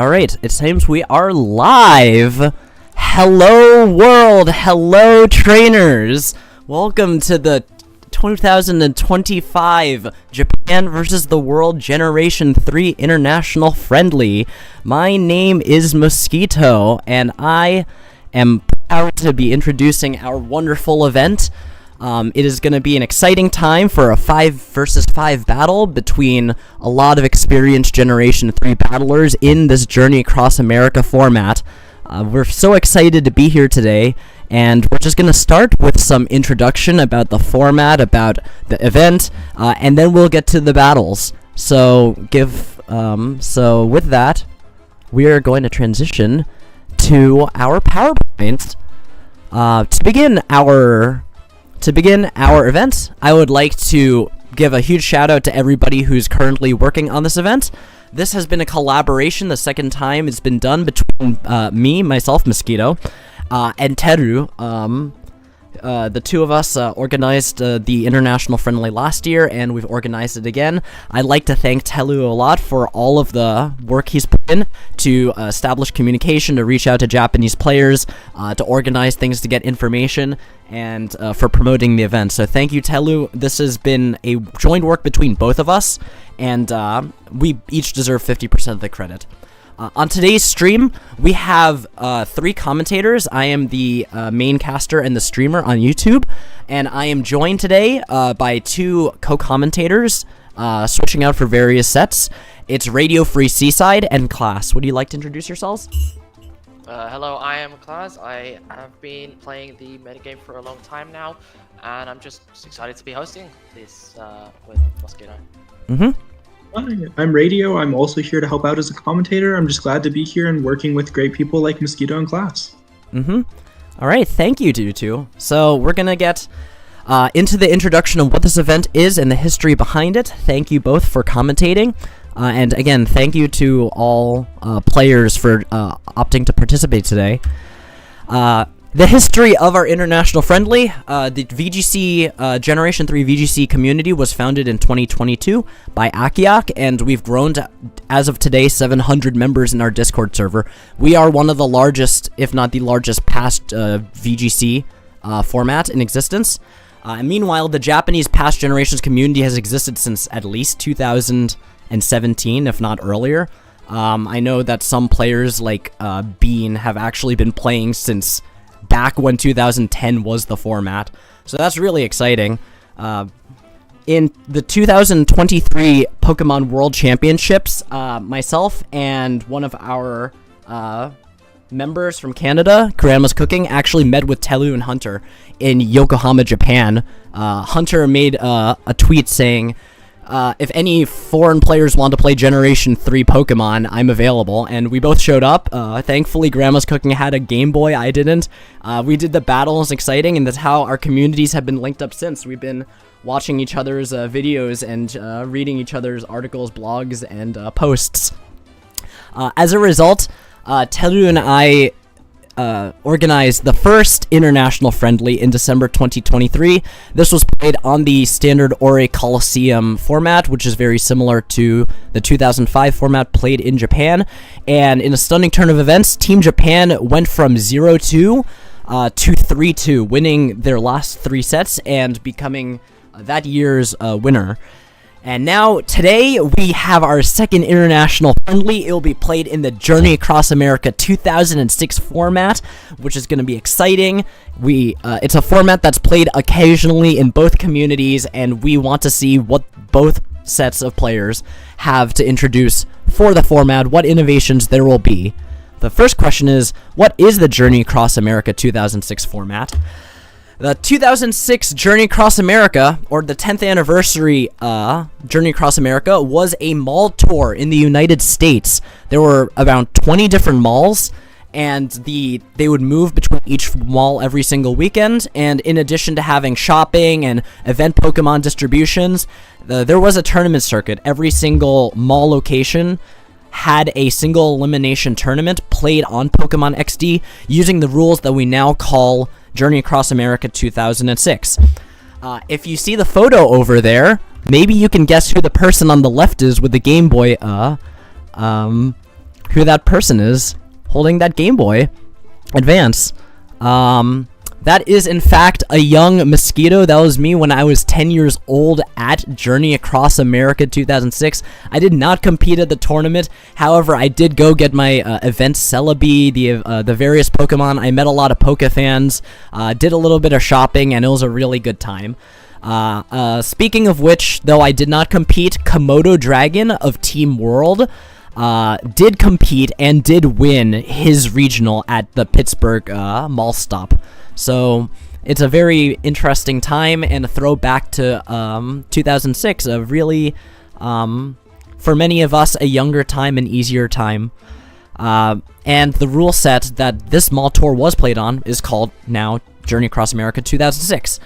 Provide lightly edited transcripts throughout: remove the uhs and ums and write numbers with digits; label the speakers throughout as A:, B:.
A: Alright, it seems we are live! Hello world! Hello trainers! Welcome to the 2025 Japan vs. the World Generation 3 International Friendly. My name is Mosquito, and I am proud to be introducing our wonderful event. It is going to be an exciting time for a 5 versus 5 battle between a lot of experienced Generation 3 battlers in this Journey Across America format. We're so excited to be here today, and we're just going to start with some introduction about the format, about the event, and then we'll get to the battles. So with that, we are going to transition to our PowerPoint. To begin our event, I would like to give a huge shout out to everybody who's currently working on this event. This has been a collaboration, the second time it's been done between myself, Mosquito, and Teru. The two of us organized the International Friendly last year, and we've organized it again. I'd like to thank Teru a lot for all of the work he's put in to establish communication, to reach out to Japanese players, to organize things, to get information, and for promoting the event. So thank you, Teru. This has been a joint work between both of us, and we each deserve 50% of the credit. On today's stream, we have 3 commentators. I am the main caster and the streamer on YouTube, and I am joined today by 2 co-commentators, switching out for various sets. It's Radio Free Seaside and Class. Would you like to introduce yourselves?
B: Hello, I am Class. I have been playing the metagame for a long time now, and I'm just excited to be hosting this with Mosquito.
C: Hi, I'm Radio. I'm also here to help out as a commentator. I'm just glad to be here and working with great people like Mosquito and Class.
A: Alright, thank you to you two. So we're gonna get into the introduction of what this event is and the history behind it. Thank you both for commentating. And again, thank you to all players for opting to participate today. The history of our International Friendly, the VGC, Generation 3 VGC community was founded in 2022 by Akiak, and we've grown to, as of today, 700 members in our Discord server. We are one of the largest, if not the largest, past VGC format in existence. Meanwhile, the Japanese Past Generations community has existed since at least 2017, if not earlier. I know that some players like Bean have actually been playing since back when 2010 was the format, so that's really exciting. In the 2023 Pokemon World Championships, myself and one of our members from Canada, Grandma's Cooking, actually met with Teru and Hunter in Yokohama, Japan. Hunter made a tweet saying, if any foreign players want to play Generation 3 Pokemon, I'm available, and we both showed up. Thankfully, Grandma's Cooking had a Game Boy, I didn't. We did the battles, exciting, and that's how our communities have been linked up since. We've been watching each other's videos and reading each other's articles, blogs, and posts. As a result, Teru and I organized the first International Friendly in December 2023. This was played on the standard Ore Coliseum format, which is very similar to the 2005 format played in Japan. And in a stunning turn of events, Team Japan went from 0-2 to 3-2, winning their last 3 sets and becoming that year's winner. And now, today, we have our second International Friendly. It will be played in the Journey Across America 2006 format, which is going to be exciting. It's a format that's played occasionally in both communities, and we want to see what both sets of players have to introduce for the format, what innovations there will be. The first question is, what is the Journey Across America 2006 format? The 2006 Journey Across America, or the 10th anniversary Journey Across America, was a mall tour in the United States. There were around 20 different malls, and they would move between each mall every single weekend, and in addition to having shopping and event Pokemon distributions, there was a tournament circuit. Every single mall location had a single elimination tournament played on Pokemon XD using the rules that we now call Journey Across America 2006. If you see the photo over there, maybe you can guess who the person on the left is with the Game Boy who that person is holding that Game Boy Advance. That is, in fact, a young Mosquito. That was me when I was 10 years old at Journey Across America 2006. I did not compete at the tournament. However, I did go get my event Celebi, the various Pokemon. I met a lot of Poke fans, did a little bit of shopping, and it was a really good time. Speaking of which, though I did not compete, Komodo Dragon of Team World did compete and did win his regional at the Pittsburgh Mall Stop. So it's a very interesting time and a throwback to 2006, a really, for many of us, a younger time, an easier time. And the rule set that this mall tour was played on is called now Journey Across America 2006.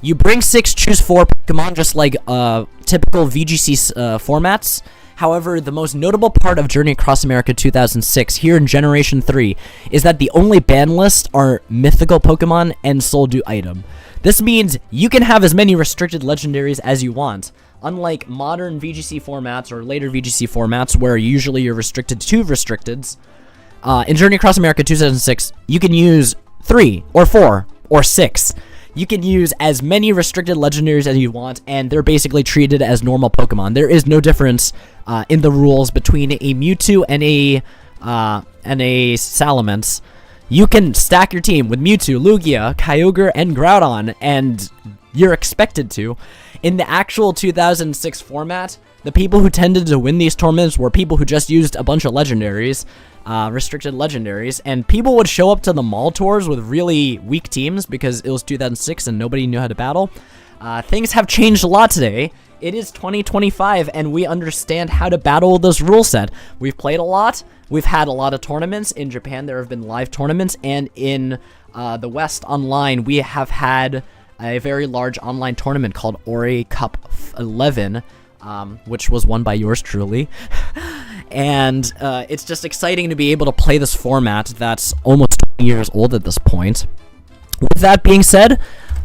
A: You bring 6, choose 4 Pokemon, just like typical VGC formats. However, the most notable part of Journey Across America 2006 here in Generation 3 is that the only ban lists are mythical Pokemon and Soul Dew item. This means you can have as many restricted legendaries as you want. Unlike modern VGC formats or later VGC formats where usually you're restricted to restricteds, in Journey Across America 2006, you can use 3 or 4 or 6. You can use as many restricted legendaries as you want, and they're basically treated as normal Pokemon. There is no difference in the rules between a Mewtwo and a Salamence. You can stack your team with Mewtwo, Lugia, Kyogre, and Groudon, and you're expected to. In the actual 2006 format, the people who tended to win these tournaments were people who just used a bunch of legendaries, restricted legendaries, and people would show up to the mall tours with really weak teams because it was 2006 and nobody knew how to battle. Things have changed a lot today. It is 2025 and we understand how to battle with this rule set. We've played a lot. We've had a lot of tournaments. In Japan, there have been live tournaments, and in the West online, we have had a very large online tournament called Ori Cup 11, which was won by yours truly. And it's just exciting to be able to play this format that's almost 20 years old at this point. With that being said,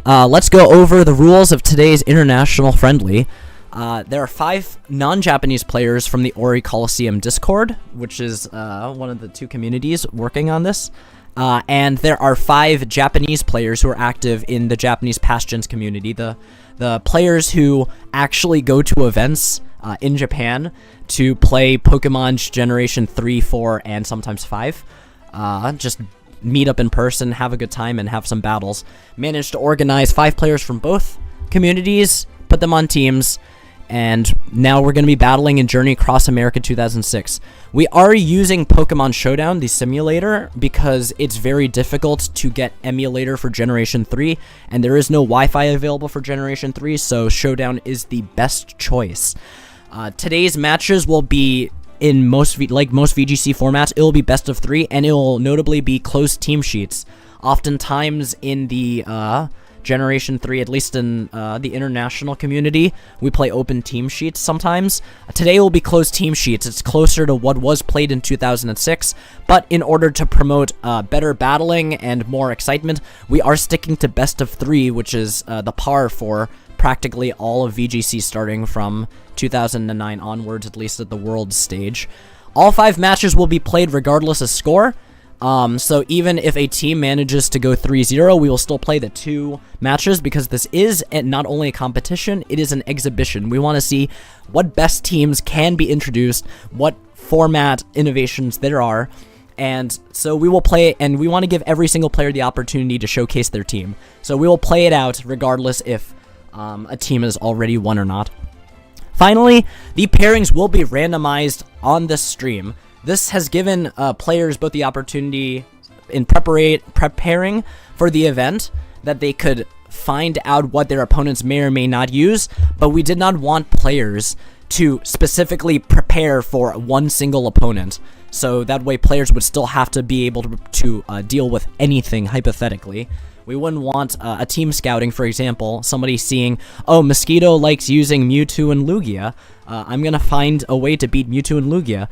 A: let's go over the rules of today's international friendly. There are 5 non-Japanese players from the Ori Coliseum Discord, which is one of the 2 communities working on this. And there are 5 Japanese players who are active in the Japanese Past Gens community, the players who actually go to events in Japan to play Pokemon Generation 3, 4, and sometimes 5. Just meet up in person, have a good time, and have some battles. Managed to organize 5 players from both communities, put them on teams, and now we're going to be battling in Journey Across America 2006. We are using Pokémon Showdown, the simulator, because it's very difficult to get emulator for Generation 3, and there is no Wi-Fi available for Generation 3, so Showdown is the best choice. Today's matches will be, in most VGC formats, it will be best of 3, and it will notably be closed team sheets. Oftentimes in the Generation 3, at least in the international community, we play open team sheets sometimes. Today will be closed team sheets. It's closer to what was played in 2006, but in order to promote better battling and more excitement, we are sticking to best of 3, which is the par for practically all of VGC starting from 2009 onwards, at least at the world stage. All 5 matches will be played regardless of score. So even if a team manages to go 3-0, we will still play the 2 matches because this is not only a competition, it is an exhibition. We want to see what best teams can be introduced, what format innovations there are, and so we will play, and we want to give every single player the opportunity to showcase their team. So we will play it out regardless if a team is already won or not. Finally, the pairings will be randomized on this stream. This has given players both the opportunity in preparing for the event that they could find out what their opponents may or may not use, but we did not want players to specifically prepare for one single opponent. So that way players would still have to be able to deal with anything hypothetically. We wouldn't want a team scouting, for example, somebody seeing, oh, Mosquito likes using Mewtwo and Lugia. I'm going to find a way to beat Mewtwo and Lugia.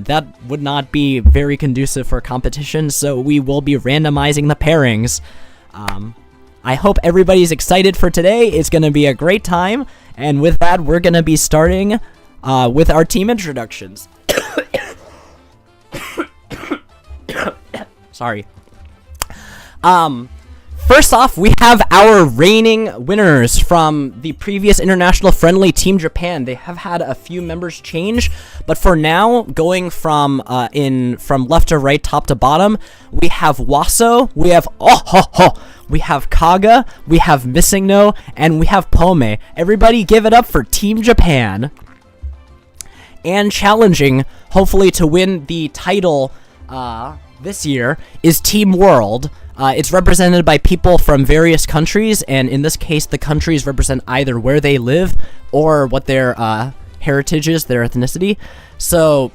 A: That would not be very conducive for competition, so we will be randomizing the pairings. I hope everybody's excited for today. It's going to be a great time. And with that, we're going to be starting with our team introductions. Sorry. First off, we have our reigning winners from the previous international friendly, Team Japan. They have had a few members change, but for now, going from left to right, top to bottom, we have Waso, we have we have Kaga, we have Missing No, and we have Pome. Everybody give it up for Team Japan. And challenging, hopefully to win the title this year, is Team World. It's represented by people from various countries, and in this case, the countries represent either where they live or what their heritage is, their ethnicity. So,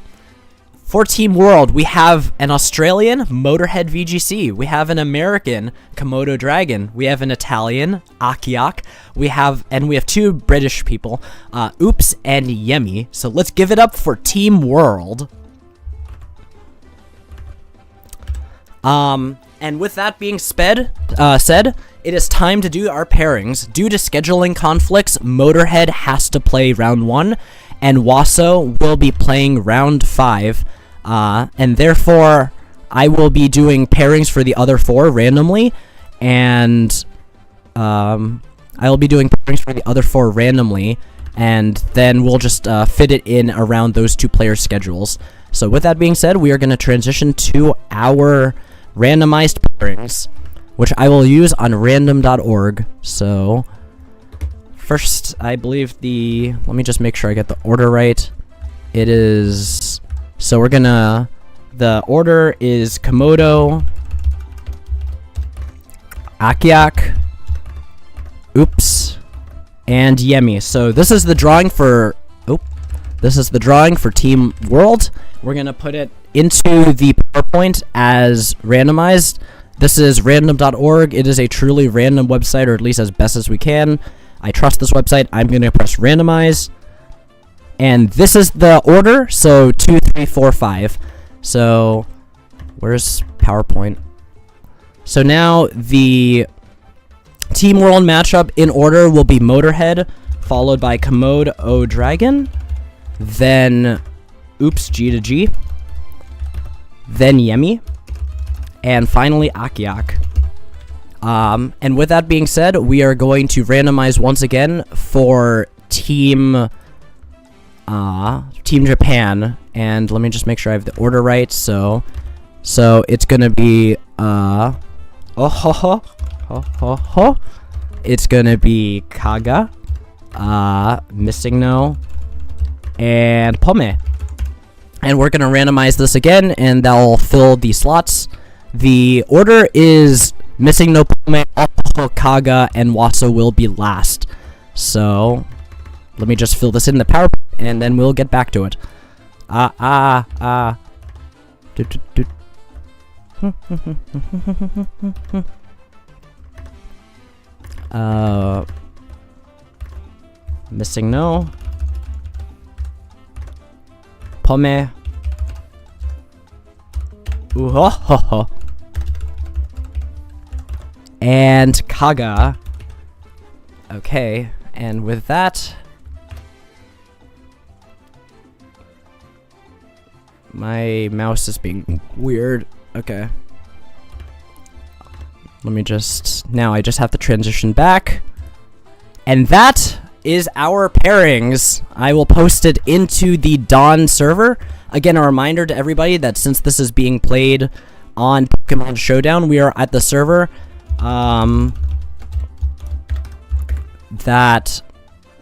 A: for Team World, we have an Australian, Motorhead VGC. We have an American, Komodo Dragon. We have an Italian, Akiak. We have two British people, Oops and Yemi. So let's give it up for Team World. And with that being said, it is time to do our pairings. Due to scheduling conflicts, Motorhead has to play round 1, and Waso will be playing round 5. And therefore, I will be doing pairings for the other 4 randomly, and I will be doing pairings for the other 4 randomly, and then we'll just fit it in around those 2 players' schedules. So with that being said, we are going to transition to our randomized pairings, which I will use on random.org. So first, I believe let me just make sure I get the order right. It is, so the order is Komodo, Akiak, Oops, and Yemi. So this is the drawing for, Team World. We're going to put it into the PowerPoint as randomized. This is random.org. It is a truly random website, or at least as best as we can. I trust this website. I'm going to press randomize. And this is the order, so 2, 3, 4, 5. So, where's PowerPoint? So now the Team World matchup in order will be Motorhead, followed by Komodo Dragon, then Oops G to G, then Yemi, and finally Akiak. And with that being said, we are going to randomize once again for Team Japan, and let me just make sure I have the order right. So it's gonna be it's gonna be Kaga, Missing No, and Pome. And we're gonna randomize this again, and that'll fill the slots. The order is Missing No, Pome, Kaga, and Waso will be last. So let me just fill this in the PowerPoint, and then we'll get back to it. Missing No, Pome, and Kaga. Okay, and with that, my mouse is being weird. Okay. Let me now I just have to transition back. And that is our pairings. I will post it into the Dawn server. Again, a reminder to everybody that since this is being played on Pokémon Showdown, we are at the server. That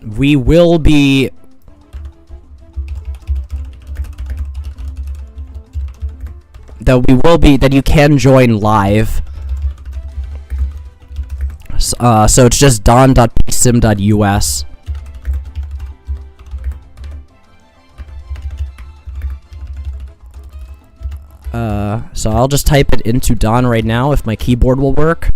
A: we will be that you can join live. So it's just don.psim.us. So I'll just type it into Don right now if my keyboard will work.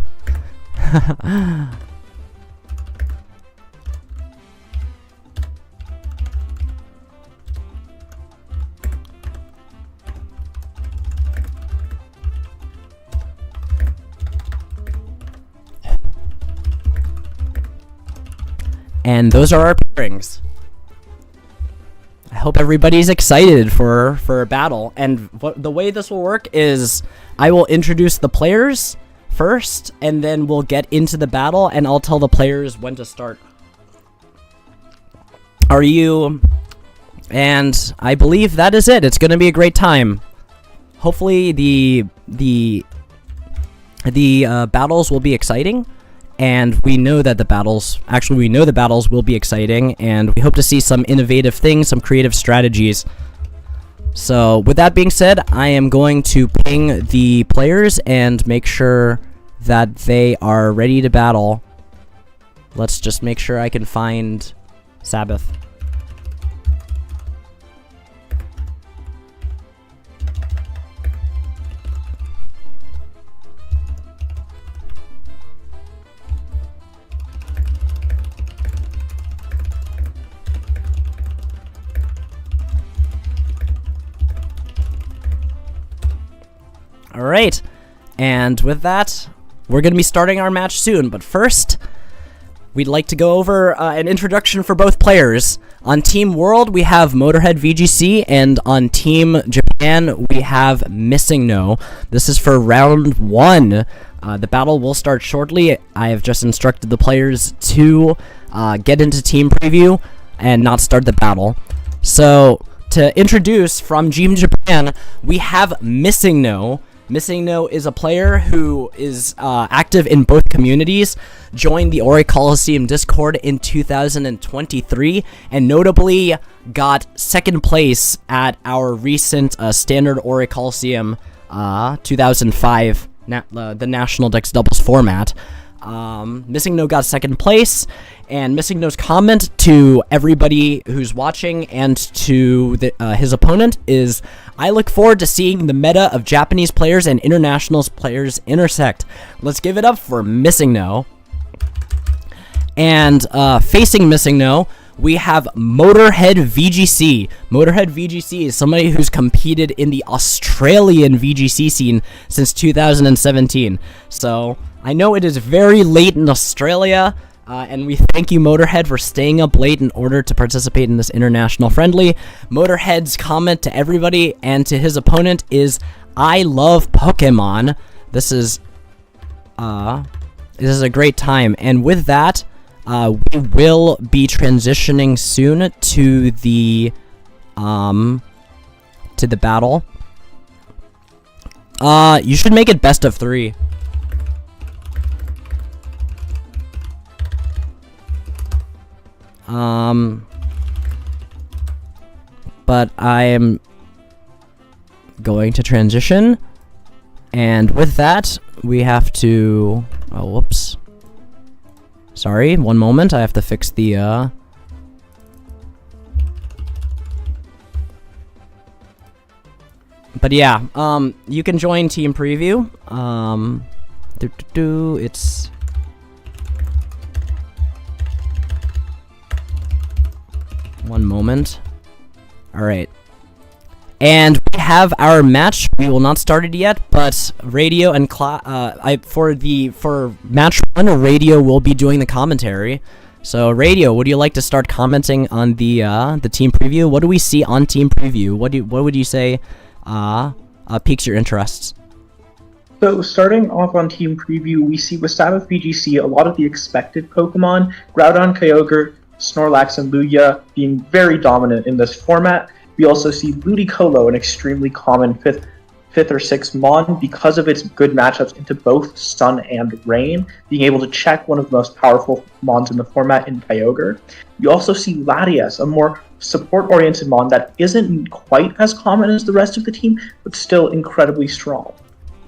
A: And those are our pairings. I hope hope everybody's excited for a battle. And the way this will work is I will introduce the players first, and then we'll get into the battle, and I'll tell the players when to start. And I believe that is it. It's going to be a great time. Hopefully the battles will be exciting, and we know that the battles will be exciting, and we hope to see some innovative things, some creative strategies. So with that being said, I am going to ping the players and make sure that they are ready to battle. Let's just make sure I can find Sabbath. Alright, and with that, we're going to be starting our match soon, but first, we'd like to go over an introduction for both players. On Team World, we have Motorhead VGC, and on Team Japan, we have Missing No. This is for round 1. The battle will start shortly. I have just instructed the players to get into team preview and not start the battle. So, to introduce from Team Japan, we have Missing No. Missing No is a player who is active in both communities, joined the Ori Coliseum Discord in 2023, and notably got second place at our recent Standard Ori Coliseum 2005, the National Dex Doubles format. Missing No got second place, and Missing No's comment to everybody who's watching and to his opponent is, I look forward to seeing the meta of Japanese players and international players intersect. Let's give it up for Missing No. And facing Missing No, we have Motorhead VGC. Motorhead VGC is somebody who's competed in the Australian VGC scene since 2017. So I know it is very late in Australia, and we thank you, Motorhead, for staying up late in order to participate in this international friendly. Motorhead's comment to everybody and to his opponent is, I love Pokemon. This is a great time. And with that, we will be transitioning soon to the battle. You should make it best of 3. But I am going to transition, and with that, we have to, oh, whoops. Sorry, one moment, I have to fix the, But yeah, you can join Team Preview, it's... One moment. Alright. And we have our match. We will not start it yet, but Radio and for match 1, Radio will be doing the commentary. So Radio, would you like to start commenting on the team preview? What do we see on team preview? What would you say piques your interests?
C: So starting off on team preview, we see with Sabbath VGC a lot of the expected Pokemon, Groudon, Kyogre, Snorlax, and Lugia being very dominant in this format. We also see Ludicolo, an extremely common fifth or sixth Mon, because of its good matchups into both Sun and Rain, being able to check one of the most powerful Mons in the format in Kyogre. You also see Latias, a more support-oriented Mon that isn't quite as common as the rest of the team, but still incredibly strong.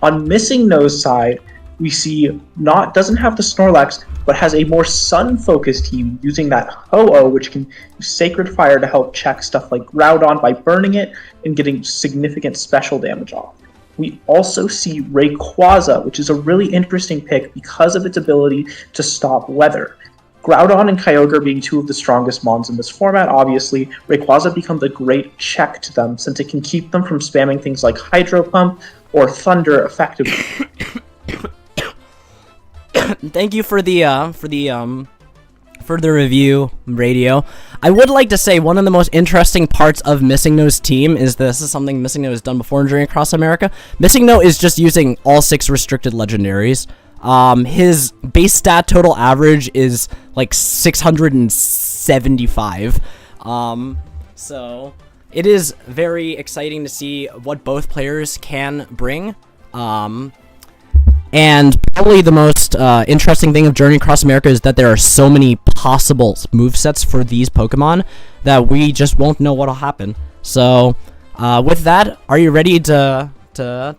C: On Missing No's side, we see doesn't have the Snorlax, but has a more sun-focused team using that Ho-Oh, which can use Sacred Fire to help check stuff like Groudon by burning it and getting significant special damage off. We also see Rayquaza, which is a really interesting pick because of its ability to stop weather. Groudon and Kyogre being two of the strongest Mons in this format, obviously, Rayquaza becomes a great check to them since it can keep them from spamming things like Hydro Pump or Thunder effectively.
A: Thank you for the for the review, Radio. I would like to say one of the most interesting parts of Missing No's team is this is something Missing No has done before in Journey Across America. Missing No is just using all 6 restricted legendaries. His base stat total average is like 675. So it is very exciting to see what both players can bring. And probably the most interesting thing of Journey Across America is that there are so many possible movesets for these Pokemon that we just won't know what'll happen. So, with that, are you ready to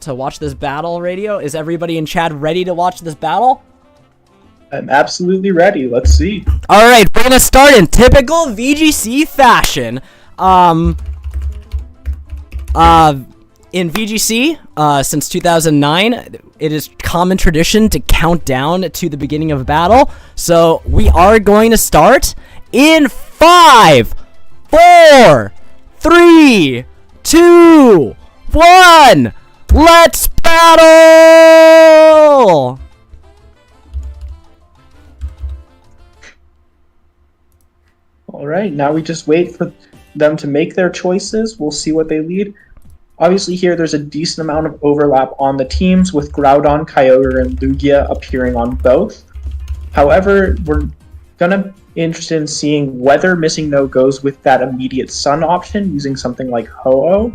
A: watch this battle, Radio? Is everybody in chat ready to watch this battle?
C: I'm absolutely ready. Let's see.
A: All right, we're gonna start in typical VGC fashion. In VGC, since 2009, it is common tradition to count down to the beginning of a battle. So we are going to start in 5, 4, 3, 2, 1. Let's battle!
C: All right, now we just wait for them to make their choices. We'll see what they lead. Obviously here there's a decent amount of overlap on the teams with Groudon, Kyogre, and Lugia appearing on both. However, we're gonna be interested in seeing whether Missing No goes with that immediate Sun option using something like Ho-Oh,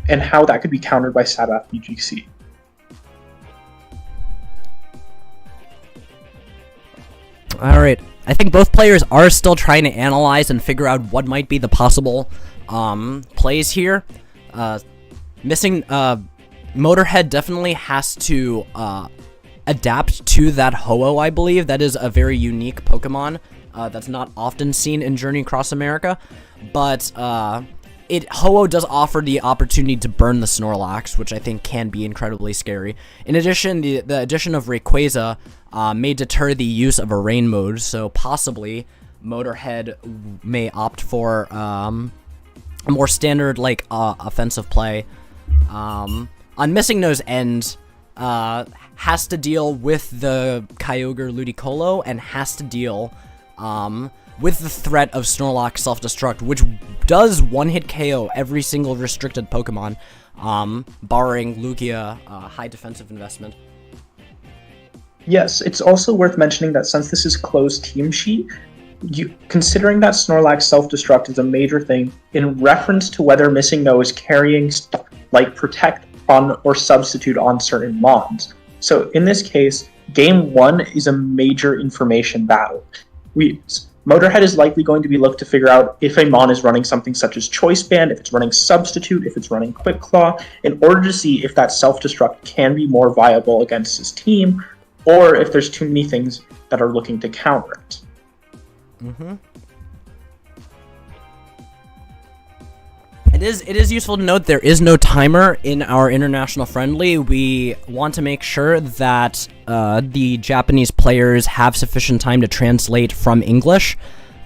C: and how that could be countered by Sabath BGC.
A: Alright, I think both players are still trying to analyze and figure out what might be the possible plays here. Motorhead definitely has to adapt to that Ho-Oh, I believe. That is a very unique Pokemon that's not often seen in Journey Across America. But Ho-Oh does offer the opportunity to burn the Snorlax, which I think can be incredibly scary. In addition, the addition of Rayquaza may deter the use of a Rain mode, so possibly Motorhead may opt for a more standard, like, offensive play. On Missing No's end, has to deal with the Kyogre Ludicolo and has to deal with the threat of Snorlax Self-Destruct, which does one-hit KO every single restricted Pokemon, barring Lugia high defensive investment.
C: Yes, it's also worth mentioning that since this is closed team sheet, considering that Snorlax Self-Destruct is a major thing in reference to whether Missing No is carrying stuff like Protect on or Substitute on certain Mons. So in this case, Game 1 is a major information battle. Motorhead is likely going to be looked to figure out if a Mon is running something such as Choice Band, if it's running Substitute, if it's running Quick Claw, in order to see if that Self-Destruct can be more viable against his team, or if there's too many things that are looking to counter it.
A: Mm-hmm. It is useful to note there is no timer in our international friendly. We want to make sure that the Japanese players have sufficient time to translate from English.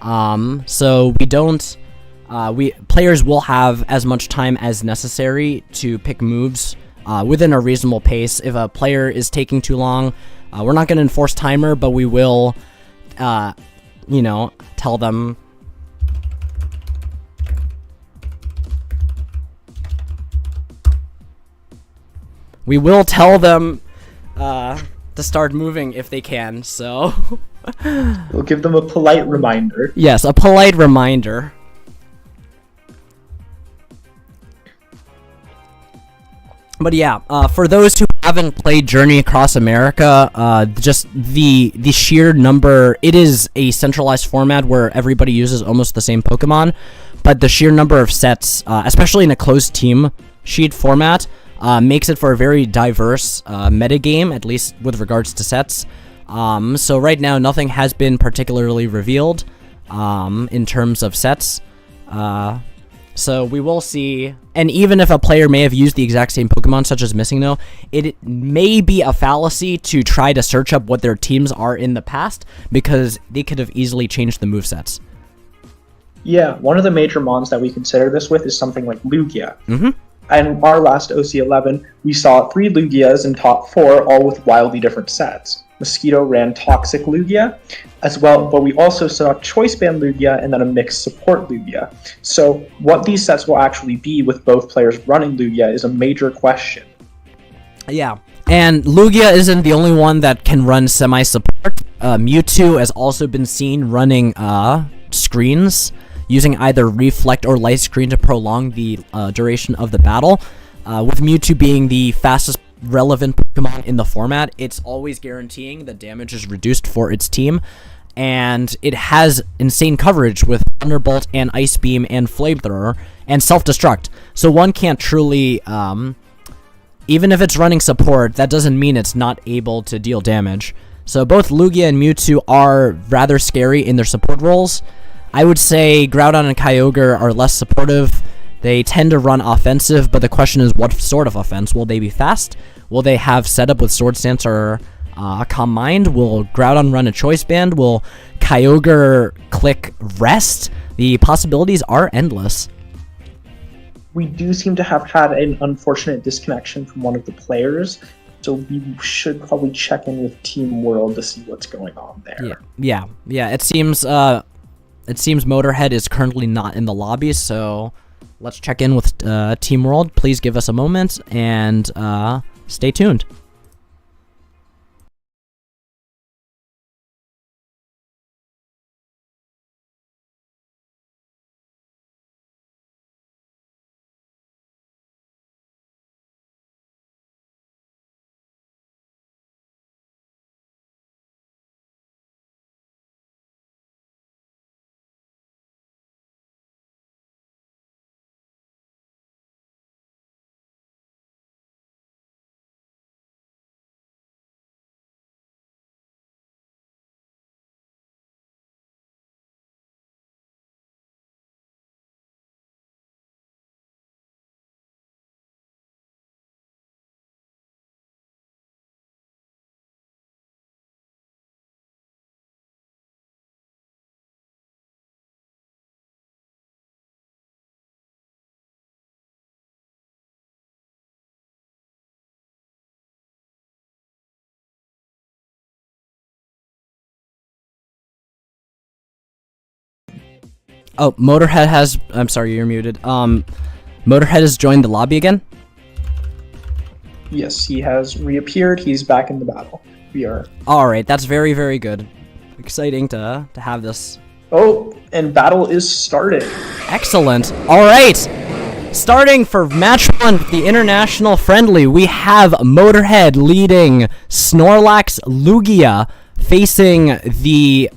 A: So we don't. Players will have as much time as necessary to pick moves within a reasonable pace. If a player is taking too long, we're not going to enforce timer, but we will, tell them. We will tell them to start moving if they can, so...
C: We'll give them a polite reminder.
A: Yes, a polite reminder. But yeah, for those who haven't played Journey Across America, just the sheer number... It is a centralized format where everybody uses almost the same Pokemon, but the sheer number of sets, especially in a closed team sheet format... makes it for a very diverse metagame, at least with regards to sets. So right now, nothing has been particularly revealed in terms of sets. So we will see, and even if a player may have used the exact same Pokemon, such as Missing No, it may be a fallacy to try to search up what their teams are in the past, because they could have easily changed the movesets.
C: Yeah, one of the major mons that we consider this with is something like Lugia.
A: Mm-hmm.
C: in our last OC11, we saw 3 Lugias in top 4, all with wildly different sets. Mosquito ran Toxic Lugia as well, but we also saw Choice Band Lugia and then a mixed support Lugia. So what these sets will actually be with both players running Lugia is a major question.
A: Yeah, and Lugia isn't the only one that can run semi-support. Mewtwo has also been seen running screens, using either Reflect or Light Screen to prolong the duration of the battle. With Mewtwo being the fastest relevant Pokemon in the format, it's always guaranteeing that damage is reduced for its team, and it has insane coverage with Thunderbolt and Ice Beam and Flamethrower and Self-Destruct. So one can't truly, even if it's running support, that doesn't mean it's not able to deal damage. So both Lugia and Mewtwo are rather scary in their support roles. I would say Groudon and Kyogre are less supportive. They tend to run offensive, but the question is what sort of offense? Will they be fast? Will they have setup with Sword Stance or Calm Mind? Will Groudon run a Choice Band? Will Kyogre click Rest? The possibilities are endless.
C: We do seem to have had an unfortunate disconnection from one of the players, so we should probably check in with Team World to see what's going on there.
A: Yeah. It seems Motorhead is currently not in the lobby, so let's check in with Team World. Please give us a moment and stay tuned. Oh, Motorhead has... I'm sorry, you're muted. Motorhead has joined the lobby again?
C: Yes, he has reappeared. He's back in the battle. We are...
A: Alright, that's very, very good. Exciting to have this.
C: Oh, and battle is starting.
A: Excellent. Alright! Starting for match 1, the international friendly, we have Motorhead leading Snorlax Lugia, facing the,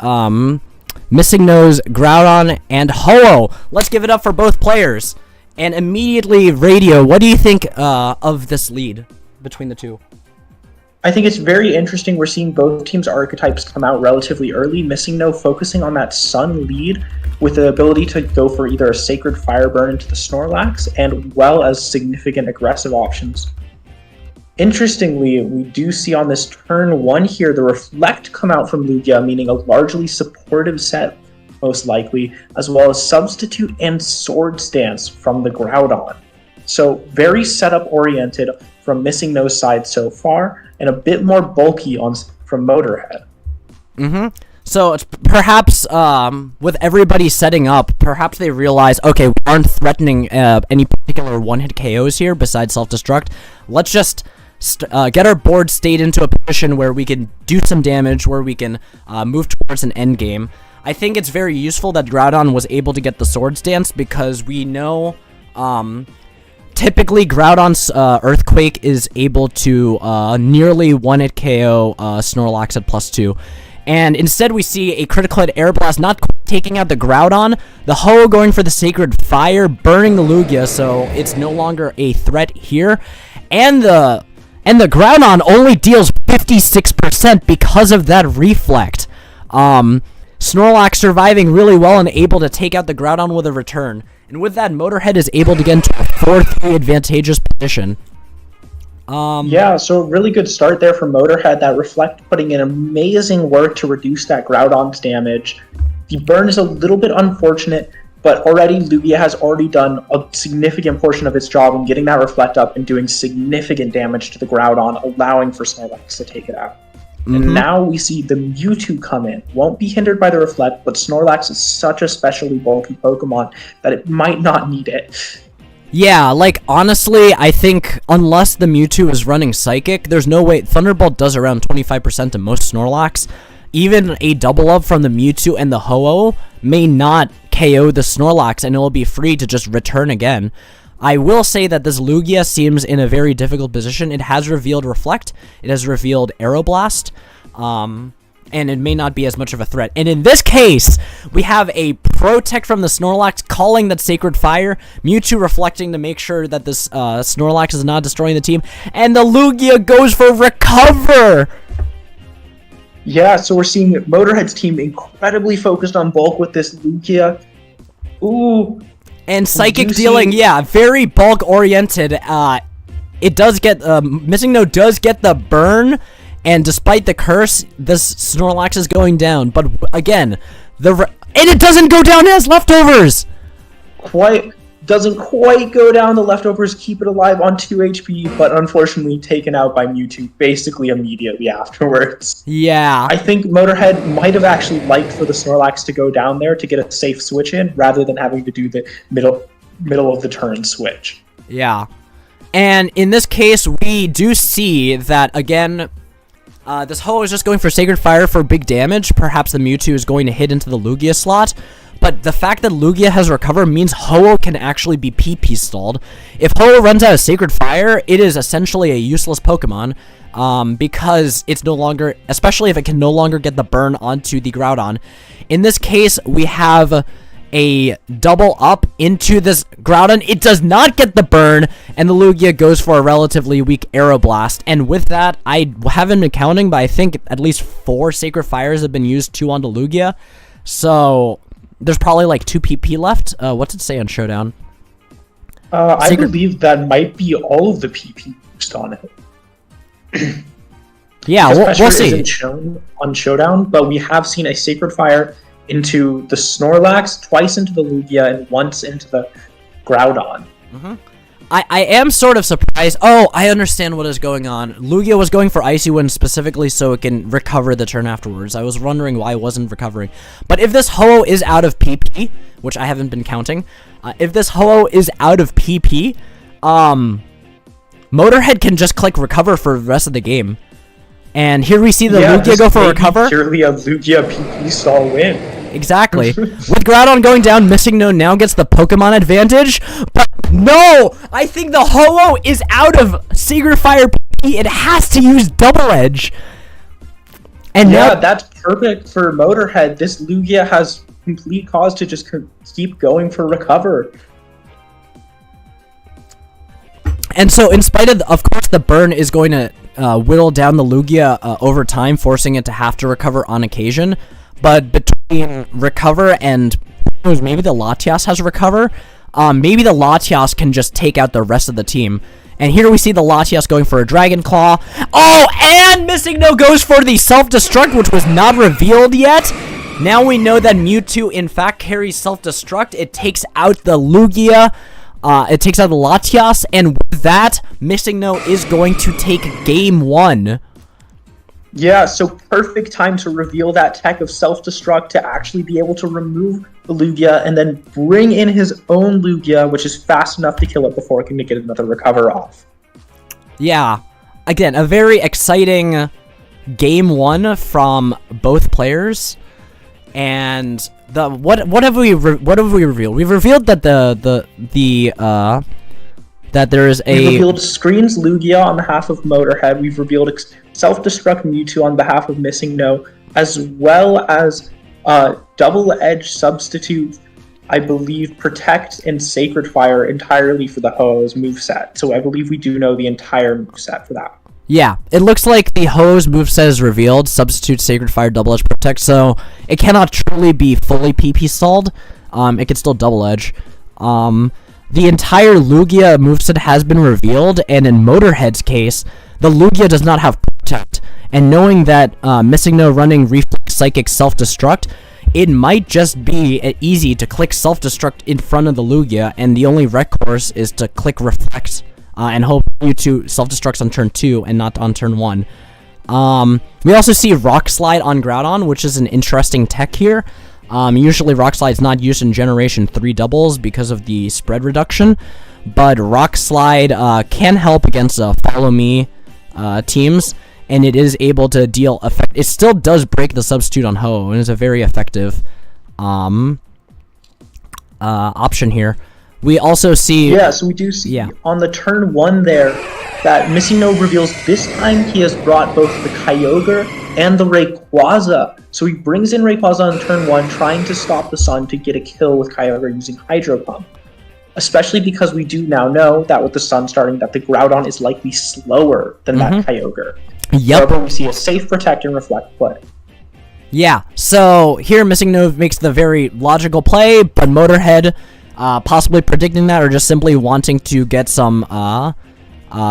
A: Missing Nose, Groudon, and Ho-Oh. Let's give it up for both players. And immediately, Radio, what do you think of this lead between the two?
C: I think it's very interesting. We're seeing both teams' archetypes come out relatively early. Missing No focusing on that Sun lead with the ability to go for either a Sacred Fire Burn into the Snorlax and well as significant aggressive options. Interestingly, we do see on this turn 1 here the Reflect come out from Lugia, meaning a largely supportive set, most likely, as well as Substitute and Sword Stance from the Groudon. So very setup oriented from Missing No's side so far, and a bit more bulky from Motorhead.
A: So it's perhaps with everybody setting up, perhaps they realize, okay, we aren't threatening any particular one-hit KOs here besides Self-Destruct. Let's just get our board state into a position where we can do some damage, where we can move towards an end game. I think it's very useful that Groudon was able to get the Sword Stance because we know typically Groudon's Earthquake is able to nearly one-hit KO Snorlax at +2. And instead we see a critical hit Air Blast not taking out the Groudon, the Ho going for the Sacred Fire, burning the Lugia, so it's no longer a threat here. And the Groudon only deals 56% because of that Reflect. Snorlax surviving really well and able to take out the Groudon with a return. And with that, Motorhead is able to get into a 4-3 advantageous position.
C: Yeah, so a really good start there for Motorhead. That Reflect putting in amazing work to reduce that Groudon's damage. The burn is a little bit unfortunate, but already Lugia has already done a significant portion of its job in getting that Reflect up and doing significant damage to the Groudon, allowing for Snorlax to take it out. And now we see the Mewtwo come in. Won't be hindered by the Reflect, but Snorlax is such a specially bulky Pokemon that it might not need it.
A: Yeah, like, honestly, I think unless the Mewtwo is running Psychic, there's no way. Thunderbolt does around 25% to most Snorlax. Even a double up from the Mewtwo and the Ho-Oh may not KO the Snorlax, and it will be free to just return again. I will say that this Lugia seems in a very difficult position. It has revealed Reflect, it has revealed Aeroblast, and it may not be as much of a threat. And in this case, we have a Protect from the Snorlax calling that Sacred Fire, Mewtwo reflecting to make sure that this Snorlax is not destroying the team, and the Lugia goes for Recover!
C: Yeah, so we're seeing Motorhead's team incredibly focused on bulk with this Lugia. Ooh.
A: And Psychic dealing, yeah, very bulk-oriented. It does get, Missing No does get the burn, and despite the curse, this Snorlax is going down. But again, and it doesn't go down as leftovers!
C: Doesn't quite go down. The leftovers keep it alive on 2 HP, but unfortunately taken out by Mewtwo basically immediately afterwards.
A: Yeah.
C: I think Motorhead might have actually liked for the Snorlax to go down there to get a safe switch in, rather than having to do the middle of the turn switch.
A: Yeah. And in this case, we do see that, again, this Ho is just going for Sacred Fire for big damage. Perhaps the Mewtwo is going to hit into the Lugia slot. But the fact that Lugia has Recover means Ho-Oh can actually be PP stalled. If Ho-Oh runs out of Sacred Fire, it is essentially a useless Pokemon, because it's no longer, especially if it can no longer get the burn onto the Groudon. In this case, we have a double up into this Groudon. It does not get the burn, and the Lugia goes for a relatively weak Aeroblast. And with that, I haven't been counting, but I think at least 4 Sacred Fires have been used, 2 onto Lugia. So there's probably like 2 PP left. What's it say on Showdown?
C: I believe that might be all of the PP used on it.
A: Yeah, we'll see.
C: Isn't shown on Showdown, but we have seen a Sacred Fire into the Snorlax, twice into the Lugia, and once into the Groudon.
A: I am sort of surprised. Oh, I understand what is going on. Lugia was going for Icy Wind specifically so it can recover the turn afterwards. I was wondering why it wasn't recovering. But if this Ho-Oh is out of PP, which I haven't been counting, if this Ho-Oh is out of PP, Motorhead can just click Recover for the rest of the game. And here we see the Lugia go for Recover.
C: Purely a Lugia PP stall win.
A: Exactly. With Groudon going down, Missing No now gets the Pokemon advantage. But no! I think the Ho-Oh is out of Sacred Fire PP. It has to use Double Edge. And
C: yeah, that's perfect for Motorhead. This Lugia has complete cause to just keep going for Recover.
A: And so, in spite of course, the burn is going to whittle down the Lugia over time, forcing it to have to recover on occasion. But between Recover and maybe the Latias has Recover, maybe the Latias can just take out the rest of the team. And here we see the Latias going for a Dragon Claw. Oh, and Missing No goes for the Self-Destruct, which was not revealed yet. Now we know that Mewtwo, in fact, carries Self-Destruct. It takes out the Lugia. It takes out the Latias. And with that, Missing No is going to take Game 1.
C: Yeah, so perfect time to reveal that tech of Self-Destruct to actually be able to remove the Lugia and then bring in his own Lugia, which is fast enough to kill it before it can get another Recover off.
A: Yeah, again, a very exciting Game 1 from both players. And what have we revealed? We've revealed that that there is a...
C: We've revealed Screens Lugia on behalf of Motorhead. We've revealed Self-Destruct Mewtwo on behalf of Missing No, as well as Double Edge Substitute, I believe, Protect and Sacred Fire entirely for the Ho-Oh's moveset. So I believe we do know the entire moveset for that.
A: Yeah, it looks like the Ho-Oh's moveset is revealed. Substitute, Sacred Fire, Double Edge, Protect, so it cannot truly be fully PP stalled. It can still Double Edge. The entire Lugia moveset has been revealed, and in Motorhead's case, the Lugia does not have Protect. And knowing that Missing No running Reflex Psychic Self-Destruct, it might just be easy to click self-destruct in front of the Lugia, and the only recourse is to click reflect and hope you to self-destructs on turn 2 and not on turn 1. We also see Rock Slide on Groudon, which is an interesting tech here. Usually Rock Slide is not used in Generation 3 doubles because of the spread reduction, but Rock Slide can help against Follow Me teams, and it is able to deal effect. It still does break the substitute on Ho, and is a very effective option here. We also see...
C: Yeah, so we do see on the turn 1 there that Missing No reveals this time he has brought both the Kyogre and the Rayquaza. So he brings in Rayquaza on turn 1, trying to stop the Sun to get a kill with Kyogre using Hydro Pump. Especially because we do now know that with the Sun starting, that the Groudon is likely slower than that Kyogre.
A: Yep.
C: However, we see a safe Protect and Reflect play.
A: Yeah, so here Missing No makes the very logical play, but Motorhead... possibly predicting that or just simply wanting to get some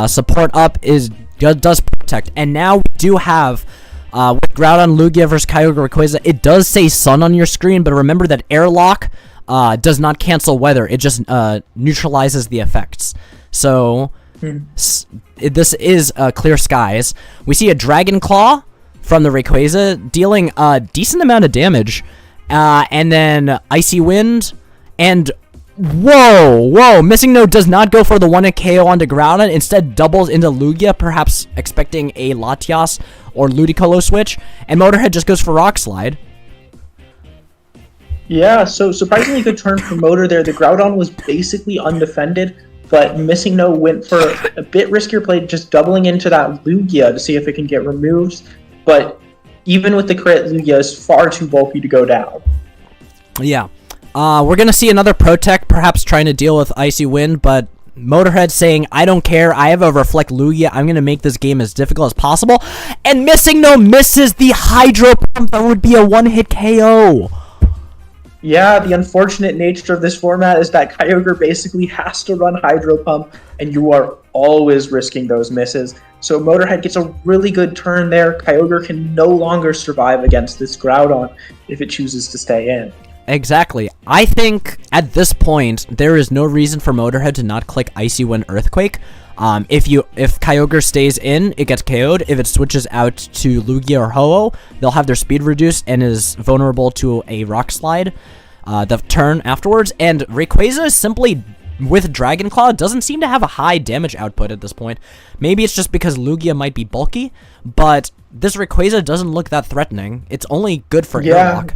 A: support up does Protect. And now we do have with Groudon, Lugia versus Kyogre, Rayquaza, it does say Sun on your screen, but remember that Airlock does not cancel weather. It just neutralizes the effects. So this is clear skies. We see a Dragon Claw from the Rayquaza dealing a decent amount of damage, and then Icy Wind, and whoa, Missing No does not go for the 1-hit KO onto Groudon, instead doubles into Lugia, perhaps expecting a Latias or Ludicolo switch, and Motorhead just goes for Rock Slide. Yeah,
C: so surprisingly good turn for Motor there. The Groudon was basically undefended, but Missing No went for a bit riskier play, just doubling into that Lugia to see if it can get removed, but even with the crit, Lugia is far too bulky to go down.
A: Yeah. We're going to see another Protect, perhaps trying to deal with Icy Wind, but Motorhead saying, I don't care, I have a Reflect Lugia, I'm going to make this game as difficult as possible, and Missing No misses the Hydro Pump. That would be a 1-hit KO.
C: Yeah, the unfortunate nature of this format is that Kyogre basically has to run Hydro Pump, and you are always risking those misses. So Motorhead gets a really good turn there. Kyogre can no longer survive against this Groudon if it chooses to stay in.
A: Exactly. I think at this point there is no reason for Motorhead to not click Icy Wind Earthquake. If Kyogre stays in, it gets KO'd. If it switches out to Lugia or Ho-Oh, they'll have their speed reduced and is vulnerable to a Rock Slide the turn afterwards. And Rayquaza is simply, with Dragon Claw, doesn't seem to have a high damage output at this point. Maybe it's just because Lugia might be bulky, but this Rayquaza doesn't look that threatening. It's only good for Airlock.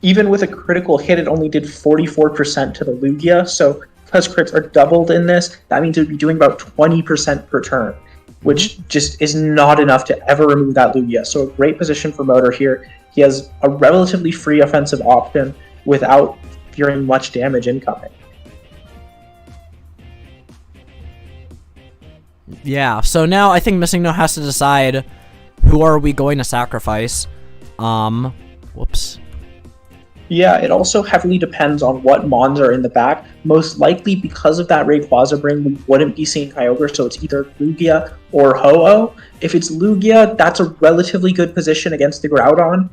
C: Even with a critical hit, it only did 44% to the Lugia, so because crits are doubled in this, that means it would be doing about 20% per turn, which just is not enough to ever remove that Lugia. So a great position for Motor here. He has a relatively free offensive option without fearing much damage incoming.
A: Yeah, so now I think Missing No has to decide who are we going to sacrifice. Whoops.
C: Yeah, it also heavily depends on what Mons are in the back. Most likely, because of that Rayquaza bring, we wouldn't be seeing Kyogre, so it's either Lugia or Ho-Oh. If it's Lugia, that's a relatively good position against the Groudon.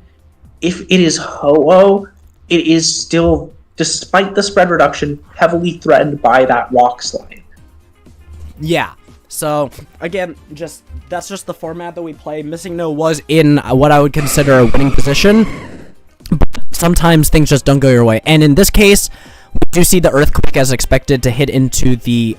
C: If it is Ho-Oh, it is still, despite the spread reduction, heavily threatened by that Rock Slide.
A: Yeah. So, again, that's just the format that we play. Missing No was in what I would consider a winning position, but sometimes things just don't go your way. And in this case, we do see the Earthquake as expected to hit into the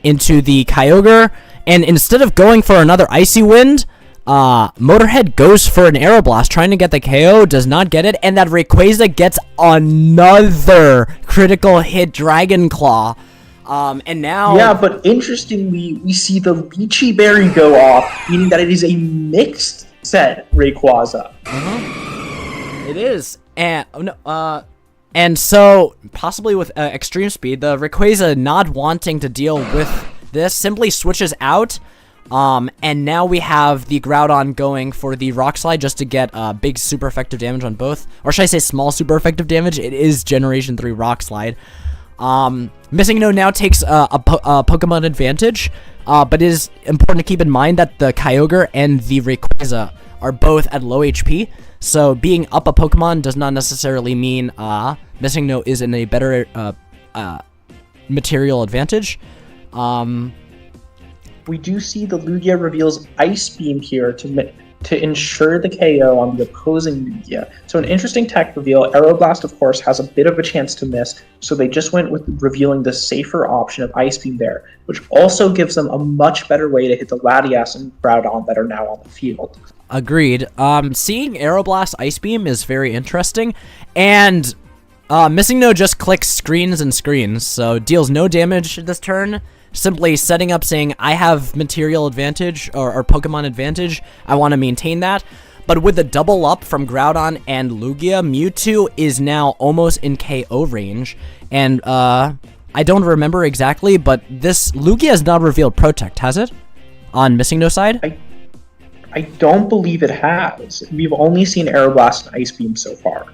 A: Kyogre, and instead of going for another Icy Wind, Motorhead goes for an Aeroblast, trying to get the KO, does not get it, and that Rayquaza gets another critical hit Dragon Claw. And now...
C: Yeah, but interestingly, we see the Lychee Berry go off, meaning that it is a mixed set Rayquaza.
A: It is. And so, possibly with Extreme Speed, the Rayquaza not wanting to deal with this simply switches out. And now we have the Groudon going for the Rock Slide just to get big super effective damage on both. Or should I say small super effective damage? It is Generation 3 Rock Slide. Missing No now takes a Pokemon advantage, but it is important to keep in mind that the Kyogre and the Rayquaza are both at low HP. So being up a Pokemon does not necessarily mean Missing No is in a better material advantage.
C: We do see the Lugia reveals Ice Beam here to ensure the KO on the opposing Lugia. So an interesting tech reveal. Aeroblast, of course, has a bit of a chance to miss, so they just went with revealing the safer option of Ice Beam there, which also gives them a much better way to hit the Latias and Groudon that are now on the field.
A: Agreed. Seeing Aeroblast Ice Beam is very interesting, and Missing No just clicks screens and screens, so deals no damage this turn. Simply setting up saying, I have material advantage, or Pokemon advantage, I want to maintain that. But with the double up from Groudon and Lugia, Mewtwo is now almost in KO range. And, I don't remember exactly, but this Lugia has not revealed Protect, has it? On Missing No side?
C: I don't believe it has. We've only seen Aeroblast and Ice Beam so far.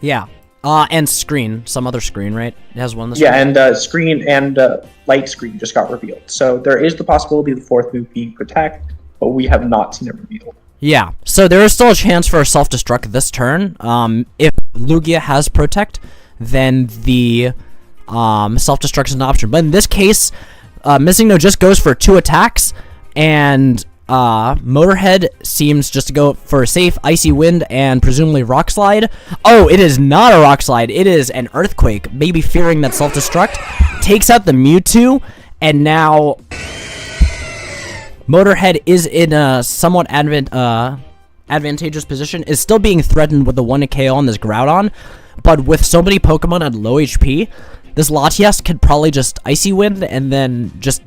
A: Yeah. And Screen. Some other Screen, right? It has one this
C: Yeah, and Screen and Light Screen just got revealed. So there is the possibility of the fourth move being Protect, but we have not seen it revealed.
A: Yeah, so there is still a chance for a self-destruct this turn. If Lugia has Protect, then the self-destruct is an option. But in this case, Missing No just goes for 2 attacks, and Motorhead seems just to go for a safe Icy Wind and presumably Rock Slide. Oh, it is not a Rock Slide. It is an Earthquake, maybe fearing that self-destruct. Takes out the Mewtwo, and now Motorhead is in a somewhat advantageous position, is still being threatened with the 1 KO on this Groudon, but with so many Pokemon at low HP, this Latias could probably just Icy Wind and then just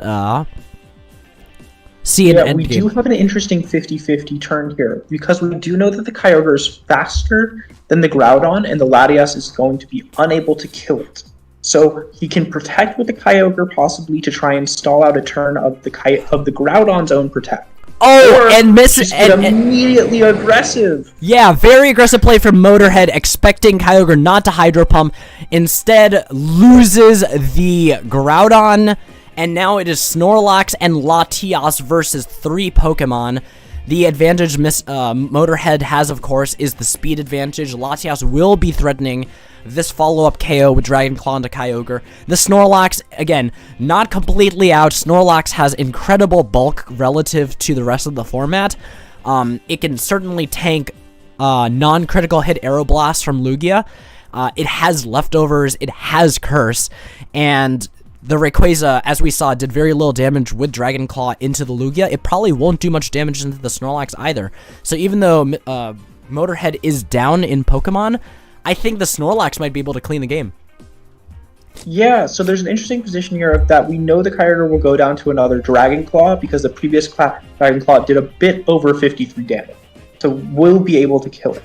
A: see an end
C: we
A: game.
C: do have an interesting 50-50 turn here, because we do know that the Kyogre is faster than the Groudon, and the Latias is going to be unable to kill it. So he can Protect with the Kyogre, possibly to try and stall out a turn of the Groudon's own Protect.
A: Oh, and miss
C: and immediately aggressive.
A: Yeah, very aggressive play from Motorhead, expecting Kyogre not to Hydro Pump. Instead, loses the Groudon, and now it is Snorlax and Latias versus 3 Pokemon. The advantage Motorhead has, of course, is the speed advantage. Latias will be threatening this follow-up KO with Dragon Claw into Kyogre. The Snorlax, again, not completely out. Snorlax has incredible bulk relative to the rest of the format. It can certainly tank non-critical hit Aeroblast from Lugia. It has leftovers, it has Curse, and the Rayquaza, as we saw, did very little damage with Dragon Claw into the Lugia. It probably won't do much damage into the Snorlax either. So even though Motorhead is down in Pokemon, I think the Snorlax might be able to clean the game.
C: Yeah, so there's an interesting position here of that we know the Kyogre will go down to another Dragon Claw, because the previous Dragon Claw did a bit over 53 damage. So we'll be able to kill it.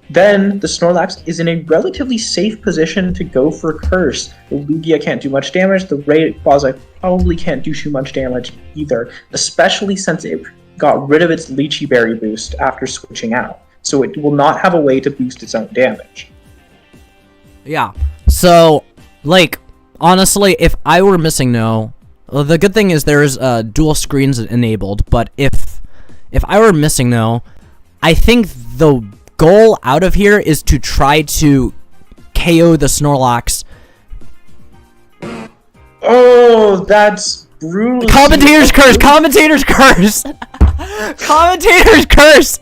C: Then the Snorlax is in a relatively safe position to go for Curse. The Lugia can't do much damage, the Rayquaza probably can't do too much damage either, especially since it got rid of its Lychee Berry boost after switching out. So it will not have a way to boost its own damage.
A: Yeah, so, like, honestly, if I were Missing No, well, the good thing is there's dual screens enabled, but if I were Missing No, I think the goal out of here is to try to KO the Snorlax.
C: Oh, that's brutal.
A: Commentator's curse! Commentator's curse! Commentator's curse!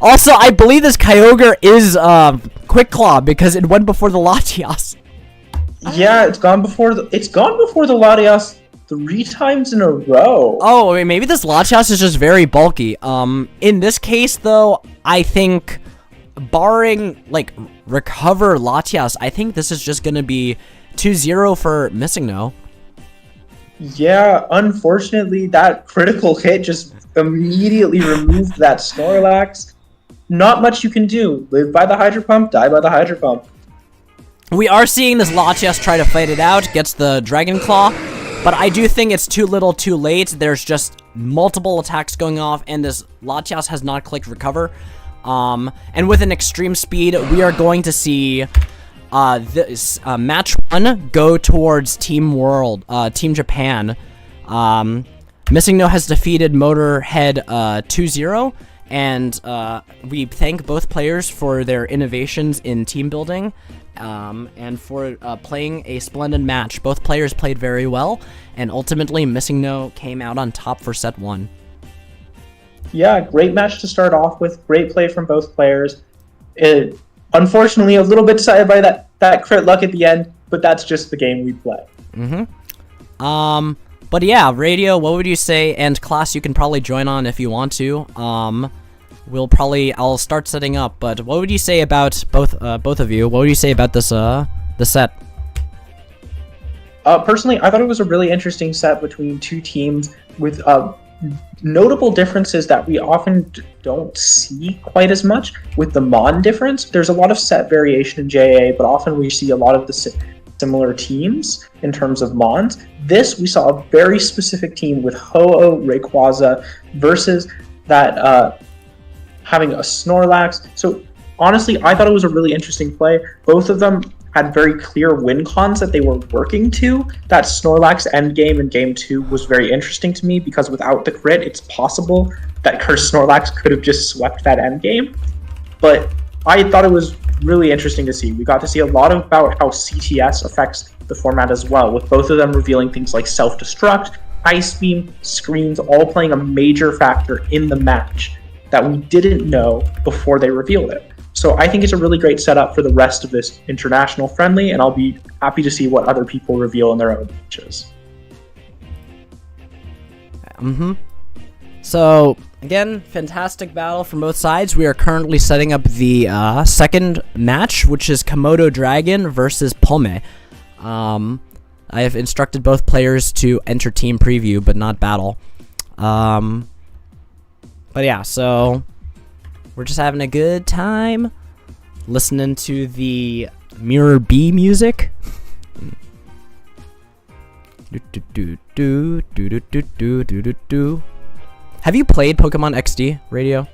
A: Also, I believe this Kyogre is Quick Claw because it went before the Latias.
C: Yeah, it's gone before the Latias 3 times in a row.
A: Oh, I mean, maybe this Latias is just very bulky. In this case, though, I think, barring, like, recover Latias, I think this is just gonna be 2-0 for Missing No.
C: Yeah, unfortunately, that critical hit just immediately removed that Snorlax. Not much you can do. Live by the Hydro Pump, die by the Hydro Pump.
A: We are seeing this Latias try to fight it out, gets the Dragon Claw, but I do think it's too little too late. There's just multiple attacks going off, and this Latias has not clicked recover. And with an extreme speed, we are going to see this match 1 go towards Team Japan. Missing No has defeated Motorhead 2-0, and we thank both players for their innovations in team building, and for playing a splendid match. Both players played very well, and ultimately Missing No came out on top for set 1.
C: Yeah, great match to start off with. Great play from both players. Unfortunately, a little bit decided by that crit luck at the end, but that's just the game we play.
A: But yeah, Radio, what would you say? And Class, you can probably join on if you want to. I'll start setting up, but what would you say about both of you? What would you say about this the set?
C: Personally, I thought it was a really interesting set between two teams with notable differences that we often don't see quite as much with the Mon difference. There's a lot of set variation in JAA, but often we see a lot of the similar teams in terms of Mons. This, we saw a very specific team with Ho-Oh, Rayquaza versus that having a Snorlax. So honestly, I thought it was a really interesting play. Both of them had very clear win cons that they were working to. That Snorlax endgame in Game 2 was very interesting to me because without the crit, it's possible that Cursed Snorlax could have just swept that endgame. But I thought it was really interesting to see. We got to see a lot about how CTS affects the format as well, with both of them revealing things like Self-Destruct, Ice Beam, Screens, all playing a major factor in the match that we didn't know before they revealed it. So I think it's a really great setup for the rest of this international friendly, and I'll be happy to see what other people reveal in their own matches.
A: So, again, fantastic battle from both sides. We are currently setting up the second match, which is Komodo Dragon versus Pome. I have instructed both players to enter team preview, but not battle. But yeah, so we're just having a good time listening to the Mirror B music. Have you played Pokemon XD, Radio?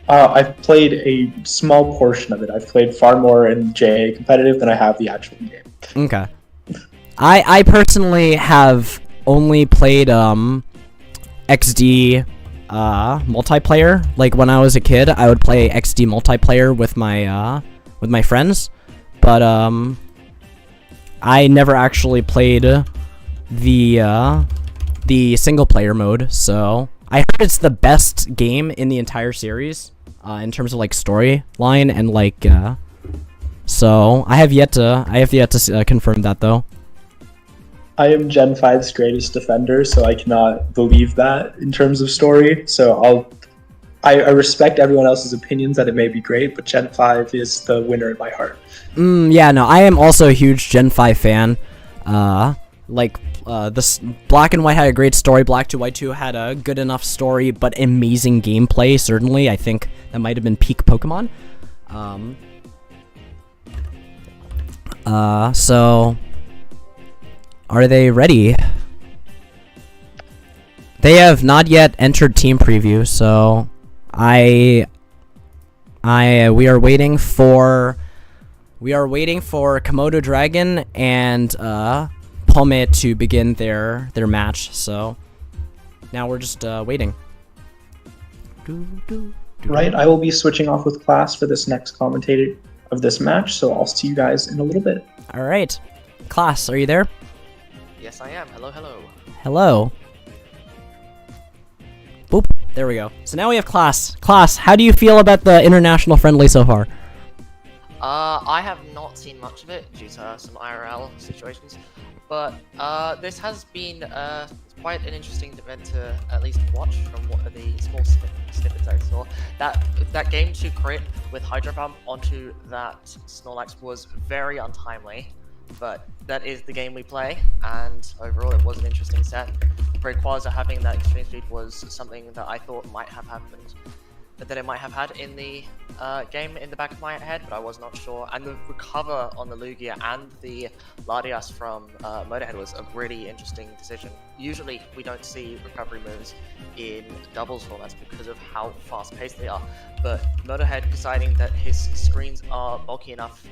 C: I've played a small portion of it. I've played far more in JA competitive than I have the actual game.
A: Okay. I personally have only played XD multiplayer. Like when I was a kid, I would play XD multiplayer with my friends, but I never actually played the single player mode. So I heard it's the best game in the entire series in terms of like storyline and like. So I have yet to confirm that though.
C: I am Gen 5's greatest defender, so I cannot believe that in terms of story. So I respect everyone else's opinions that it may be great, but Gen 5 is the winner in my heart.
A: Yeah, no, I am also a huge Gen 5 fan. This Black and White had a great story. Black 2 White 2 had a good enough story, but amazing gameplay. Certainly, I think that might have been peak Pokemon. So are they ready? They have not yet entered team preview, so we are waiting for Komodo Dragon and Pome to begin their match. So now we're just waiting.
C: Right, I will be switching off with Class for this next commentator of this match, so I'll see you guys in a little bit.
A: All right, Class, are you there?
B: Yes, I am. Hello, hello.
A: Hello. Boop. There we go. So now we have Class. Class, how do you feel about the international friendly so far?
B: I have not seen much of it due to some IRL situations, but this has been quite an interesting event to at least watch from what the small snippets I saw. That Game 2 crit with Hydro Pump onto that Snorlax was very untimely, but that is the game we play, and overall it was an interesting set. Rayquaza having that extreme speed was something that I thought might have happened, that it might have had in the game in the back of my head, but I was not sure. And the recover on the Lugia and the Latias from Motorhead was a really interesting decision. Usually we don't see recovery moves in doubles formats because of how fast paced they are, but Motorhead deciding that his screens are bulky enough,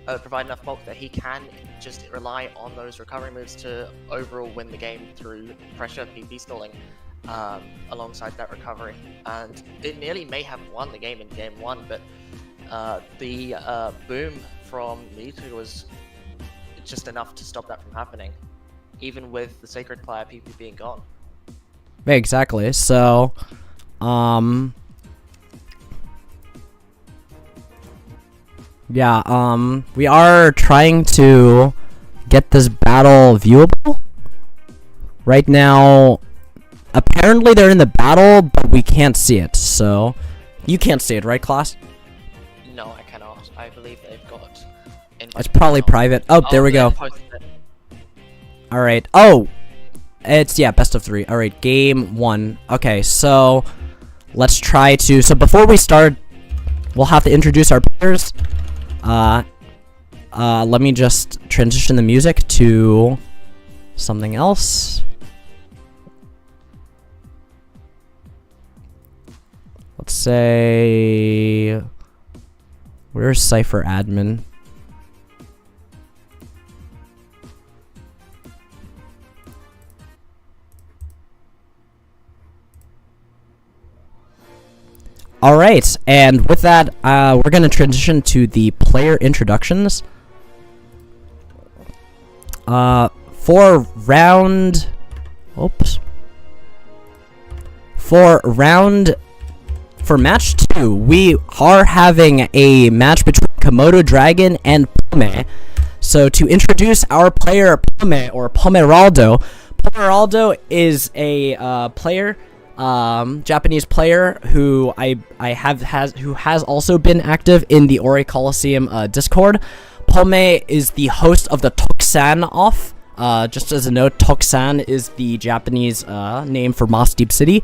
B: provide enough bulk that he can just rely on those recovery moves to overall win the game through pressure PvP stalling. alongside that recovery, and it nearly may have won the game in game 1, but the boom from Mewtwo was just enough to stop that from happening, even with the Sacred Player PP being gone.
A: Yeah, exactly. So, yeah, we are trying to get this battle viewable. Right now, apparently they're in the battle, but we can't see it, so... You can't see it, right, class?
B: No, I cannot. I believe they've got...
A: It's probably private. Oh, there we go. Alright. Oh! It's, yeah, best of 3. Alright, game 1. Okay, so... Let's try to... So before we start, we'll have to introduce our players. Let me just transition the music to something else. Let's say... Where's Cypher admin? Alright, and with that, we're going to transition to the player introductions. For round... Oops. For match 2, we are having a match between Komodo Dragon and Pome. So to introduce our player Pome, or Pomeraldo, Pomeraldo is a player, Japanese player who who has also been active in the Ori Coliseum Discord. Pome is the host of the Toksan Off. Just as a note, Toksan is the Japanese name for Moss Deep City.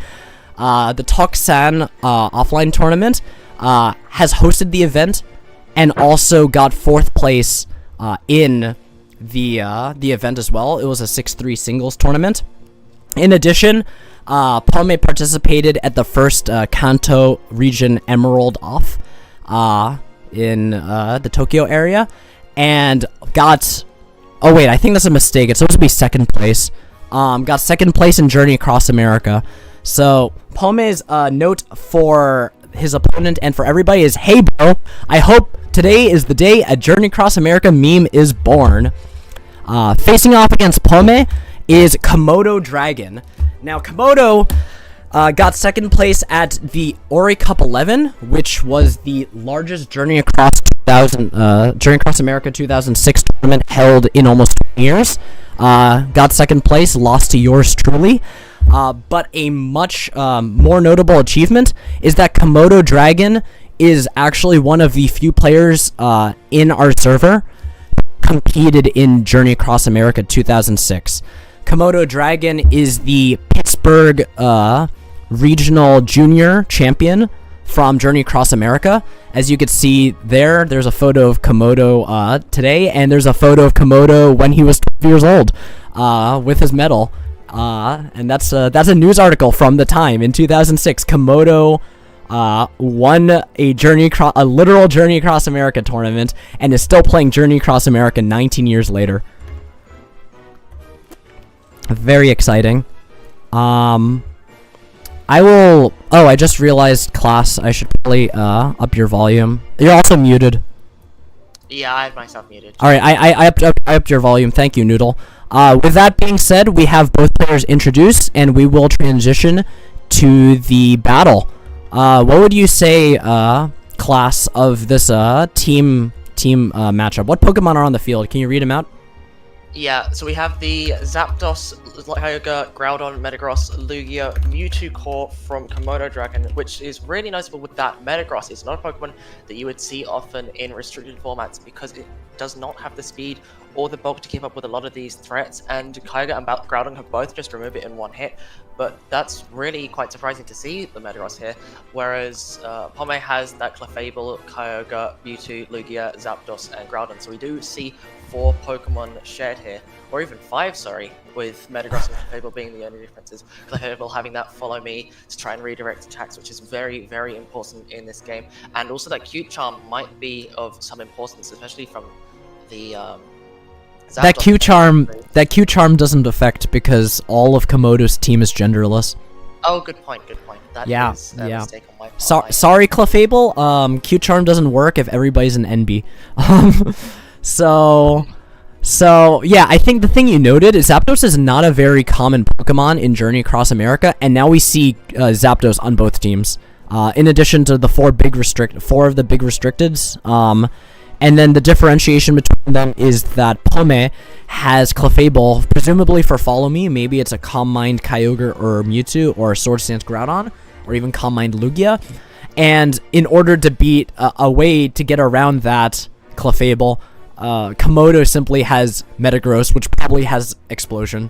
A: The Toksan offline tournament has hosted the event and also got 4th place in the event as well. It was a 6-3 singles tournament. In addition, Pome participated at the first Kanto region Emerald Off in the Tokyo area and got... Oh wait, I think that's a mistake. It's supposed to be 2nd place. Got 2nd place in Journey Across America. So, Pome's note for his opponent and for everybody is, "Hey bro, I hope today is the day a Journey Across America meme is born." Facing off against Pome is Komodo Dragon. Now, Komodo got 2nd place at the Ori Cup 11, which was the largest Journey Across America 2006 tournament held in almost 20 years. Got 2nd place, lost to yours truly. But a much more notable achievement is that Komodo Dragon is actually one of the few players in our server competed in Journey Across America 2006. Komodo Dragon is the Pittsburgh regional junior champion from Journey Across America. As you can see there's a photo of Komodo today, and there's a photo of Komodo when he was 12 years old with his medal. And that's a news article from the time in 2006. Komodo won a literal Journey Across America tournament and is still playing Journey Across America 19 years later. Very exciting. I just realized, class, I should probably up your volume. You're also muted.
B: Yeah, I have myself muted.
A: Alright, I upped your volume. Thank you, Noodle. With that being said, we have both players introduced, and we will transition to the battle. What would you say, class, of this team matchup? What Pokemon are on the field? Can you read them out?
B: Yeah, so we have the Zapdos, Kyogre, Groudon, Metagross, Lugia, Mewtwo core from Komodo Dragon, which is really noticeable with that. Metagross is not a Pokemon that you would see often in restricted formats because it does not have the speed or the bulk to keep up with a lot of these threats, and Kyogre and Groudon have both just removed it in one hit. But that's really quite surprising to see the Metagross here, whereas Pome has that Clefable, Kyogre, Mewtwo, Lugia, Zapdos, and Groudon. So we do see 4 Pokemon shared here, or even 5, sorry, with Metagross and Clefable being the only differences. Clefable having that follow me to try and redirect attacks, which is very, very important in this game. And also that Cute Charm might be of some importance, especially from the
A: That Q charm doesn't affect because all of Komodo's team is genderless.
B: Oh, good point. That
A: Yeah,
B: is a
A: yeah.
B: mistake on my part.
A: Sorry, Clefable. Q Charm doesn't work if everybody's an NB. So yeah, I think the thing you noted is Zapdos is not a very common Pokemon in Journey Across America, and now we see Zapdos on both teams. In addition to the four of the big restricteds. And then the differentiation between them is that Pome has Clefable, presumably for Follow Me. Maybe it's a Calm Mind Kyogre or Mewtwo, or Sword Stance Groudon, or even Calm Mind Lugia. And in order to beat a way to get around that Clefable, Komodo simply has Metagross, which probably has Explosion.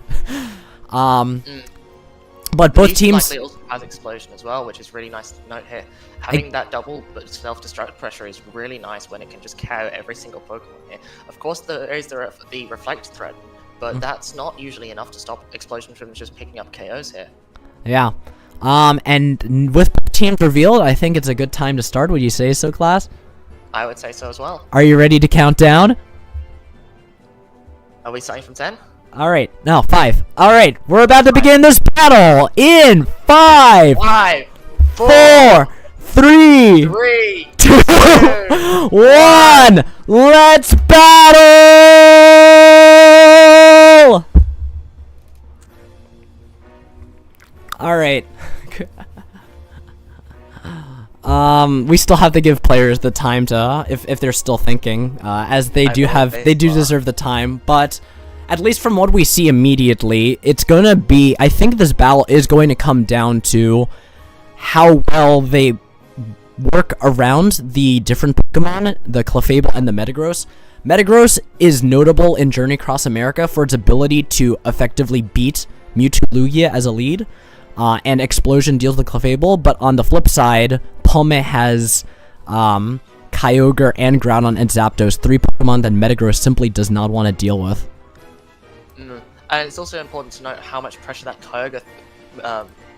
A: But both teams
B: likely also has Explosion as well, which is really nice to note here. Having that double self-destruct pressure is really nice when it can just KO every single Pokemon here. Of course, there is the Reflect threat, but that's not usually enough to stop Explosion from just picking up KOs here.
A: Yeah. And with teams revealed, I think it's a good time to start. Would you say so, class?
B: I would say so as well.
A: Are you ready to count down?
B: Are we starting from 10?
A: Alright, no, 5. Alright, we're about to begin this battle in 5,
B: 5,
A: 4, 3, 2, 1. Let's battle! Alright. We still have to give players the time to, if they're still thinking, as they do deserve the time, but at least from what we see immediately, it's gonna be, I think this battle is going to come down to how well they work around the different Pokemon, the Clefable and the Metagross. Metagross is notable in Journey Across America for its ability to effectively beat Mewtwo Lugia as a lead, and Explosion deals with Clefable, but on the flip side, Pome has Kyogre and Groudon and Zapdos, 3 Pokemon that Metagross simply does not want to deal with.
B: And it's also important to note how much pressure that Kyogre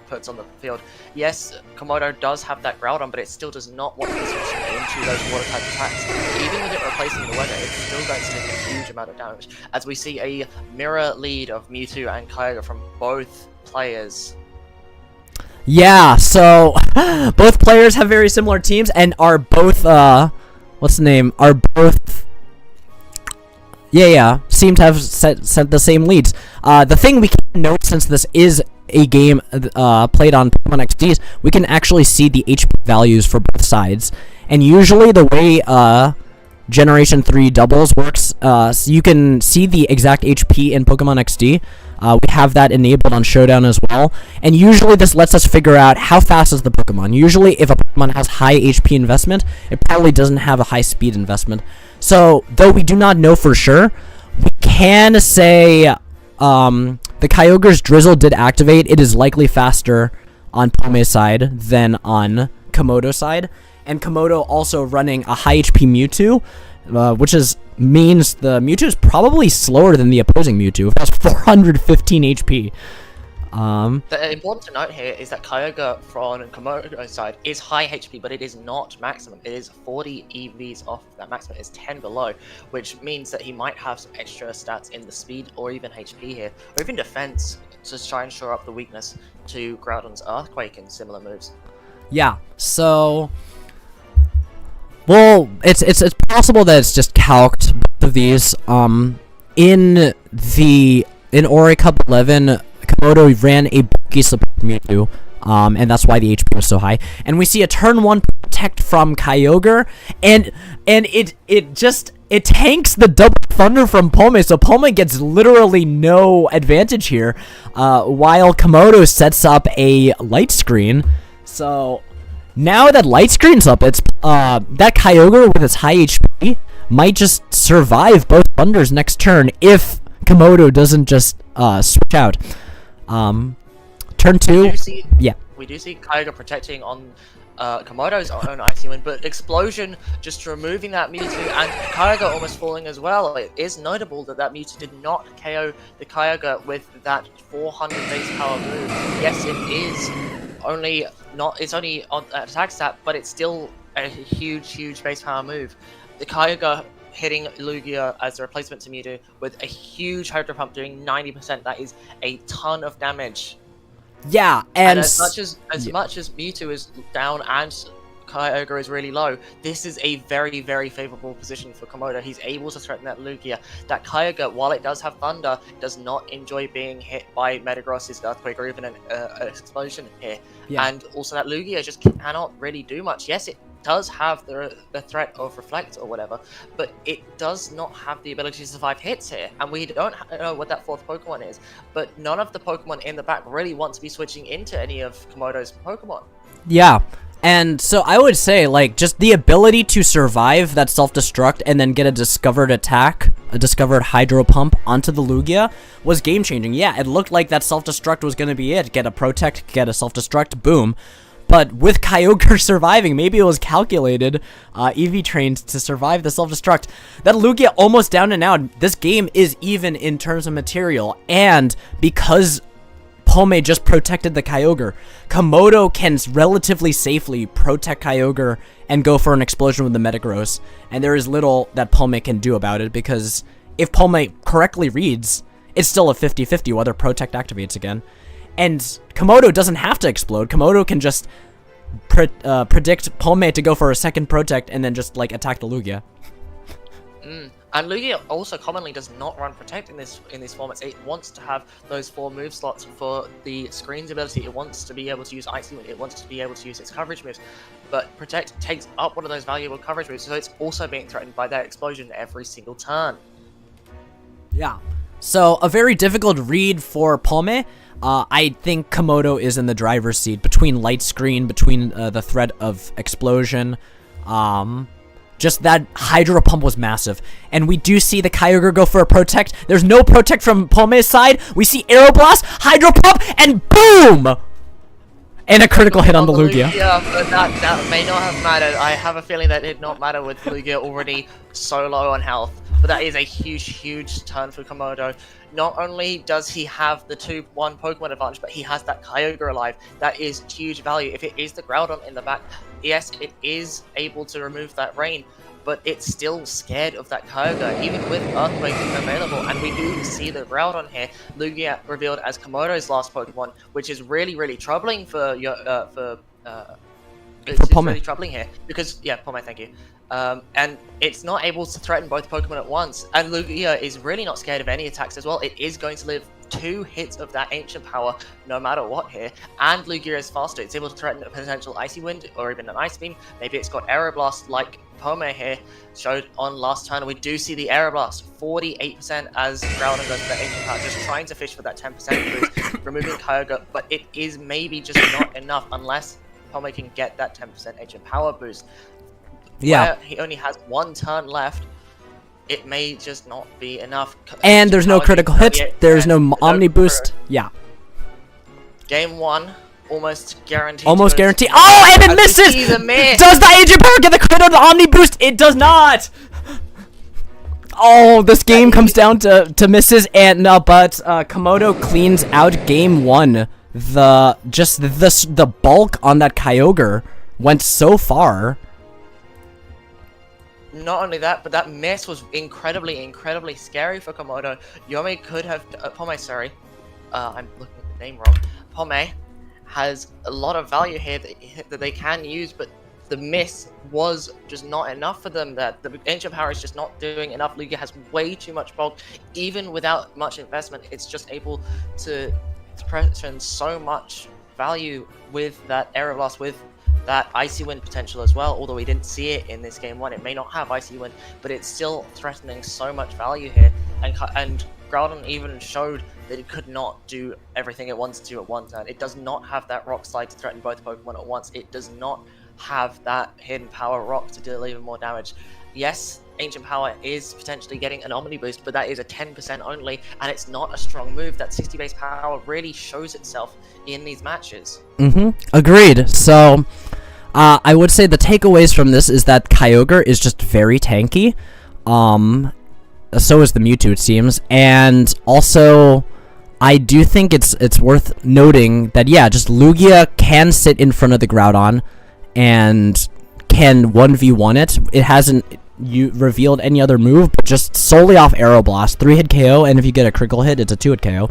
B: puts on the field. Yes, Komodo does have that Groudon, but it still does not want to be switching into those water-type attacks. Even with it replacing the weather, it's still going to take a huge amount of damage, as we see a mirror lead of Mewtwo and Kyogre from both players.
A: Yeah, so both players have very similar teams and are both, seem to have set the same leads. The thing we can note, since this is a game played on Pokemon XDs, we can actually see the HP values for both sides. And usually the way Generation 3 doubles works, so you can see the exact HP in Pokemon XD. We have that enabled on Showdown as well. And usually this lets us figure out how fast is the Pokemon. Usually if a Pokemon has high HP investment, it probably doesn't have a high speed investment. So, though we do not know for sure, we can say the Kyogre's Drizzle did activate. It is likely faster on Pome's side than on Komodo's side. And Komodo also running a high HP Mewtwo, which means the Mewtwo is probably slower than the opposing Mewtwo. It has 415 HP.
B: The important to note here is that Kyogre from Komodo's side is high HP, but it is not maximum. It is 40 EVs off that maximum. It's 10 below, which means that he might have some extra stats in the speed or even HP here, or even defense, to try and shore up the weakness to Groudon's Earthquake and similar moves.
A: Yeah, so... Well, it's possible that it's just calced, both of these. In Ori Cup 11, Komodo ran a bulky support Mewtwo, and that's why the HP was so high. And we see a turn 1 protect from Kyogre, and it tanks the double thunder from Pome, so Pome gets literally no advantage here, while Komodo sets up a light screen. So now that light screen's up, it's that Kyogre with its high HP might just survive both thunders next turn if Komodo doesn't just switch out. Turn 2.
B: We do see Kyogre protecting on Komodo's own Icy Wind, but Explosion just removing that Mewtwo, and Kyogre almost falling as well. It is notable that that Mewtwo did not KO the Kyogre with that 400 base power move. Yes, it's only on attack stat, but it's still a huge base power move. The Kyogre hitting Lugia as a replacement to Mewtwo with a huge Hydro Pump doing 90%. That is a ton of damage.
A: Yeah,
B: And
A: and
B: as much as Mewtwo is down and Kyogre is really low, this is a very, very favorable position for Komodo. He's able to threaten that Lugia. That Kyogre, while it does have Thunder, does not enjoy being hit by Metagross's Earthquake or even an explosion here.
A: Yeah.
B: And also that Lugia just cannot really do much. Yes, it does have the threat of Reflect or whatever, but it does not have the ability to survive hits here. And we don't know what that fourth Pokemon is, but none of the Pokemon in the back really want to be switching into any of Komodo's Pokemon.
A: Yeah. And so I would say, like, just the ability to survive that self-destruct and then get a discovered attack, a discovered Hydro Pump onto the Lugia was game-changing. Yeah, it looked like that self-destruct was going to be it. Get a Protect, get a self-destruct, boom. But with Kyogre surviving, maybe it was calculated, EV trained to survive the self-destruct. That Lugia almost down and out. This game is even in terms of material, and because Pome just protected the Kyogre, Komodo can relatively safely protect Kyogre and go for an explosion with the Metagross, and there is little that Pome can do about it, because if Pome correctly reads, it's still a 50-50 whether Protect activates again. And Komodo doesn't have to explode. Komodo can just predict Pome to go for a second Protect and then just, like, attack the Lugia.
B: And Lugia also commonly does not run Protect in these formats. It wants to have those 4 move slots for the Screen's ability. It wants to be able to use Icy Wind. It wants to be able to use its coverage moves. But Protect takes up one of those valuable coverage moves, so it's also being threatened by that explosion every single turn.
A: Yeah. So, a very difficult read for Pome. I think Komodo is in the driver's seat between Light Screen, between the threat of explosion. Just that Hydro Pump was massive. And we do see the Kyogre go for a Protect. There's no Protect from Pome's side. We see Aeroblast, Hydro Pump, and boom! And a critical hit on the Lugia.
B: Yeah, but that may not have mattered. I have a feeling that did not matter with Lugia already so low on health. But that is a huge, huge turn for Komodo. Not only does he have the 2-1 Pokemon advantage, but he has that Kyogre alive. That is huge value. If it is the Groudon in the back, yes, it is able to remove that rain, but it's still scared of that Kyogre, even with Earthquake available. And we do see the Groudon here. Lugia revealed as Komodo's last Pokemon, which is really, really troubling for it's
A: Pome.
B: really troubling here because Pome, thank you. And it's not able to threaten both Pokemon at once. And Lugia is really not scared of any attacks as well. It is going to live 2 hits of that Ancient Power no matter what here. And Lugia is faster. It's able to threaten a potential Icy Wind or even an Ice Beam. Maybe it's got Aeroblast like Pome here showed on last turn. We do see the Aeroblast 48% as Groudon goes for that Ancient Power, just trying to fish for that 10% boost, removing Kyogre. But it is maybe just not enough unless Pome can get that 10% Ancient Power boost.
A: Yeah.
B: Where he only has 1 turn left, it may just not be enough.
A: And there's no critical hit. There's no Omni Boost. Yeah.
B: Game 1, almost guaranteed.
A: Almost guaranteed. Oh, and it misses! Does the Ancient Power get the crit or the Omni Boost? It does not! Oh, this game comes down to misses, and but Komodo cleans out game 1. The bulk on that Kyogre went so far.
B: Not only that, but that miss was incredibly, incredibly scary for Komodo. Yomi could have... Pome, sorry. I'm looking at the name wrong. Pome has a lot of value here that they can use, but the miss was just not enough for them. That the Ancient Power is just not doing enough. Lugia has way too much bulk. Even without much investment, it's just able to present so much value with that Aeroblast, with that Icy Wind potential as well, although we didn't see it in this game 1. It may not have Icy Wind, but it's still threatening so much value here. And Groudon even showed that it could not do everything it wants to at one turn. It does not have that Rock Slide to threaten both Pokemon at once. It does not have that Hidden Power Rock to deal even more damage. Yes, Ancient Power is potentially getting an Omni Boost, but that is a 10% only, and it's not a strong move. That 60 base power really shows itself in these matches. Agreed.
A: So, I would say the takeaways from this is that Kyogre is just very tanky. So is the Mewtwo, it seems. And also, I do think it's worth noting that, yeah, just Lugia can sit in front of the Groudon and can 1v1 it. It hasn't revealed any other move, but just solely off Aeroblast. 3-hit KO, and if you get a critical hit, it's a 2-hit KO.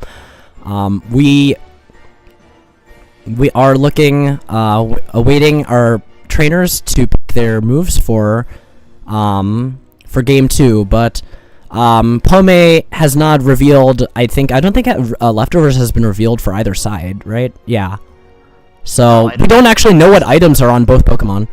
A: we are looking, awaiting our trainers to pick their moves for game 2, but Pome has not revealed. I don't think leftovers has been revealed for either side, right? Yeah. So we don't actually know what items are on both Pokemon.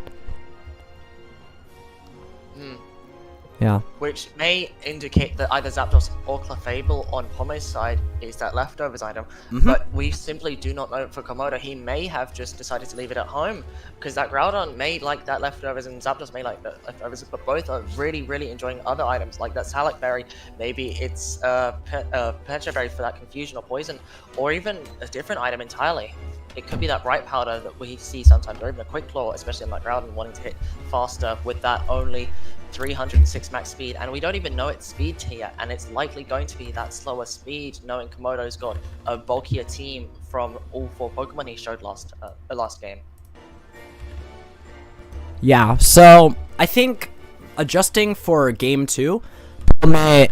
A: Yeah.
B: Which may indicate that either Zapdos or Clefable on Pome's side is that leftovers item, but we simply do not know for Komodo. He may have just decided to leave it at home, because that Groudon may like that leftovers and Zapdos may like the leftovers, but both are really, really enjoying other items, like that Salak Berry. Maybe it's Pecha Berry for that confusion or poison, or even a different item entirely. It could be that Bright Powder that we see sometimes, or even a Quick Claw, especially on that Groudon wanting to hit faster with that only 306 max speed, and we don't even know its speed tier, and it's likely going to be that slower speed, knowing Komodo's got a bulkier team from all 4 Pokemon he showed last game.
A: Yeah, so I think adjusting for game 2, Pome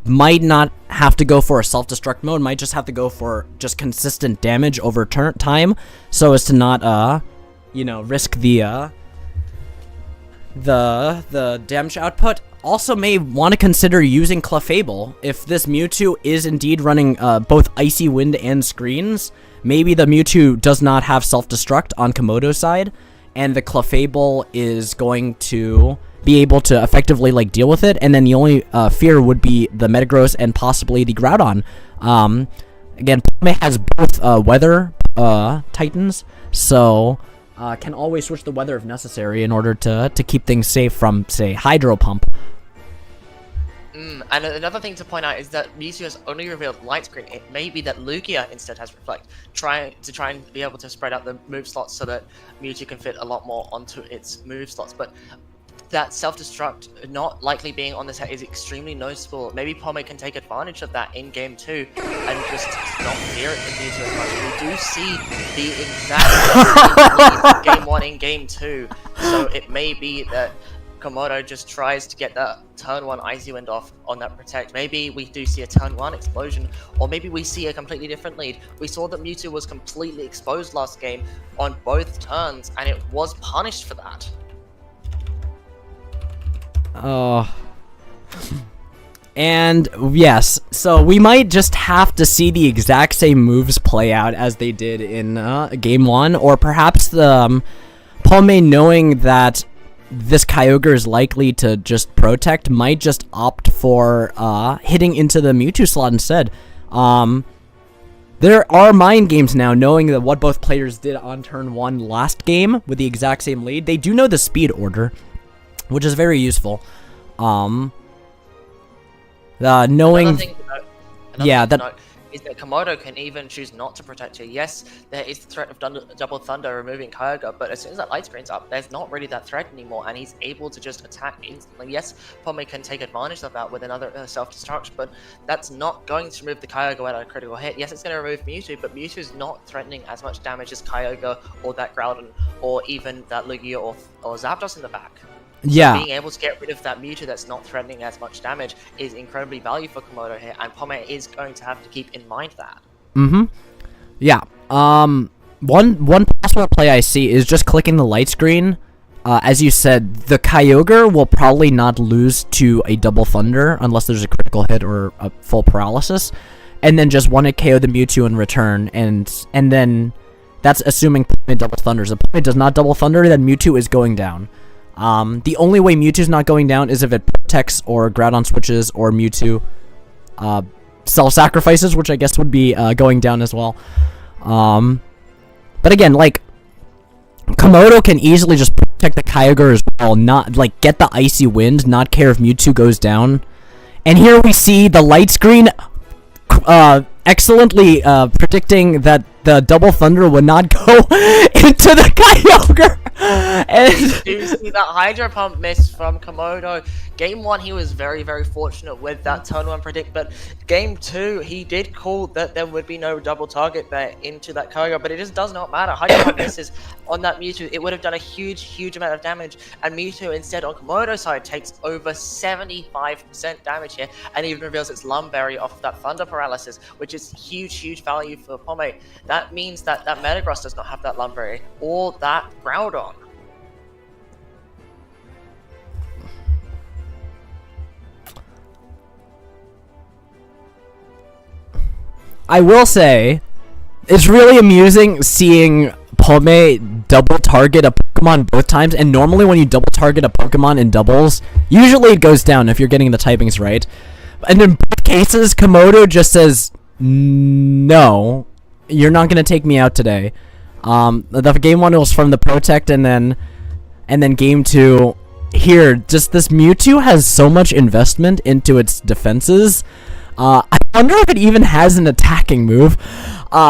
A: might not have to go for a self-destruct mode, might just have to go for just consistent damage over time, so as to not, risk the damage output. Also may want to consider using Clefable. If this Mewtwo is indeed running both Icy Wind and Screens, maybe the Mewtwo does not have self-destruct on Komodo's side, and the Clefable is going to be able to effectively deal with it, and then the only fear would be the Metagross and possibly the Groudon. Again, Pome has both weather Titans, so can always switch the weather if necessary in order to keep things safe from, say, Hydro Pump.
B: And another thing to point out is that Mewtwo has only revealed Light Screen. It may be that Lugia instead has Reflect, trying and be able to spread out the move slots so that Mewtwo can fit a lot more onto its move slots. But that self-destruct not likely being on the set is extremely noticeable. Maybe Pome can take advantage of that in game 2 and just not fear it with Mewtwo as much. We do see the exact game 1 in game 2, so it may be that Komodo just tries to get that turn 1 Icy Wind off on that Protect. Maybe we do see a turn 1 Explosion, or maybe we see a completely different lead. We saw that Mewtwo was completely exposed last game on both turns, and it was punished for that.
A: And yes, so we might just have to see the exact same moves play out as they did in game 1, or perhaps the Pome, knowing that this Kyogre is likely to just Protect, might just opt for hitting into the Mewtwo slot instead. There are mind games now, knowing that what both players did on turn 1 last game with the exact same lead. They do know the speed order, which is very useful. Knowing,
B: another thing to note is that Komodo can even choose not to protect you. Yes, there is the threat of Double Thunder removing Kyogre, but as soon as that light screen's up, there's not really that threat anymore, and he's able to just attack instantly. Yes, Pome can take advantage of that with another self-destruct, but that's not going to remove the Kyogre out of a critical hit. Yes, it's going to remove Mewtwo, but Mewtwo's not threatening as much damage as Kyogre or that Groudon, or even that Lugia or Zapdos in the back.
A: Yeah.
B: Being able to get rid of that Mewtwo that's not threatening as much damage is incredibly valuable for Komodo here, and Pome is going to have to keep in mind that.
A: Yeah. One possible play I see is just clicking the light screen. As you said, the Kyogre will probably not lose to a Double Thunder unless there's a critical hit or a full paralysis, and then just one-hit KO the Mewtwo in return, and then that's assuming Pome Double Thunders. If Pome does not Double Thunder, then Mewtwo is going down. The only way Mewtwo's not going down is if it protects or Groudon switches or Mewtwo self-sacrifices, which I guess would be going down as well. But again, Komodo can easily just protect the Kyogre as well, not get the Icy Wind, not care if Mewtwo goes down. And here we see the light screen excellently predicting that the Double Thunder would not go into the Kyogre. And
B: do see that Hydro Pump miss from Komodo. Game 1, he was very, very fortunate with that turn 1 predict, but Game 2, he did call that there would be no double target there into that Kyogre, but it just does not matter. Hydro Pump misses on that Mewtwo, it would have done a huge, huge amount of damage, and Mewtwo instead on Komodo's side takes over 75% damage here, and even reveals its Lumberry off of that Thunder Paralysis, which is huge, huge value for Pome. That means that that Metagross does not have that Lumberry, or that Groudon.
A: I will say, it's really amusing seeing Pome double target a Pokemon both times, and normally when you double target a Pokemon in doubles, usually it goes down if you're getting the typings right. And in both cases, Komodo just says, no, you're not going to take me out today. The game 1 was from the Protect, and then game 2, here, just this Mewtwo has so much investment into its defenses. I wonder if it even has an attacking move.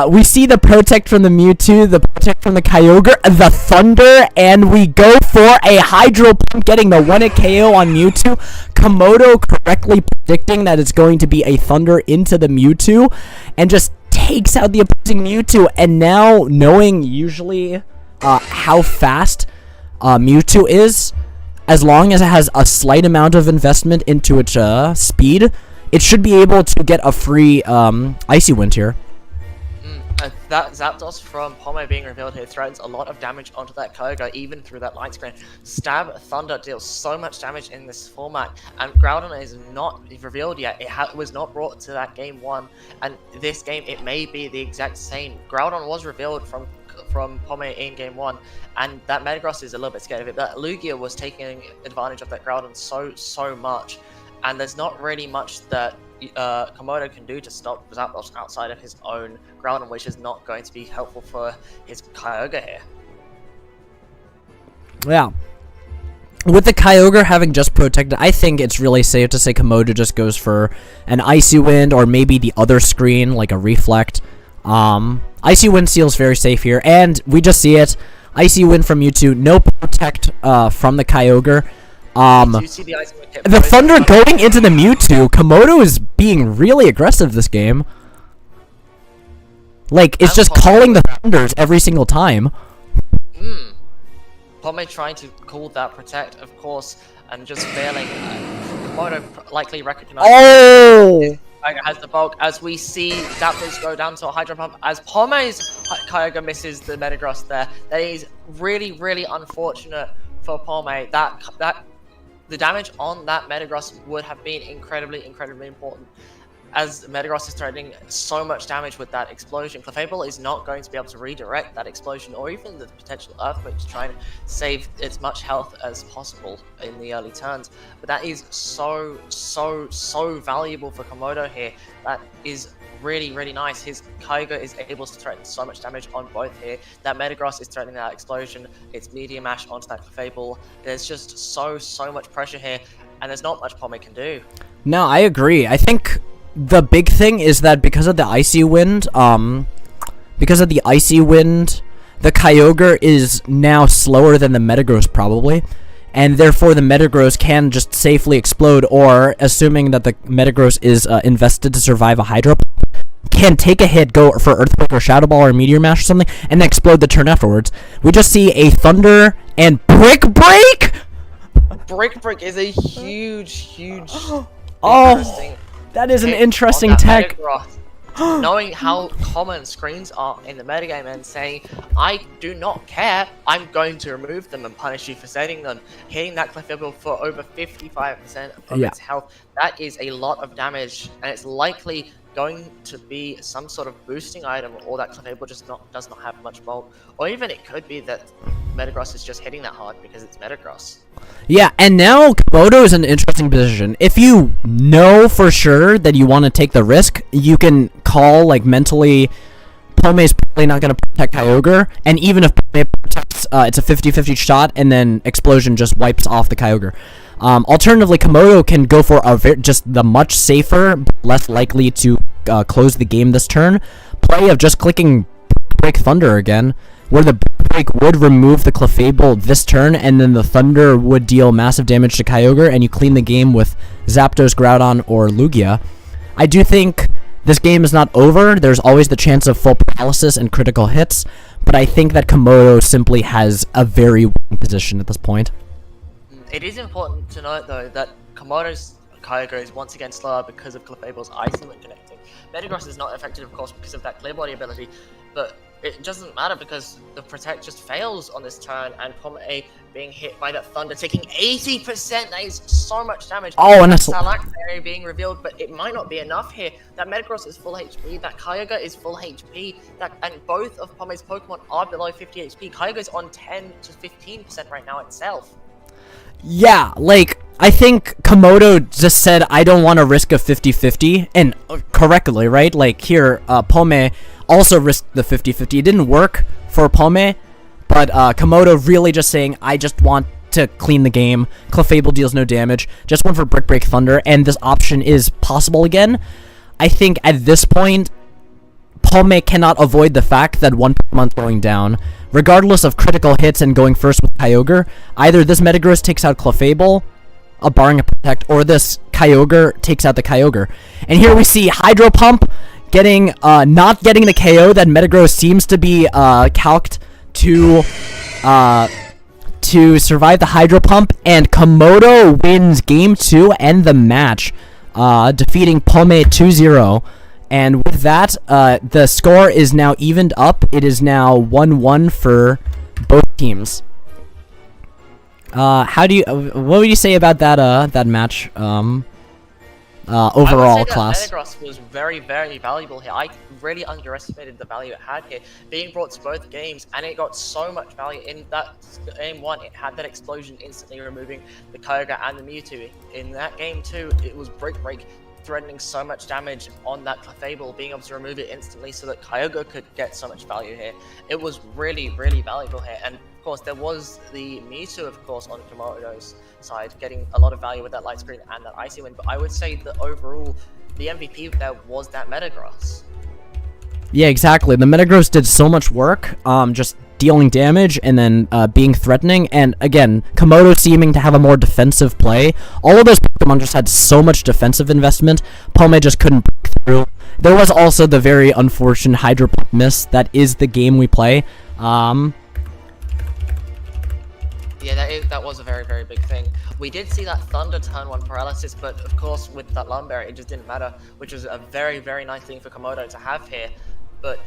A: We see the Protect from the Mewtwo, the Protect from the Kyogre, the Thunder, and we go for a Hydro Pump, getting the 1-hit KO on Mewtwo. Komodo correctly predicting that it's going to be a Thunder into the Mewtwo, and just takes out the opposing Mewtwo. And now, knowing usually how fast Mewtwo is, as long as it has a slight amount of investment into its speed, it should be able to get a free Icy Wind here.
B: That Zapdos from Pome being revealed here threatens a lot of damage onto that Kyogre, even through that light screen. Stab Thunder deals so much damage in this format, and Groudon is not revealed yet. It was not brought to that Game 1, and this game it may be the exact same. Groudon was revealed from Pome in Game 1, and that Metagross is a little bit scared of it, but Lugia was taking advantage of that Groudon so much, and there's not really much that Komodo can do to stop Zapdos outside of his own Groudon, which is not going to be helpful for his Kyogre here.
A: Yeah. With the Kyogre having just protected, I think it's really safe to say Komodo just goes for an Icy Wind, or maybe the other screen, like a Reflect. Icy Wind seals very safe here, and we just see it. Icy Wind from Mewtwo, no Protect from the Kyogre.
B: You see the Ice Wind hit
A: The Thunder going into the Mewtwo. Komodo is being really aggressive this game. Like, it's just calling the Thunders every single time.
B: Pome trying to call that Protect, of course, and just failing. Komodo likely recognizes has the bulk, as we see Zapdos go down to a Hydro Pump, as Pome's Kyogre misses the Metagross there. That is really, really unfortunate for Pome. The damage on that Metagross would have been incredibly, incredibly important, as Metagross is threatening so much damage with that explosion. Clefable is not going to be able to redirect that explosion, or even the potential Earthquake, to try and save as much health as possible in the early turns. But that is so valuable for Komodo here. That is really, really nice. His Kyogre is able to threaten so much damage on both here. That Metagross is threatening that explosion. It's Meteor Mash onto that Clefable. There's just so much pressure here, and there's not much Pome can do.
A: No, I agree. I think the big thing is that because of the Icy Wind, the Kyogre is now slower than the Metagross probably, and therefore the Metagross can just safely explode, or, assuming that the Metagross is invested to survive a Hydro Pump, can take a hit, go for Earthquake or Shadow Ball or Meteor Mash or something, and then explode the turn afterwards. We just see a Thunder and Brick Break!
B: Brick Break is a huge
A: Oh, that is an interesting tech.
B: Knowing how common screens are in the metagame and saying, I do not care, I'm going to remove them and punish you for setting them. Hitting that Clefable for over 55% of its health, that is a lot of damage, and it's likely going to be some sort of boosting item, or that Clefable just does not have much bulk. Or even it could be that Metagross is just hitting that hard because it's Metagross.
A: Yeah, and now Komodo is in an interesting position. If you know for sure that you want to take the risk, you can call, like, mentally, Pome's probably not going to protect Kyogre, and even if Pome protects, it's a 50-50 shot, and then Explosion just wipes off the Kyogre. Alternatively, Komodo can go for just the much safer, less likely to close the game this turn, play of just clicking Break Thunder again, where the break would remove the Clefable this turn, and then the Thunder would deal massive damage to Kyogre, and you clean the game with Zapdos, Groudon, or Lugia. I do think this game is not over. There's always the chance of full paralysis and critical hits, but I think that Komodo simply has a very weak position at this point.
B: It is important to note, though, that Komodo's Kyogre is once again slower because of Clefable's Icy when connecting. Metagross is not affected, of course, because of that Clear Body ability, but it doesn't matter because the Protect just fails on this turn, and Pomme being hit by that Thunder, taking 80%, that is so much damage.
A: Oh, and that's
B: Salax being revealed, but it might not be enough here. That Metagross is full HP, that Kyogre is full HP, and both of Pomme's Pokemon are below 50 HP. Kyogre's on 10 to 15% right now itself.
A: Yeah, like, I think Komodo just said, I don't want to risk a 50-50, and correctly, right? Like, here, Pomme also risked the 50-50. It didn't work for Pomme, but Komodo really just saying, I just want to clean the game. Clefable deals no damage. Just went for Brick Break Thunder, and this option is possible again. I think at this point, Pomme cannot avoid the fact that one Pokemon's going down. Regardless of critical hits and going first with Kyogre, either this Metagross takes out Clefable, barring a Protect, or this Kyogre takes out the Kyogre. And here we see Hydro Pump getting, not getting the KO that Metagross seems to be, calced to survive the Hydro Pump, and Komodo wins Game 2 and the match, defeating Pomme 2-0. And with that, the score is now evened up. It is now 1-1 for both teams. What would you say about that match? Overall class.
B: Metagross was very, very valuable here. I really underestimated the value it had here, being brought to both games, and it got so much value in that game 1. It had that explosion instantly removing the Kyogre and the Mewtwo. In that game 2, it was Brick Break, threatening so much damage on that Clefable, being able to remove it instantly so that Kyogre could get so much value here. It was really, really valuable here, and of course there was the Mewtwo, of course, on Komodo's side, getting a lot of value with that Light Screen and that Icy Wind, but I would say that overall, the MVP there was that Metagross.
A: Yeah, exactly. The Metagross did so much work, just dealing damage and then being threatening, and again, Komodo seeming to have a more defensive play. All of those Pokemon just had so much defensive investment, Pomme just couldn't break through. There was also the very unfortunate Hydro Pump miss. That is the game we play.
B: Yeah, that was a very, very big thing. We did see that Thunder turn 1 paralysis, but of course with that Lumberry, it just didn't matter, which was a very, very nice thing for Komodo to have here. But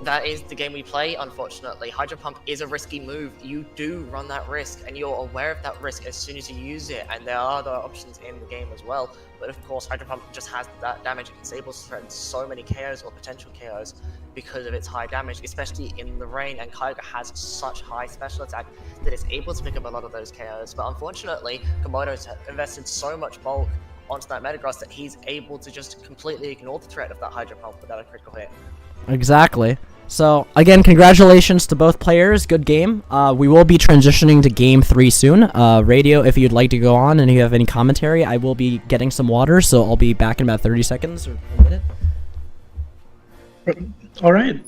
B: that is the game we play, unfortunately. Hydro Pump is a risky move. You do run that risk, and you're aware of that risk as soon as you use it, and there are other options in the game as well. But of course, Hydro Pump just has that damage. It is able to threaten so many KOs or potential KOs because of its high damage, especially in the rain, and Kyogre has such high special attack that it's able to pick up a lot of those KOs. But unfortunately, Komodo's invested so much bulk onto that Metagross that he's able to just completely ignore the threat of that Hydro Pump without a critical hit.
A: Exactly. So, again, congratulations to both players. Good game. We will be transitioning to Game 3 soon. Radio, if you'd like to go on and you have any commentary, I will be getting some water, so I'll be back in about 30 seconds or a minute.
C: All right.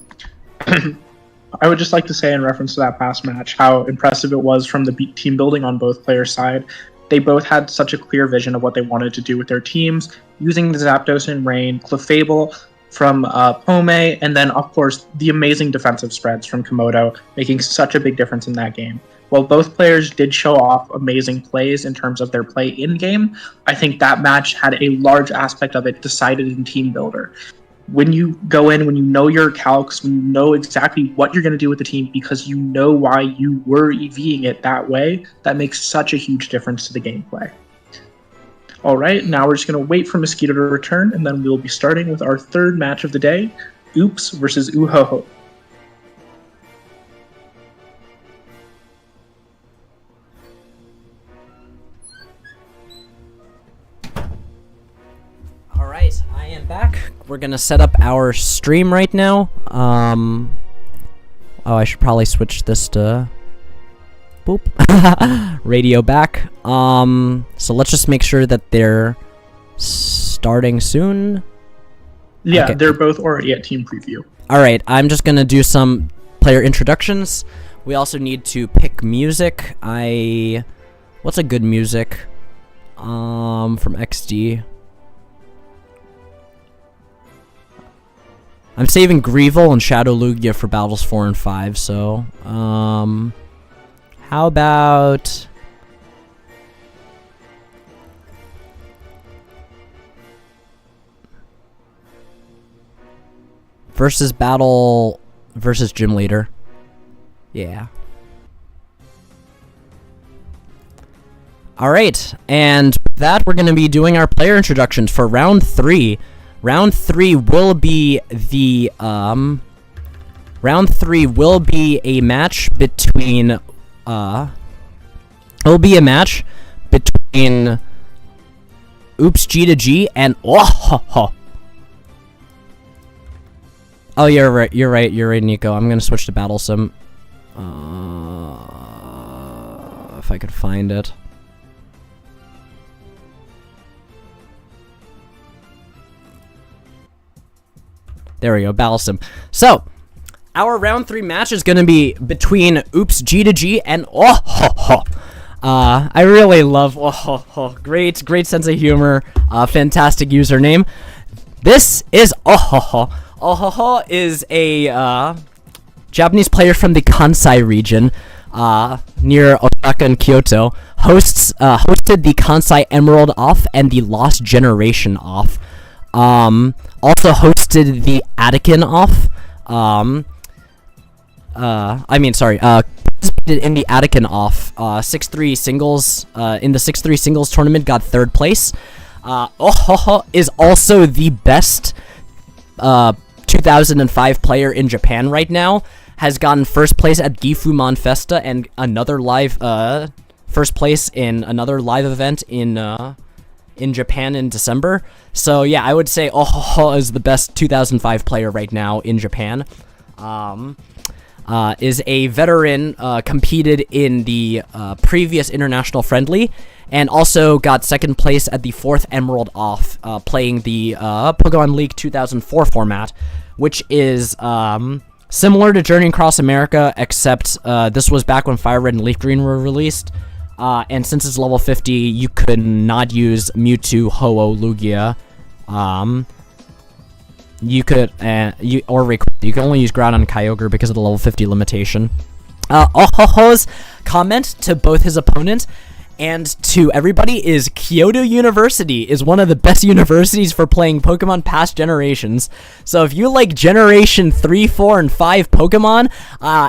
C: I would just like to say in reference to that past match how impressive it was from the team building on both players' side. They both had such a clear vision of what they wanted to do with their teams, using the Zapdos and Rain, Clefable from Pomme, and then, of course, the amazing defensive spreads from Komodo, making such a big difference in that game. While both players did show off amazing plays in terms of their play in-game, I think that match had a large aspect of it decided in Team Builder. When you go in, when you know your calcs, when you know exactly what you're going to do with the team because you know why you were EVing it that way, that makes such a huge difference to the gameplay. All right, now we're just going to wait for Mosquito to return, and then we'll be starting with our third match of the day, Oops versus Uhoho.
A: Alright, I am back. We're going to set up our stream right now. Oh, I should probably switch this to... Boop. Radio back. So let's just make sure that they're starting soon.
C: Yeah,
A: okay.
C: They're both already at team preview.
A: Alright, I'm just gonna do some player introductions. We also need to pick music. What's a good music? From XD. I'm saving Greevil and Shadow Lugia for battles 4 and 5. So, how about versus battle versus gym leader? Yeah. Alright, and with that, we're going to be doing our player introductions for round 3. Round 3 will be the, round 3 will be a match between, it'll be a match between Oops G to G and Oh, you're right, Nico. I'm gonna switch to Battle Sim. If I could find it. There we go, Battle Sim. So, our round 3 match is gonna be between Oops G to G and I really love great sense of humor, fantastic username. This is Ohoho is a Japanese player from the Kansai region, near Osaka and Kyoto. Hosted the Kansai Emerald off and the Lost Generation off. Also hosted the Attican off. Participated in the Attican off. 6-3 singles. In the 6-3 singles tournament, got 3rd place. Ohoho is also the best 2005 player in Japan right now. Has gotten 1st place at Gifu Monfesta and another live 1st place in another live event in Japan in December. So yeah, I would say Ohoho is the best 2005 player right now in Japan. Is a veteran, competed in the previous international friendly, and also got 2nd place at the 4th Emerald off, playing the Pokemon League 2004 format, which is similar to Journey Across America, except this was back when Fire Red and Leaf Green were released, and since it's level 50, you could not use Mewtwo, Ho-Oh, Lugia. You could, you can only use Groudon and Kyogre because of the level 50 limitation. Ohoho's comment to both his opponent and to everybody is Kyoto University is one of the best universities for playing Pokemon past generations. So if you like Generation 3, 4, and 5 Pokemon,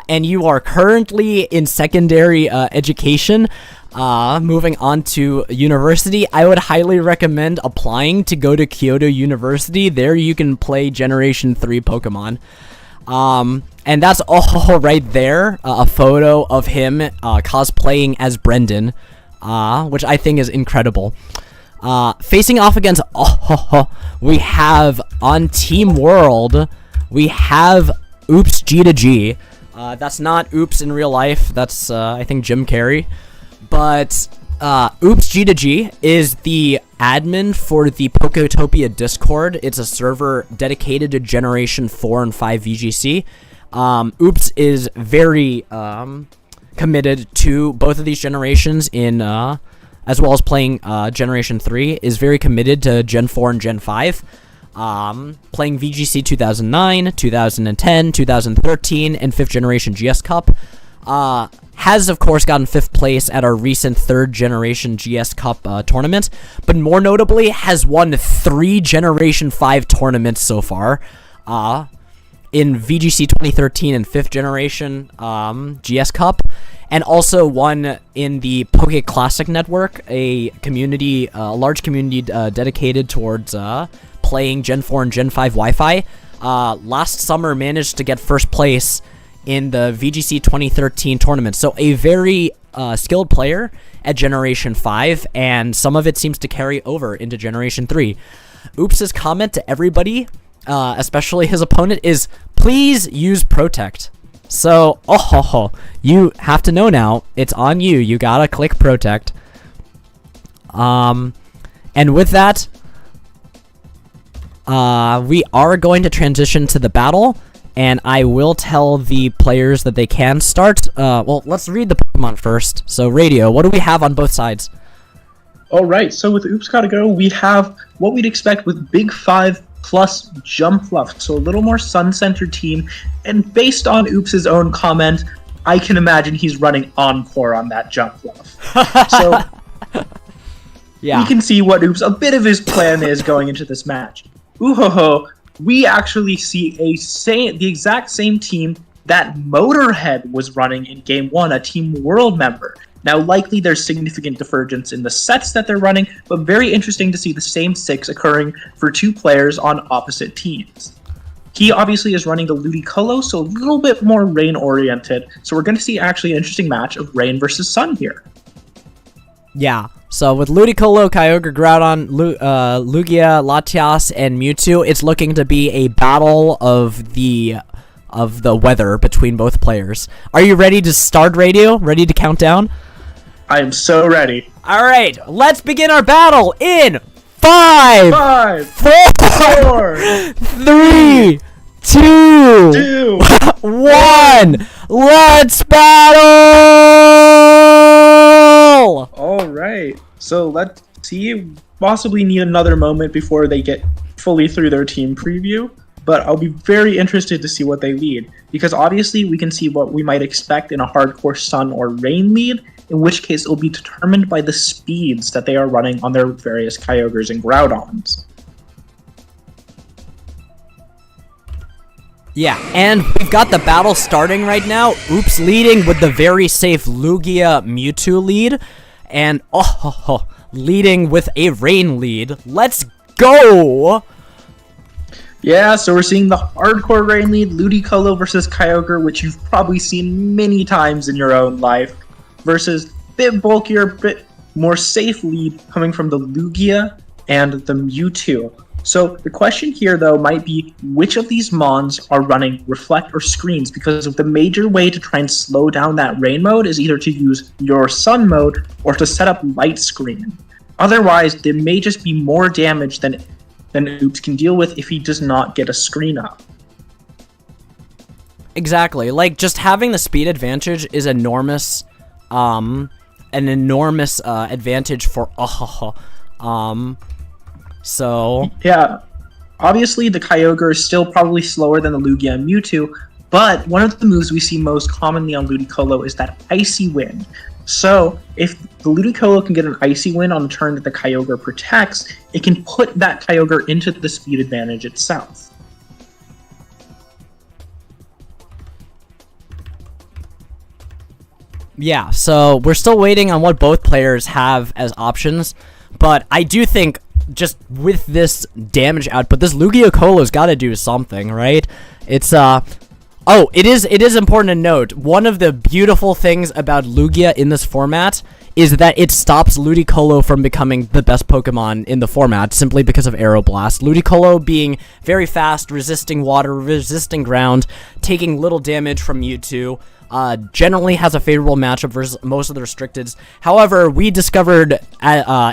A: and you are currently in secondary education, moving on to university, I would highly recommend applying to go to Kyoto University. There you can play Generation 3 Pokemon. And that's all right there, a photo of him cosplaying as Brendan, which I think is incredible. Facing off against we have on Team World, we have Oops G to G. That's not Oops in real life, that's I think Jim Carrey. But Oops G to G is the admin for the Poketopia Discord. It's a server dedicated to Generation 4 and 5 VGC. Oops is very committed to both of these generations in as well as playing Generation 3, is very committed to Gen 4 and Gen 5. Playing VGC 2009, 2010, 2013, and 5th Generation GS Cup. Has, of course, gotten 5th place at our recent 3rd Generation GS Cup tournament, but more notably has won 3 Generation 5 tournaments so far. In VGC 2013 and 5th Generation GS Cup, and also won in the Poke Classic Network, a community, a large community dedicated towards playing Gen 4 and Gen 5 Wi-Fi. Last summer managed to get 1st place in the VGC 2013 tournament. So a very skilled player at Generation 5, and some of it seems to carry over into Generation 3. Oops' comment to everybody, especially his opponent, is please use Protect. So, you have to know now, it's on you. You gotta click Protect. And with that, we are going to transition to the battle. and I will tell the players that they can start. Well, let's read the Pokemon first. So, Radio, what do we have on both sides?
C: All right, so with Oops Gotta Go, we have what we'd expect with Big 5 plus Jump Fluff, so a little more sun-centered team, and based on Oops' own comment, I can imagine he's running Encore on that Jump Fluff. So
A: Yeah.
C: we can see what Oops, a bit of his plan is going into this match. Ooh-ho-ho, we actually see the exact same team that Motorhead was running in Game 1, a Team World member. Now, likely there's significant divergence in the sets that they're running, but very interesting to see the same 6 occurring for 2 players on opposite teams. He obviously is running the Ludicolo, so a little bit more rain-oriented, so we're going to see actually an interesting match of rain versus sun here.
A: Yeah. So with Ludicolo, Kyogre, Groudon, Lugia, Latias, and Mewtwo, it's looking to be a battle of the weather between both players. Are you ready to start, Radio? Ready to count down?
C: I am so ready.
A: All right, let's begin our battle in 5,
C: 5,
A: 4, 3, 2,
C: 2,
A: 1. Let's battle!
C: All right, so let's see. Possibly need another moment before they get fully through their team preview, but I'll be very interested to see what they lead, because obviously we can see what we might expect in a hardcore sun or rain lead, in which case it will be determined by the speeds that they are running on their various Kyogres and Groudons.
A: Yeah, and we've got the battle starting right now. Oops leading with the very safe Lugia Mewtwo lead, and leading with a rain lead. Let's go!
C: Yeah, so we're seeing the hardcore rain lead, Ludicolo versus Kyogre, which you've probably seen many times in your own life, versus bit bulkier, bit more safe lead coming from the Lugia and the Mewtwo. So the question here, though, might be which of these Mons are running Reflect or Screens, because the major way to try and slow down that rain mode is either to use your Sun mode or to set up Light Screen. Otherwise, there may just be more damage than Oops can deal with if he does not get a screen up.
A: Exactly. Like, just having the speed advantage is enormous. An enormous advantage for so
C: yeah, obviously the Kyogre is still probably slower than the Lugia and Mewtwo, but one of the moves we see most commonly on Ludicolo is that Icy Wind. So if the Ludicolo can get an Icy Wind on a turn that the Kyogre protects, it can put that Kyogre into the speed advantage itself.
A: yeah, so we're still waiting on what both players have as options, but I do think just with this damage output, this Lugia-Colo's got to do something, right? It's it is important to note, one of the beautiful things about Lugia in this format is that it stops Ludicolo from becoming the best Pokemon in the format simply because of Aeroblast. Ludicolo being very fast, resisting water, resisting ground, taking little damage from Mewtwo, generally has a favorable matchup versus most of the restricteds. However, we discovered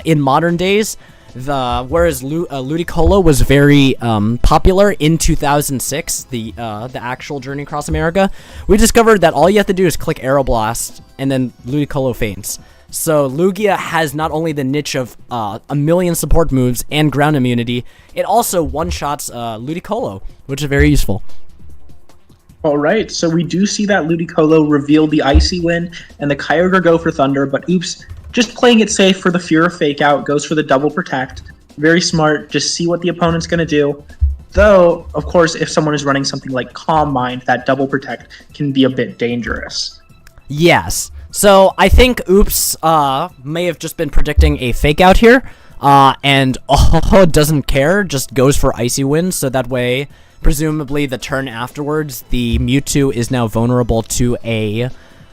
A: in modern days, whereas Ludicolo was very popular in 2006, the actual Journey Across America, we discovered that all you have to do is click Aeroblast, and then Ludicolo faints. So Lugia has not only the niche of a million support moves and ground immunity, it also one-shots Ludicolo, which is very useful.
C: Alright, so we do see that Ludicolo reveal the Icy Wind, and the Kyogre go for Thunder, but Oops, just playing it safe for the fear of Fake Out, goes for the Double Protect. Very smart, just see what the opponent's going to do. Though, of course, if someone is running something like Calm Mind, that Double Protect can be a bit dangerous.
A: Yes. So I think Oops may have just been predicting a Fake Out here, and doesn't care, just goes for Icy Wind, so that way, presumably the turn afterwards, the Mewtwo is now vulnerable to a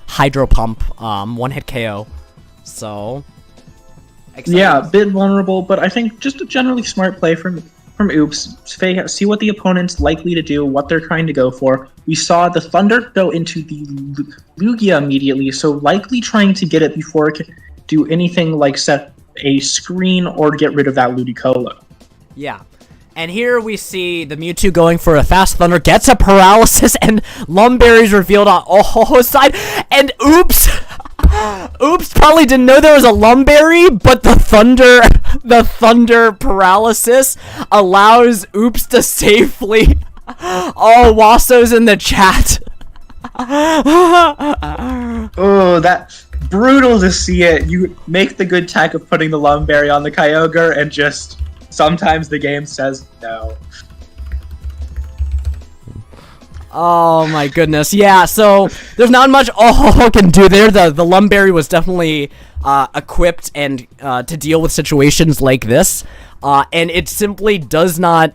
A: Hydro Pump, one-hit KO. So, exciting.
C: Yeah, a bit vulnerable, but I think just a generally smart play from Oops. See what the opponent's likely to do, what they're trying to go for. We saw the Thunder go into the Lugia immediately, so likely trying to get it before it can do anything like set a screen or get rid of that Ludicolo.
A: Yeah. And here we see the Mewtwo going for a Fast Thunder, gets a Paralysis, and Lumberry's revealed on Ohoho's side, and oops! Oops probably didn't know there was a Lumberry, but the Thunder Paralysis allows Oops to safely... Oh, Wasso's in the chat.
C: Oh, that's brutal to see it. You make the good tech of putting the Lumberry on the Kyogre, and just sometimes the game says no.
A: Oh my goodness, yeah, so there's not much Ohoho can do there. The Lumberry was definitely equipped and to deal with situations like this. And it simply does not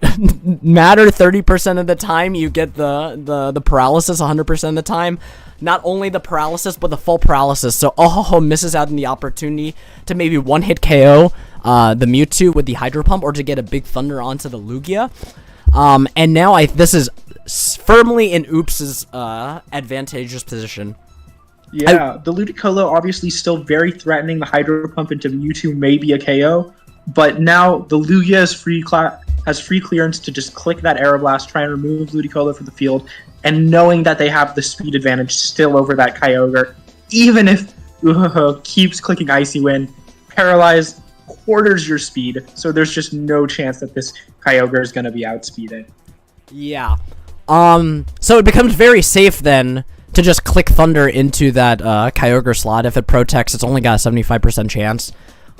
A: matter 30% of the time. You get the paralysis 100% of the time. Not only the paralysis, but the full paralysis. So Ohoho misses out on the opportunity to maybe one-hit KO the Mewtwo with the Hydro Pump, or to get a big Thunder onto the Lugia. And now this is firmly in Oops' advantageous position.
C: Yeah, the Ludicolo obviously still very threatening. The Hydro Pump into Mewtwo may be a KO, but now the Lugia has free clearance to just click that Aeroblast, try and remove Ludicolo from the field, and knowing that they have the speed advantage still over that Kyogre, even if keeps clicking Icy Wind, Paralyzed quarters your speed, so there's just no chance that this Kyogre is going to be outspeeded.
A: Yeah. So it becomes very safe then to just click Thunder into that Kyogre slot. If it protects, it's only got a 75% chance.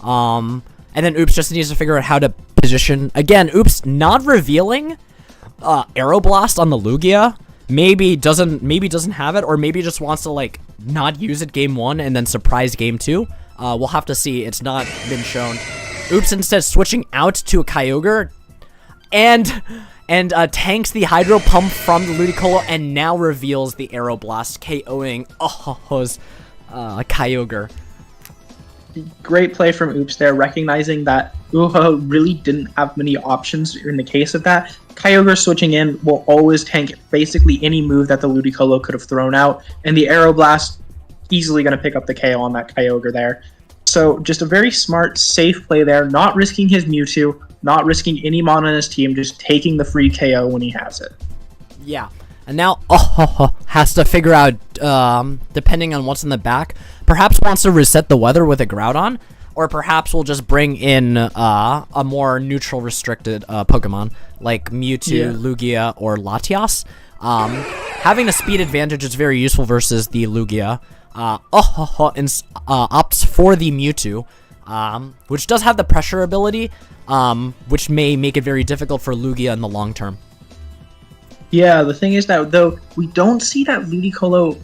A: And then Oops just needs to figure out how to position. Again, Oops not revealing Aeroblast on the Lugia. Maybe doesn't have it, or maybe just wants to like not use it game 1 and then surprise game 2. We'll have to see. It's not been shown. Oops instead switching out to a Kyogre and tanks the Hydro Pump from the Ludicolo, and now reveals the Aeroblast, KOing Ohoho's Kyogre.
C: Great play from Oops there, recognizing that Uho really didn't have many options in the case of that. Kyogre switching in will always tank basically any move that the Ludicolo could have thrown out, and the Aeroblast easily going to pick up the KO on that Kyogre there. So just a very smart, safe play there, not risking his Mewtwo, not risking any mon on his team, just taking the free KO when he has it.
A: Yeah, and now Ohoho has to figure out, depending on what's in the back, perhaps wants to reset the weather with a Groudon, or perhaps we'll just bring in a more neutral restricted Pokemon, like Mewtwo, Lugia, or Latias. Having a speed advantage is very useful versus the Lugia. Ohoho opts for the Mewtwo, which does have the pressure ability, which may make it very difficult for Lugia in the long term.
C: Yeah, the thing is that, though, we don't see that Ludicolo,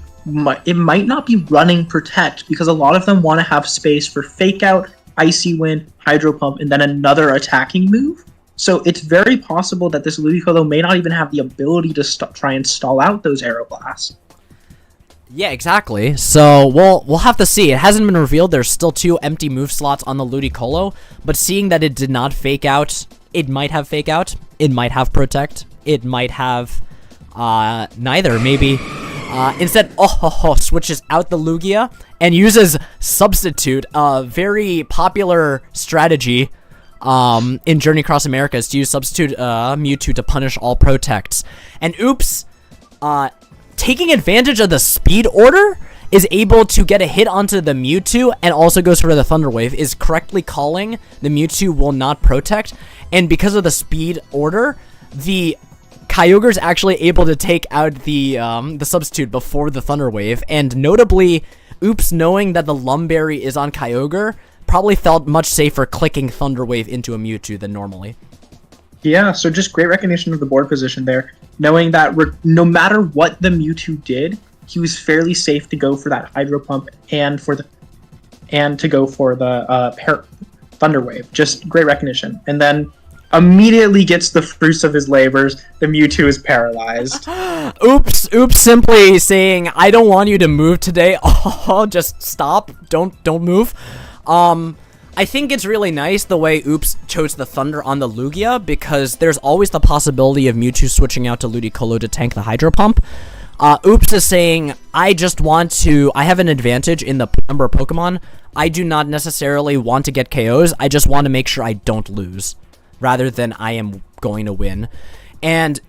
C: it might not be running Protect, because a lot of them want to have space for Fake Out, Icy Wind, Hydro Pump, and then another attacking move. So it's very possible that this Ludicolo may not even have the ability to try and stall out those Aeroblasts.
A: Yeah, exactly. So we'll have to see. It hasn't been revealed. There's still 2 empty move slots on the Ludicolo, but seeing that it did not Fake Out, it might have Fake Out, it might have Protect, it might have neither, maybe. Instead, Ohoho switches out the Lugia and uses Substitute, a very popular strategy in Journey Across America, is to use Substitute Mewtwo to punish all Protects. And Oops, taking advantage of the speed order, is able to get a hit onto the Mewtwo and also goes for the Thunder Wave, is correctly calling the Mewtwo will not Protect, and because of the speed order, the Kyogre's actually able to take out the Substitute before the Thunder Wave, and notably, Oops, knowing that the Lumberry is on Kyogre, probably felt much safer clicking Thunder Wave into a Mewtwo than normally.
C: Yeah, so just great recognition of the board position there, knowing that no matter what the Mewtwo did, he was fairly safe to go for that Hydro Pump and to go for the Thunder Wave. Just great recognition, and then immediately gets the fruits of his labors. The Mewtwo is paralyzed.
A: Oops simply saying, I don't want you to move today. Oh, just stop. Don't move. I think it's really nice the way Oops chose the Thunder on the Lugia, because there's always the possibility of Mewtwo switching out to Ludicolo to tank the Hydro Pump. Oops is saying, I have an advantage in the number of Pokemon. I do not necessarily want to get KOs. I just want to make sure I don't lose, rather than I am going to win. And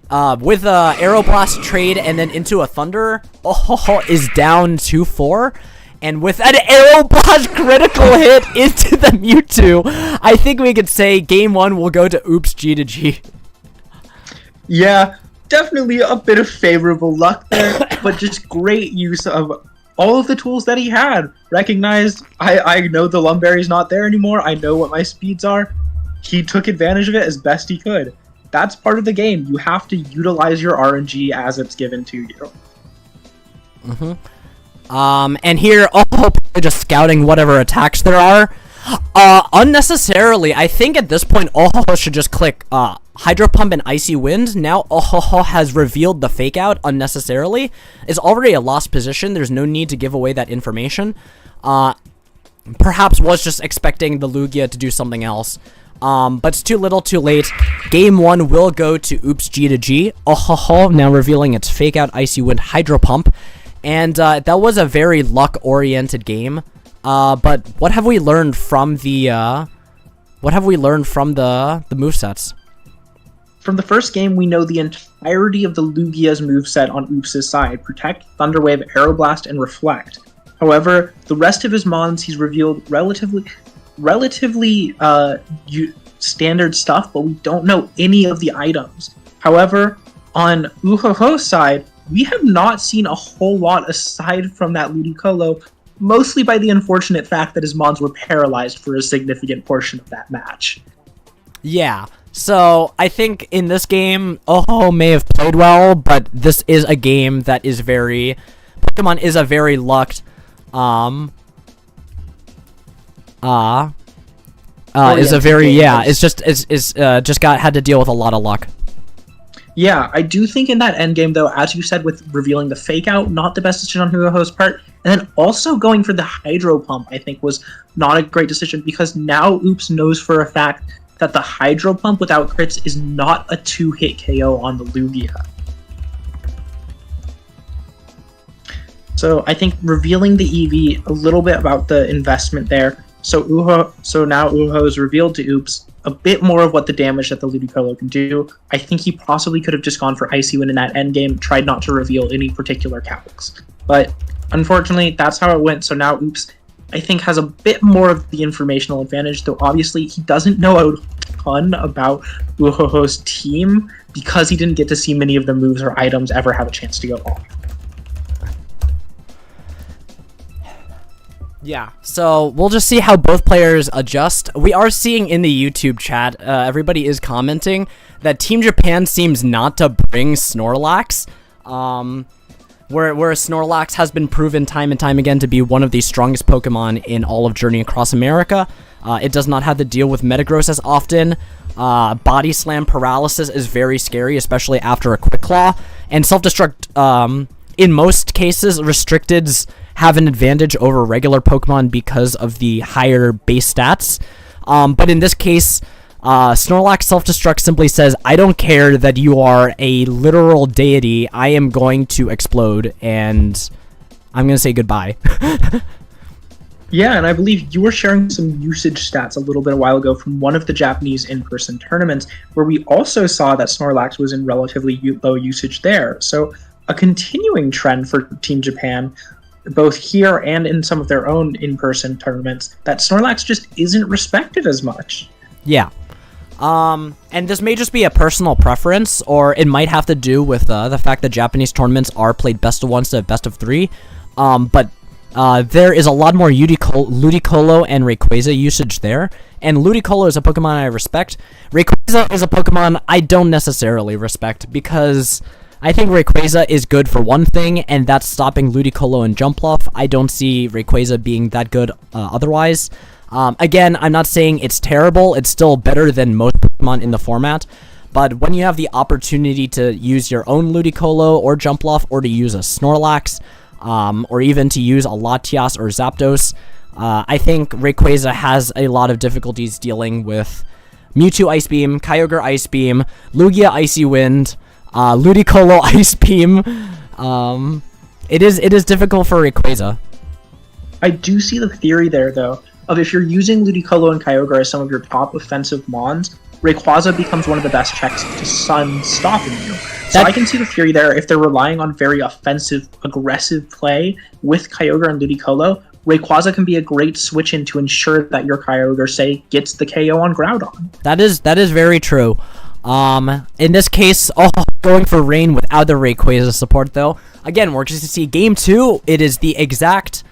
A: with a Aeroblast trade and then into a Thunder, is down 2-4. And with an Aeroblast critical hit into the Mewtwo, I think we could say game 1 will go to Oops G to G.
C: Yeah, definitely a bit of favorable luck there, but just great use of all of the tools that he had. Recognized, I know the Lumberry's not there anymore, I know what my speeds are. He took advantage of it as best he could. That's part of the game. You have to utilize your RNG as it's given to you.
A: And here, just scouting whatever attacks there are. Unnecessarily, I think at this point, should just click, Hydro Pump and Icy Wind. Now, has revealed the Fake Out unnecessarily. It's already a lost position. There's no need to give away that information. Perhaps was just expecting the Lugia to do something else. But it's too little, too late. Game 1 will go to Oops G to G. Now revealing its Fake Out, Icy Wind, Hydro Pump. And that was a very luck-oriented game. But what have we learned from the movesets?
C: From the first game, we know the entirety of the Lugia's moveset on Oops' side: Protect, Thunder Wave, Aeroblast, and Reflect. However, the rest of his mons, he's revealed relatively standard stuff, but we don't know any of the items. However, on Uhoho's side, we have not seen a whole lot aside from that Ludicolo, mostly by the unfortunate fact that his mons were paralyzed for a significant portion of that match.
A: Yeah, so I think in this game, may have played well, but this is a game that is Pokemon is a very lucked, had to deal with a lot of luck.
C: Yeah, I do think in that endgame, though, as you said, with revealing the Fake Out, not the best decision on Hugo's part, and then also going for the Hydro Pump, I think, was not a great decision, because now Oops knows for a fact that the Hydro Pump without crits is not a 2-hit KO on the Lugia. So I think revealing the EV, a little bit about the investment there. So now Uho's revealed to Oops a bit more of what the damage that the Ludicolo can do. I think he possibly could have just gone for Icy Wind in that endgame, tried not to reveal any particular calcs. But unfortunately, that's how it went. So now Oops, I think, has a bit more of the informational advantage, though obviously he doesn't know a ton about Uhoho's team because he didn't get to see many of the moves or items ever have a chance to go on.
A: Yeah, so we'll just see how both players adjust. We are seeing in the YouTube chat, everybody is commenting that Team Japan seems not to bring Snorlax, where Snorlax has been proven time and time again to be one of the strongest Pokemon in all of Journey Across America. It does not have to deal with Metagross as often. Body Slam Paralysis is very scary, especially after a Quick Claw, and Self-Destruct, in most cases, Restricteds have an advantage over regular Pokemon because of the higher base stats. But in this case, Snorlax Self-Destruct simply says, I don't care that you are a literal deity, I am going to explode, and I'm going to say goodbye.
C: Yeah, and I believe you were sharing some usage stats a little bit a while ago from one of the Japanese in-person tournaments, where we also saw that Snorlax was in relatively low usage there. So a continuing trend for Team Japan, both here and in some of their own in-person tournaments, that Snorlax just isn't respected as much.
A: Yeah. And this may just be a personal preference, or it might have to do with the fact that Japanese tournaments are played best of 1 instead of best of 3. But there is a lot more Ludicolo and Rayquaza usage there. And Ludicolo is a Pokemon I respect. Rayquaza is a Pokemon I don't necessarily respect, because I think Rayquaza is good for one thing, and that's stopping Ludicolo and Jumpluff. I don't see Rayquaza being that good otherwise. Again, I'm not saying it's terrible. It's still better than most Pokemon in the format. But when you have the opportunity to use your own Ludicolo or Jumpluff, or to use a Snorlax, or even to use a Latias or Zapdos, I think Rayquaza has a lot of difficulties dealing with Mewtwo Ice Beam, Kyogre Ice Beam, Lugia Icy Wind, Ludicolo Ice Beam. It is difficult for Rayquaza.
C: I do see the theory there, though, of if you're using Ludicolo and Kyogre as some of your top offensive mons, Rayquaza becomes one of the best checks to Sun stopping you. So I can see the theory there. If they're relying on very offensive, aggressive play with Kyogre and Ludicolo, Rayquaza can be a great switch in to ensure that your Kyogre, say, gets the KO on Groudon.
A: That is very true. In this case, going for Rain without the Rayquaza support, though. Again, we're just to see Game 2. It is the exact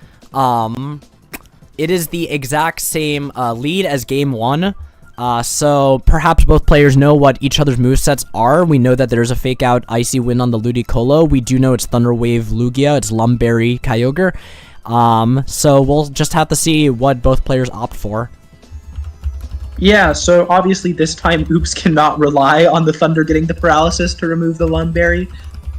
A: same lead as Game 1. So perhaps both players know what each other's movesets are. We know that there's a fake out Icy Wind on the Ludicolo. We do know it's Thunder Wave Lugia. It's Lumberry Kyogre. So we'll just have to see what both players opt for.
C: Yeah, so obviously this time Oops cannot rely on the Thunder getting the paralysis to remove the Lumberry,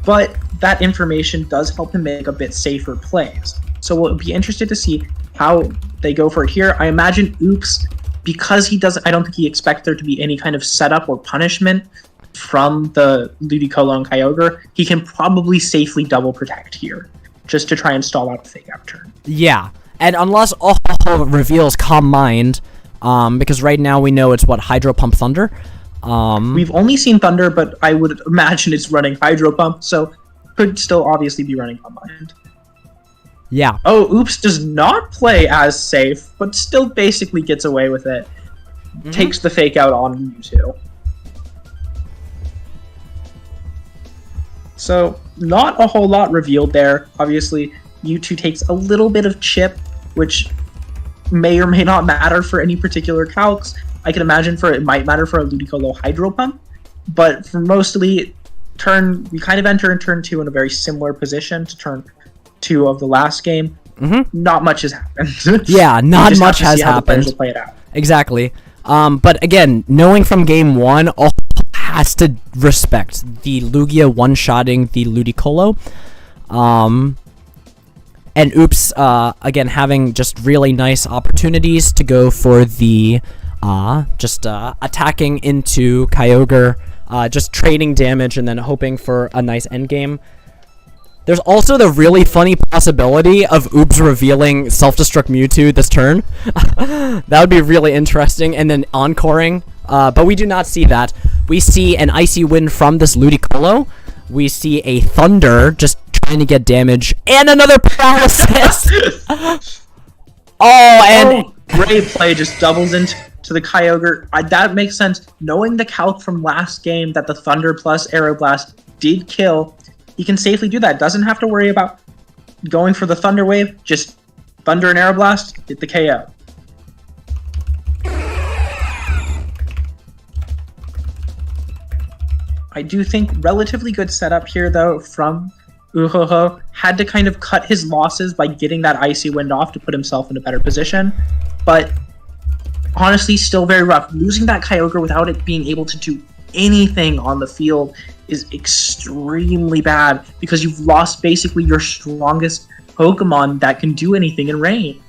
C: but that information does help him make a bit safer plays. So we'll be interested to see how they go for it here. I imagine Oops, because I don't think he expects there to be any kind of setup or punishment from the Ludicolo and Kyogre, he can probably safely double protect here, just to try and stall out a fake out turn.
A: Yeah, and unless reveals Calm Mind, because right now we know it's Hydro Pump Thunder.
C: We've only seen Thunder, but I would imagine it's running Hydro Pump, so could still obviously be running Calm Mind.
A: Yeah.
C: Oh, Oops does not play as safe, but still basically gets away with it. Mm-hmm. Takes the fake out on Mewtwo. So, not a whole lot revealed there. Obviously, Mewtwo takes a little bit of chip, which may or may not matter for any particular calcs. I can imagine it might matter for a Ludicolo Hydro Pump, but for mostly we kind of enter in turn 2 in a very similar position to turn 2 of the last game.
A: Mm-hmm.
C: Not much has happened.
A: Yeah, not much has happened.
C: Will play it out.
A: Exactly. But again, knowing from game 1, has to respect the Lugia one-shotting the Ludicolo. And Oops, again, having just really nice opportunities to go for the attacking into Kyogre, just trading damage and then hoping for a nice endgame. There's also the really funny possibility of Oops revealing Self-Destruct Mewtwo this turn. That would be really interesting, and then encoring. But we do not see that. We see an Icy Wind from this Ludicolo. We see a Thunder just trying to get damage, and another Paralysis!
C: Great play, just doubles into the Kyogre. That makes sense. Knowing the calc from last game that the Thunder plus Aeroblast did kill, he can safely do that. Doesn't have to worry about going for the Thunder Wave. Just Thunder and Aeroblast, get the KO. I do think relatively good setup here, though, from Uhoho. Had to kind of cut his losses by getting that Icy Wind off to put himself in a better position. But honestly, still very rough. Losing that Kyogre without it being able to do anything on the field is extremely bad, because you've lost basically your strongest Pokemon that can do anything in rain.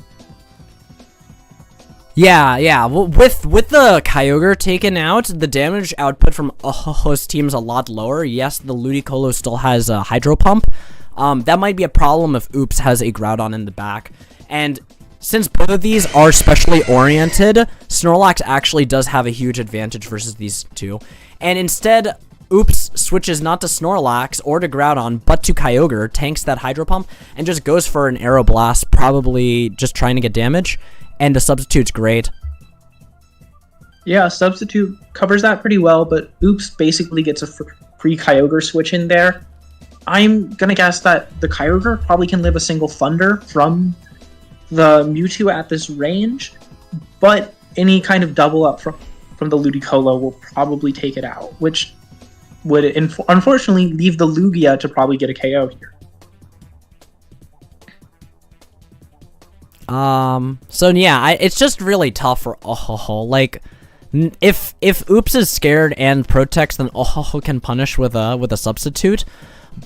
A: Yeah. Well, with the Kyogre taken out, the damage output from Uhoho's team is a lot lower. Yes, the Ludicolo still has a Hydro Pump. That might be a problem if Oops has a Groudon in the back. And since both of these are specially oriented, Snorlax actually does have a huge advantage versus these two. And instead, Oops switches not to Snorlax or to Groudon, but to Kyogre, tanks that Hydro Pump, and just goes for an Aeroblast, probably just trying to get damage. And the Substitute's great.
C: Yeah, Substitute covers that pretty well, but Oops basically gets a free Kyogre switch in there. I'm going to guess that the Kyogre probably can live a single Thunder from the Mewtwo at this range, but any kind of double up from the Ludicolo will probably take it out, which would unfortunately leave the Lugia to probably get a KO here.
A: So yeah, it's just really tough for Uhoho. Like, if Oops is scared and protects, then Uhoho can punish with a Substitute.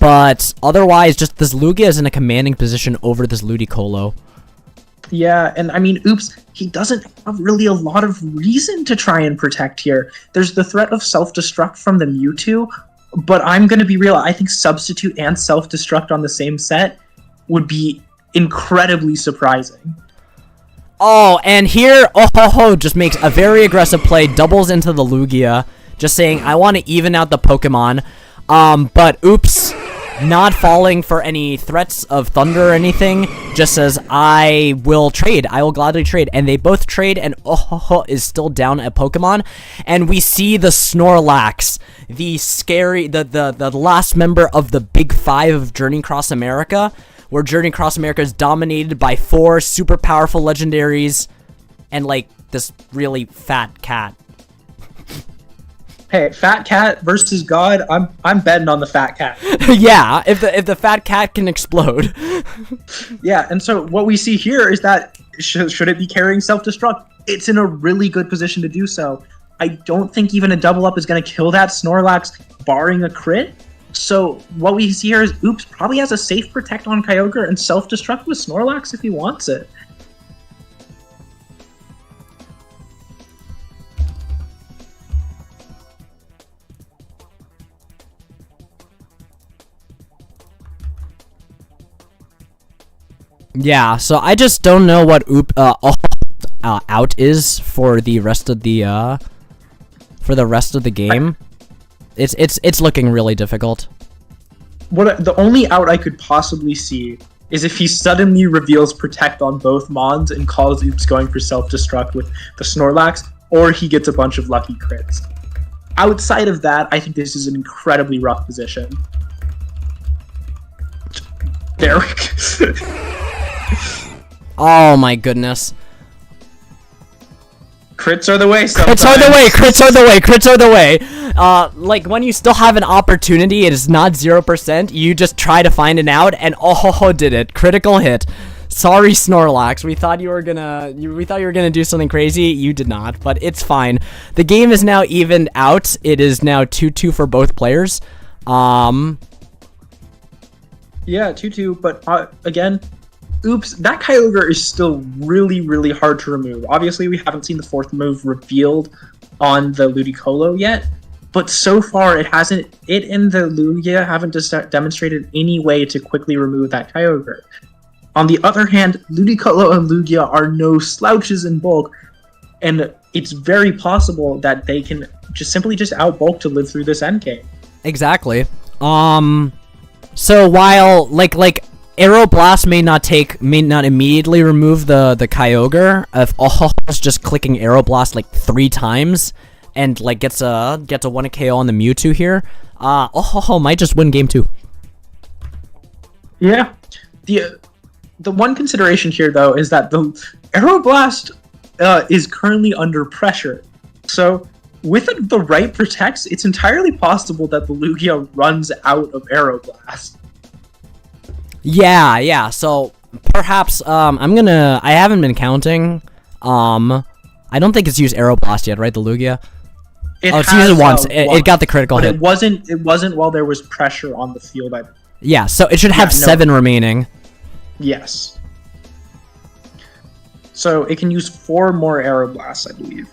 A: But otherwise, just this Lugia is in a commanding position over this Ludicolo.
C: Yeah, and I mean, Oops, he doesn't have really a lot of reason to try and protect here. There's the threat of self-destruct from the Mewtwo, but I'm going to be real, I think Substitute and self-destruct on the same set would be incredibly surprising.
A: Oh, and here, just makes a very aggressive play, doubles into the Lugia, just saying, I want to even out the Pokemon. But oops, not falling for any threats of thunder or anything, just says, I will trade. I will gladly trade. And they both trade, and is still down a Pokemon. And we see the Snorlax, the scary, the last member of the Big Five of Journey Across America, where Journey Across America is dominated by 4 super powerful legendaries and, like, this really fat cat.
C: Hey, fat cat versus God. I'm betting on the fat cat.
A: Yeah, if the fat cat can explode.
C: Yeah, and so what we see here is that should it be carrying self-destruct? It's in a really good position to do so. I don't think even a double up is going to kill that Snorlax, barring a crit. So what we see here is Oops probably has a safe protect on Kyogre and self-destruct with Snorlax if he wants it.
A: Yeah, so I just don't know what out is for the rest of the game. It's looking really difficult.
C: The only out I could possibly see is if he suddenly reveals Protect on both Mons and calls Oops going for self-destruct with the Snorlax, or he gets a bunch of lucky crits. Outside of that, I think this is an incredibly rough position. There we go.
A: Oh my goodness.
C: Crits are the way sometimes.
A: Crits are the way, crits are the way, crits are the way. Like, when you still have an opportunity, it is not 0%, you just try to find an out, and did it. Critical hit. Sorry, Snorlax, we thought you were gonna do something crazy, you did not, but it's fine. The game is now evened out, it is now 2-2 for both players.
C: Yeah, 2-2, but again, Oops, that Kyogre is still really, really hard to remove. Obviously, we haven't seen the 4th move revealed on the Ludicolo yet, but so far it hasn't. It and the Lugia haven't demonstrated any way to quickly remove that Kyogre. On the other hand, Ludicolo and Lugia are no slouches in bulk, and it's very possible that they can simply outbulk to live through this endgame.
A: Exactly. So while Aeroblast may not immediately remove the Kyogre, if is just clicking Aeroblast like 3 times and like gets a 1 KO on the Mewtwo here, might just win game 2.
C: Yeah. The one consideration here though is that the Aeroblast is currently under pressure. So with the right protects, it's entirely possible that the Lugia runs out of Aeroblast.
A: Yeah, so perhaps, I haven't been counting, I don't think it's used Aeroblast yet, right, the Lugia? It's used it once, it got the critical hit.
C: It wasn't while there was pressure on the field.
A: Yeah, so it should have 7 remaining.
C: Yes. So it can use 4 more Aeroblasts, I believe.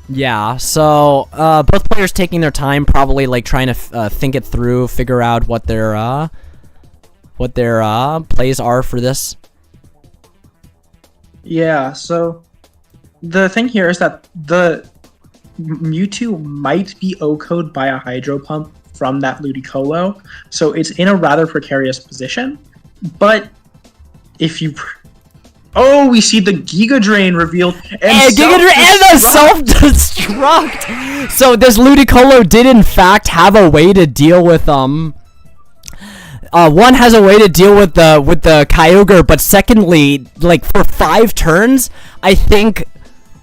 A: Yeah, so both players taking their time, probably like trying to think it through, figure out what their plays are for this. Yeah,
C: so the thing here is that the Mewtwo might be OHKO'd by a Hydro Pump from that Ludicolo, so it's in a rather precarious position. But if you we see the Giga Drain revealed, and
A: the self-destruct. So this Ludicolo did in fact have a way to deal with one has a way to deal with the Kyogre, but secondly, like for 5 turns, I think,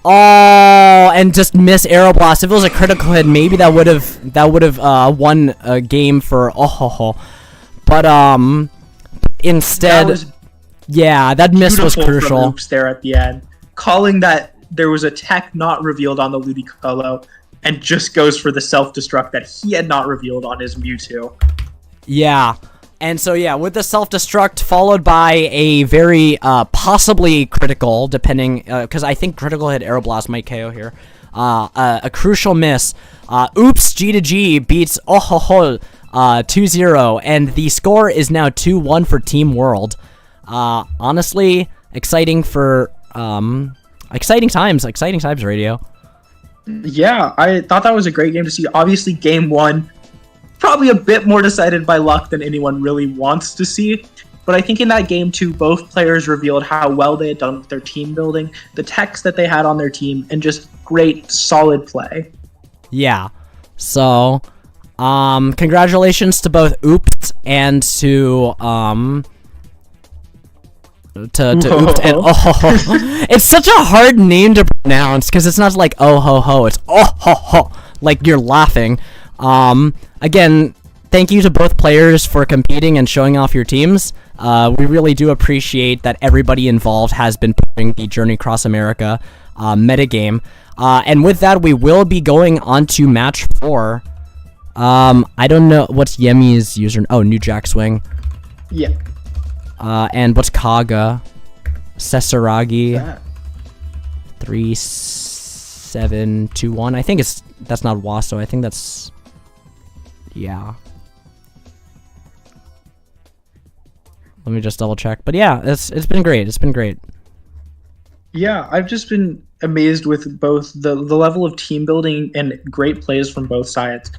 A: and just miss Aeroblast. If it was a critical hit, maybe that would have won a game for but instead. Yeah, that miss was crucial.
C: Oops there at the end, calling that there was a tech not revealed on the Ludicolo, and just goes for the self-destruct that he had not revealed on his Mewtwo.
A: Yeah, and so yeah, with the self-destruct followed by a very possibly critical, depending, because I think critical hit Aeroblast might KO here. A crucial miss. Oops, G2G beats 2-0, and the score is now 2-1 for Team World. Honestly, exciting for exciting times radio.
C: Yeah, I thought that was a great game to see. Obviously, game one, probably a bit more decided by luck than anyone really wants to see. But I think in that game two, both players revealed how well they had done with their team building, the techs that they had on their team, and just great, solid play.
A: Yeah. So, congratulations to both Oops and to Oops and Oh. It's such a hard name to pronounce because it's not like oh ho ho, it's oh ho ho, like you're laughing. Again, thank you to both players for competing and showing off your teams. We really do appreciate that everybody involved has been playing the Journey Across America metagame. And with that, we will be going on to match 4. I don't know what's Yemi's user. Oh, New Jack Swing.
C: Yeah.
A: And what's Kaga? Sesaragi. 3721. I think that's not Waso. I think that's yeah. Let me just double check. But yeah, it's been great. It's been great.
C: Yeah, I've just been amazed with both the level of team building and great plays from both sides.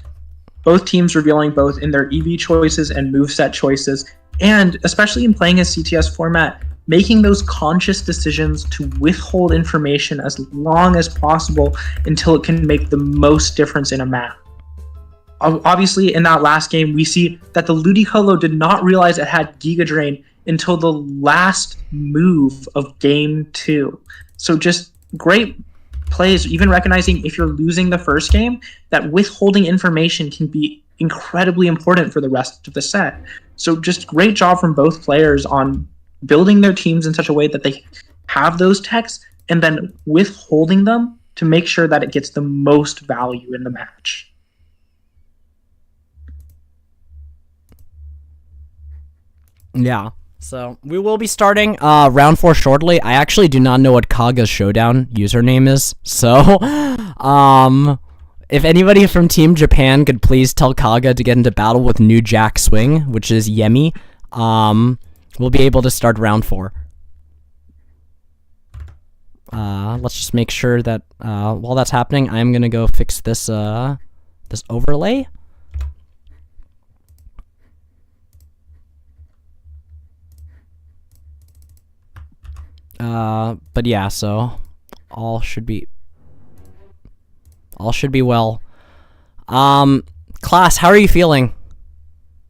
C: Both teams revealing both in their EV choices and moveset choices, and especially in playing a CTS format, making those conscious decisions to withhold information as long as possible until it can make the most difference in a map. Obviously, in that last game, we see that the Ludicolo did not realize it had Giga Drain until the last move of game 2. So just great plays, even recognizing if you're losing the first game, that withholding information can be incredibly important for the rest of the set. So just great job from both players on building their teams in such a way that they have those techs and then withholding them to make sure that it gets the most value in the match.
A: Yeah. So we will be starting round 4 shortly. I actually do not know what Kaga's Showdown username is. So, if anybody from Team Japan could please tell Kaga to get into battle with New Jack Swing, which is Yemi, we'll be able to start round 4. Let's just make sure that while that's happening, I'm gonna go fix this this overlay. But yeah, so all should be well. Class, how are you feeling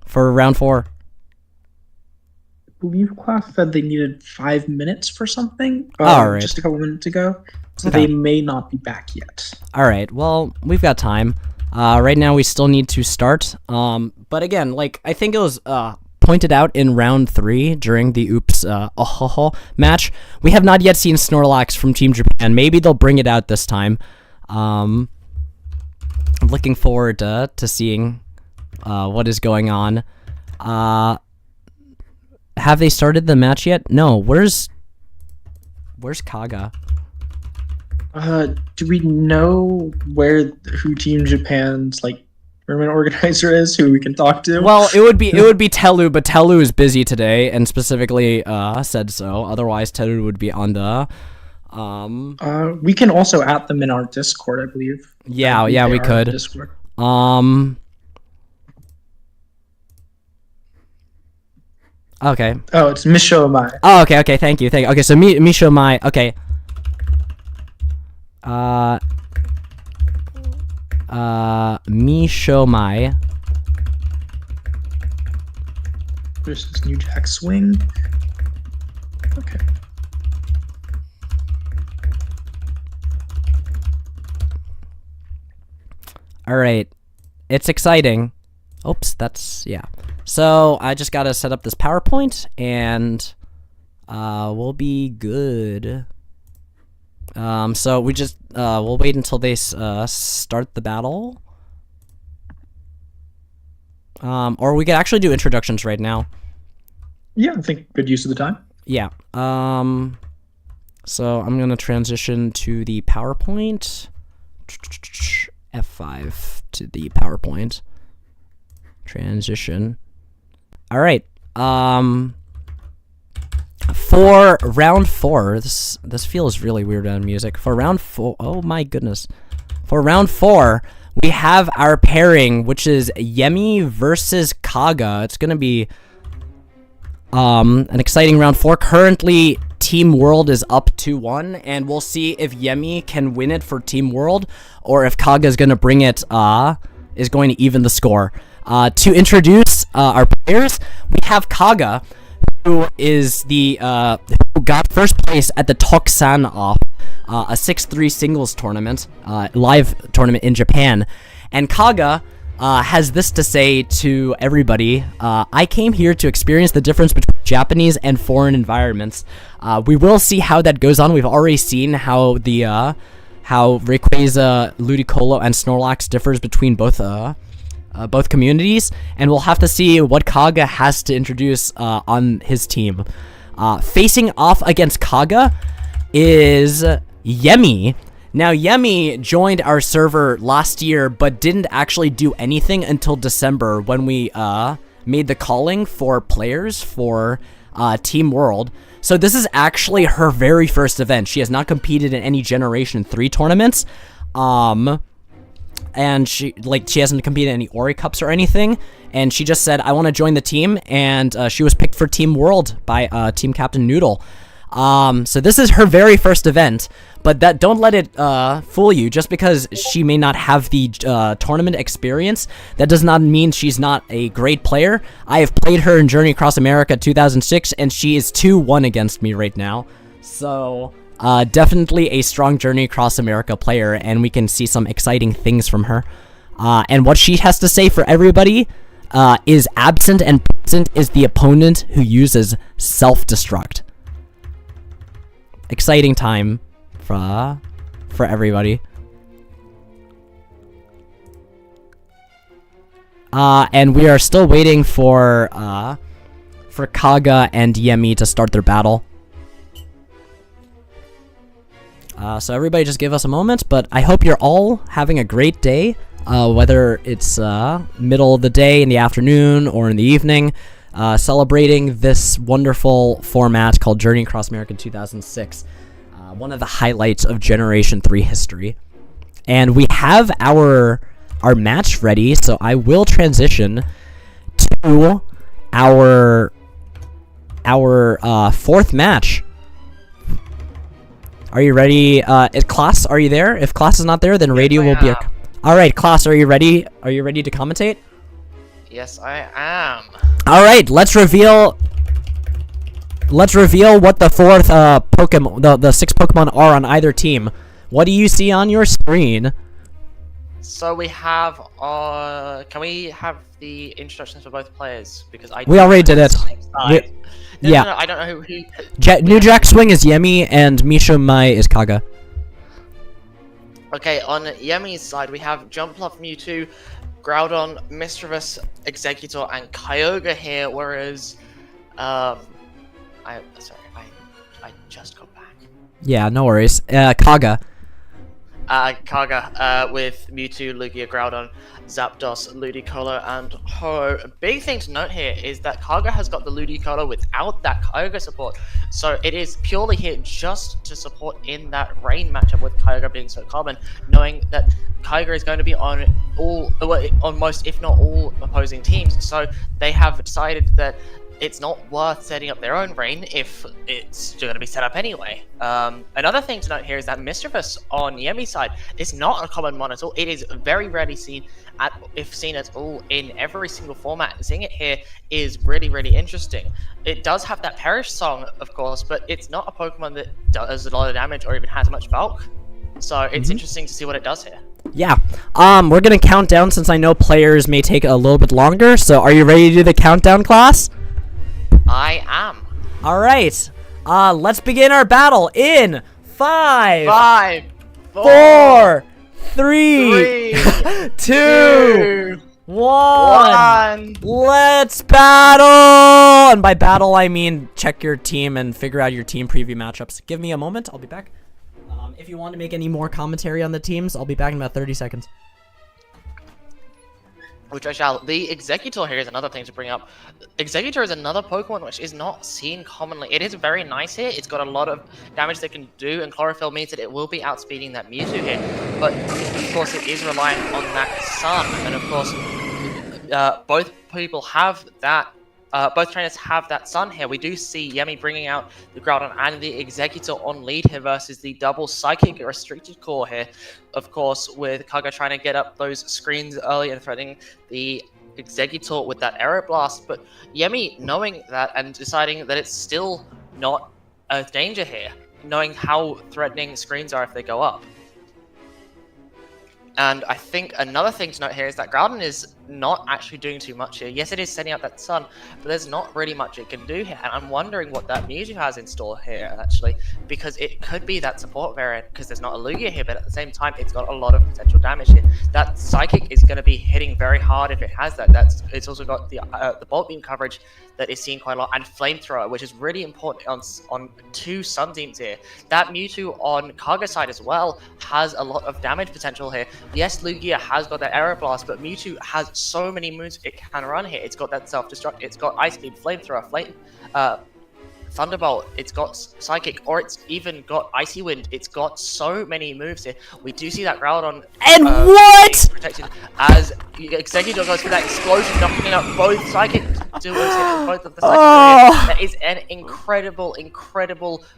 A: for round 4?
C: I believe class said they needed 5 minutes for something.
A: All right.
C: Just a couple minutes ago. So
A: Okay.
C: they may not be back yet.
A: All right. Well, we've got time. Right now we still need to start. But again, like I think it was pointed out in round 3 during the Oops match, we have not yet seen Snorlax from Team Japan. Maybe they'll bring it out this time. I'm looking forward to seeing what is going on. Have they started the match yet? No. Where's Kaga?
C: Do we know who Team Japan's tournament organizer is, who we can talk to?
A: Well, it would be Telu, but Telu is busy today and specifically said so. Otherwise, Telu would be on the.
C: We can also add them in our Discord, I believe.
A: Yeah, we could.
C: Discord.
A: Okay.
C: Oh, it's Misho Mai.
A: Oh, okay. Thank you. Okay, so Misho Mai. Okay. Misho Mai.
C: Versus New Jack Swing. Okay.
A: All right. It's exciting. Oops, that's yeah. So I just gotta set up this PowerPoint and we'll be good. So we just we'll wait until they start the battle. Or we could actually do introductions right now.
C: Yeah, I think good use of the time.
A: Yeah. So I'm gonna transition to the PowerPoint. F5 to the PowerPoint. Transition. All right. for round 4, this feels really weird on music. For round 4, oh my goodness. For round 4, we have our pairing, which is Yemi versus Kaga. It's gonna be an exciting round 4. Currently, Team World is up 2-1, and we'll see if Yemi can win it for Team World, or if Kaga is gonna bring it, is going to even the score. To introduce our players, we have Kaga, who is who got first place at the Toksan off, a 6-3 singles tournament, live tournament in Japan. And Kaga has this to say to everybody: I came here to experience the difference between Japanese and foreign environments. We will see how that goes on. We've already seen how how Rayquaza, Ludicolo, and Snorlax differs between both communities, and we'll have to see what Kaga has to introduce on his team. Facing off against Kaga is Yemi. Now, Yemi joined our server last year, but didn't actually do anything until December when we made the calling for players for Team World. So this is actually her very first event. She has not competed in any Generation 3 tournaments. And she hasn't competed in any Ori Cups or anything, and she just said, I want to join the team, and she was picked for Team World by Team Captain Noodle. So this is her very first event, but don't let it fool you. Just because she may not have the tournament experience, that does not mean she's not a great player. I have played her in Journey Across America 2006, and she is 2-1 against me right now. So definitely a strong Journey Across America player, and we can see some exciting things from her. And what she has to say for everybody is absent and present is the opponent who uses self-destruct. Exciting time for everybody. And we are still waiting for Kaga and Yemi to start their battle. So everybody just give us a moment, but I hope you're all having a great day, whether it's middle of the day, in the afternoon, or in the evening, celebrating this wonderful format called Journey Across America 2006, one of the highlights of Generation 3 history. And we have our match ready, so I will transition to our fourth match. Are you ready? Klaas, are you there? If Klaas is not there, then radio will be... Alright, Klaas, are you ready? Are you ready to commentate?
B: Yes, I am.
A: Alright, let's reveal what the fourth Pokemon, the 6 Pokemon are on either team. What do you see on your screen?
B: So we have, can we have the introductions for both players? Because
A: we already did it.
B: No, I don't know who.
A: New Jack Swing is Yemi, and Misho Mai is Kaga.
B: Okay, on Yemi's side, we have Jumpluff, Mewtwo, Groudon, Mischievous, Executor, and Kyogre here, whereas, I just got back.
A: Yeah, no worries. Kaga.
B: Kaga, with Mewtwo, Lugia, Groudon, Zapdos, Ludicolo, and Ho. A big thing to note here is that Kaga has got the Ludicolo without that Kyogre support, so it is purely here just to support in that rain matchup with Kyogre being so common, knowing that Kyogre is going to be on most, if not all, opposing teams, so they have decided that it's not worth setting up their own rain if it's going to be set up anyway. Another thing to note here is that Mischievous on Yemi's side is not a common mon at all. It is very rarely seen, if seen at all, in every single format. And seeing it here is really, really interesting. It does have that Perish song, of course, but it's not a Pokemon that does a lot of damage or even has much bulk. So it's interesting to see what it does here.
A: Yeah. We're going to count down since I know players may take a little bit longer. So are you ready to do the countdown, class?
B: I am.
A: Alright, let's begin our battle in 5, 4, 3, 2, 1. Let's battle! And by battle, I mean check your team and figure out your team preview matchups. Give me a moment, I'll be back. If you want to make any more commentary on the teams, I'll be back in about 30 seconds.
B: which I shall. The Executor here is another thing to bring up. Executor is another Pokemon which is not seen commonly. It is very nice here. It's got a lot of damage that can do, and Chlorophyll means that it will be outspeeding that Mewtwo here. But, of course, it is reliant on that Sun. And, of course, both people have that. Both trainers have that Sun here. We do see Yemi bringing out the Groudon and the Executor on lead here versus the double Psychic restricted core here. Of course, with Kaga trying to get up those screens early and threatening the Executor with that Aero Blast. But Yemi knowing that and deciding that it's still not a danger here, knowing how threatening screens are if they go up. And I think another thing to note here is that Groudon is not actually doing too much here. Yes, it is sending out that Sun, but there's not really much it can do here. And I'm wondering what that Mewtwo has in store here, actually, because it could be that support variant, because there's not a Lugia here, but at the same time, it's got a lot of potential damage here. That Psychic is going to be hitting very hard if it has that. It's also got the Bolt Beam coverage that is seen quite a lot, and Flamethrower, which is really important on two Sun teams here. That Mewtwo on Kaga's side as well has a lot of damage potential here. Yes, Lugia has got that Aero Blast, but Mewtwo has so many moves it can run here. It's got that Self-Destruct, it's got Ice Beam, Flamethrower, Thunderbolt, it's got Psychic, or it's even got Icy Wind. It's got so many moves here. We do see that Groudon
A: And what?
B: protected as Executor goes for that explosion, knocking out both Psychic both of the Psychic.
A: Oh.
B: That is an incredible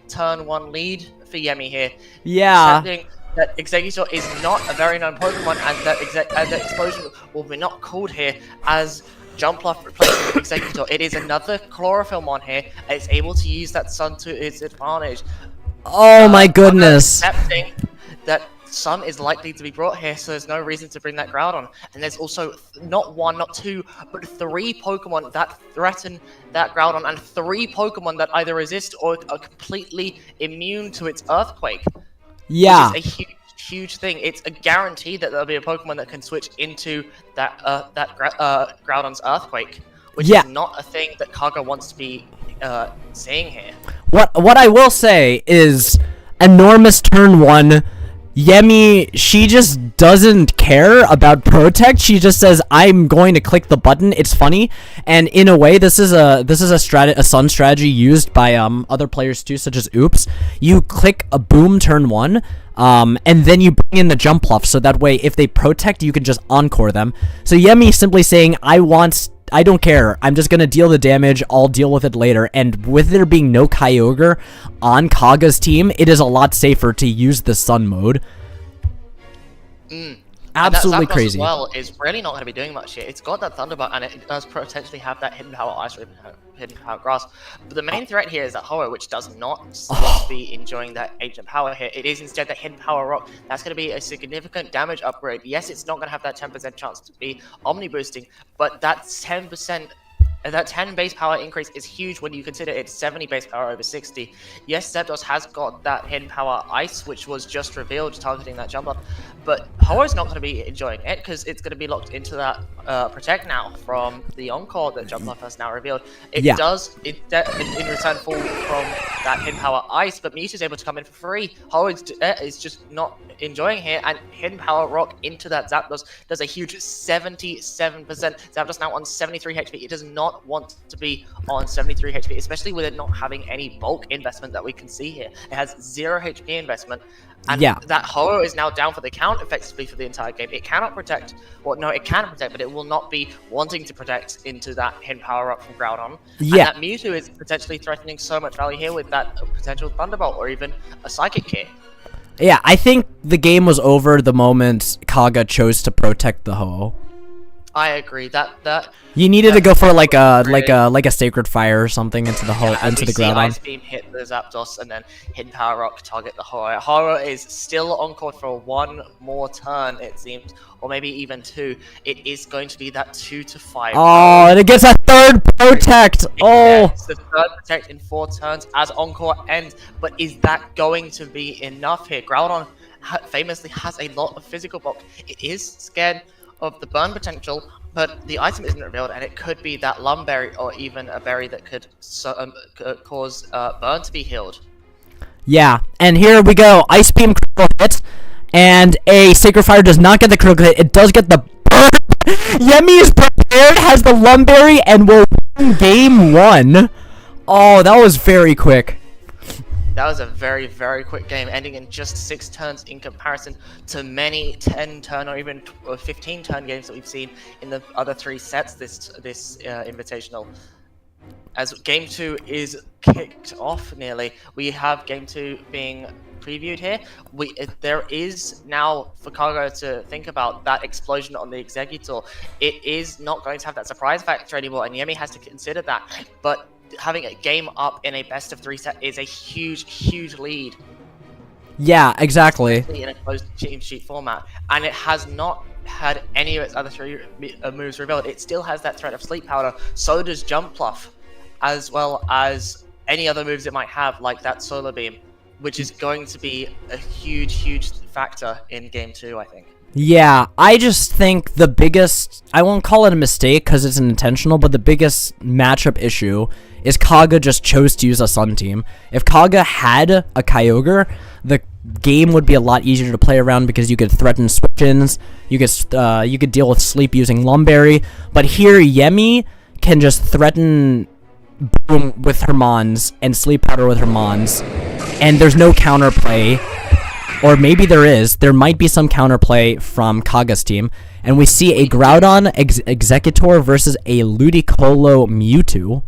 B: turn 1 lead for Yemi here.
A: Yeah.
B: Sending that Executor is not a very known Pokemon, and that explosion will be not called here as Jumpluff replaces Executor. It is another Chlorophyll mon here, and it's able to use that Sun to its advantage.
A: Oh my goodness.
B: Accepting that Sun is likely to be brought here, so there's no reason to bring that Groudon. And there's also not one, not two, but 3 Pokemon that threaten that Groudon, and 3 Pokemon that either resist or are completely immune to its Earthquake.
A: Yeah.
B: Which is a huge thing. It's a guarantee that there'll be a Pokemon that can switch into that Groudon's Earthquake, which is not a thing that Kaga wants to be seeing here.
A: What I will say is, enormous turn 1. Yemi, she just doesn't care about Protect. She just says, "I'm going to click the button." It's funny, and in a way, this is a Sun strategy used by other players too, such as Oops. You click a Boom turn 1, and then you bring in the Jumpluff, so that way, if they Protect, you can just Encore them. So Yemi simply saying, I don't care. I'm just going to deal the damage. I'll deal with it later. And with there being no Kyogre on Kaga's team, it is a lot safer to use the Sun mode. Absolutely crazy.
B: As well is really not going to be doing much here. It's got that Thunderbolt, and it does potentially have that Hidden Power Ice or Hidden Power Grass. But the main threat here is that Ho-Oh, which does not seem to be enjoying that Ancient Power here. It is instead that Hidden Power Rock. That's going to be a significant damage upgrade. Yes, it's not going to have that 10% chance to be Omni boosting, but that 10%. That 10 base power increase is huge when you consider it's 70 base power over 60. Yes, Zapdos has got that Hidden Power Ice, which was just revealed targeting that Jumpluff, but Ho-Oh's not going to be enjoying it because it's going to be locked into that Protect now from the Encore that Jumpluff has now revealed. It does, in return, fall from that Hidden Power Ice, but Mewtwo's able to come in for free. Ho-Oh is just not enjoying here, and Hidden Power Rock into that Zapdos does a huge 77%. Zapdos now on 73 HP. It does not want to be on 73 HP, especially with it not having any bulk investment that we can see here. It has 0 HP investment, and that Ho-Oh is now down for the count effectively for the entire game. It cannot protect, well, no, it can protect, but it will not be wanting to protect into that Hidden Power Up from Groudon. And that Mewtwo is potentially threatening so much value here with that potential Thunderbolt or even a Psychic here.
A: Yeah, I think the game was over the moment Kaga chose to protect the Ho-Oh.
B: I agree. That
A: you needed to go for like a Sacred Fire or something into the into the Groudon.
B: Ice Beam hit the Zapdos and then Hidden Power Rock target the Ho-Oh. Ho-Oh is still encore for 1 more turn, it seems, or maybe even 2. It is going to be that 2 to 5.
A: Oh, and it gets a 3rd Protect.
B: It's the 3rd Protect in 4 turns as encore ends. But is that going to be enough here? Groudon famously has a lot of physical bulk. It is scared of the burn potential, but the item isn't revealed, and it could be that Lum Berry or even a berry that could cause burn to be healed.
A: Yeah, and here we go. Ice Beam critical hit, and a Sacred Fire does not get the critical hit. It does get the burn Yemi is prepared, has the Lumberry, and will win game 1. Oh, that was very quick.
B: That was a very, very quick game, ending in just 6 turns in comparison to many 10-turn or even 15-turn games that we've seen in the other 3 sets this Invitational. As game 2 is kicked off nearly, we have game 2 being previewed here. There is now for Cargo to think about that explosion on the Executor. It is not going to have that surprise factor anymore, and Yemi has to consider that. But having a game up in a best of 3 set is a huge lead.
A: Yeah, exactly.
B: In a closed team sheet format, and it has not had any of its other 3 moves revealed. It still has that threat of Sleep Powder. So does Jump Pluff, as well as any other moves it might have, like that Solar Beam, which is going to be a huge factor in game 2, I think.
A: Yeah, I just think the biggest, I won't call it a mistake because it's intentional, but the biggest matchup issue is Kaga just chose to use a Sun team. If Kaga had a Kyogre, the game would be a lot easier to play around because you could threaten switch-ins, you could deal with sleep using Lumberry, but here Yemi can just threaten Boom with her Mons and Sleep Powder with her Mons, and there's no counterplay. Or maybe there is. There might be some counterplay from Kaga's team. And we see a Groudon Executor versus a Ludicolo Mewtwo.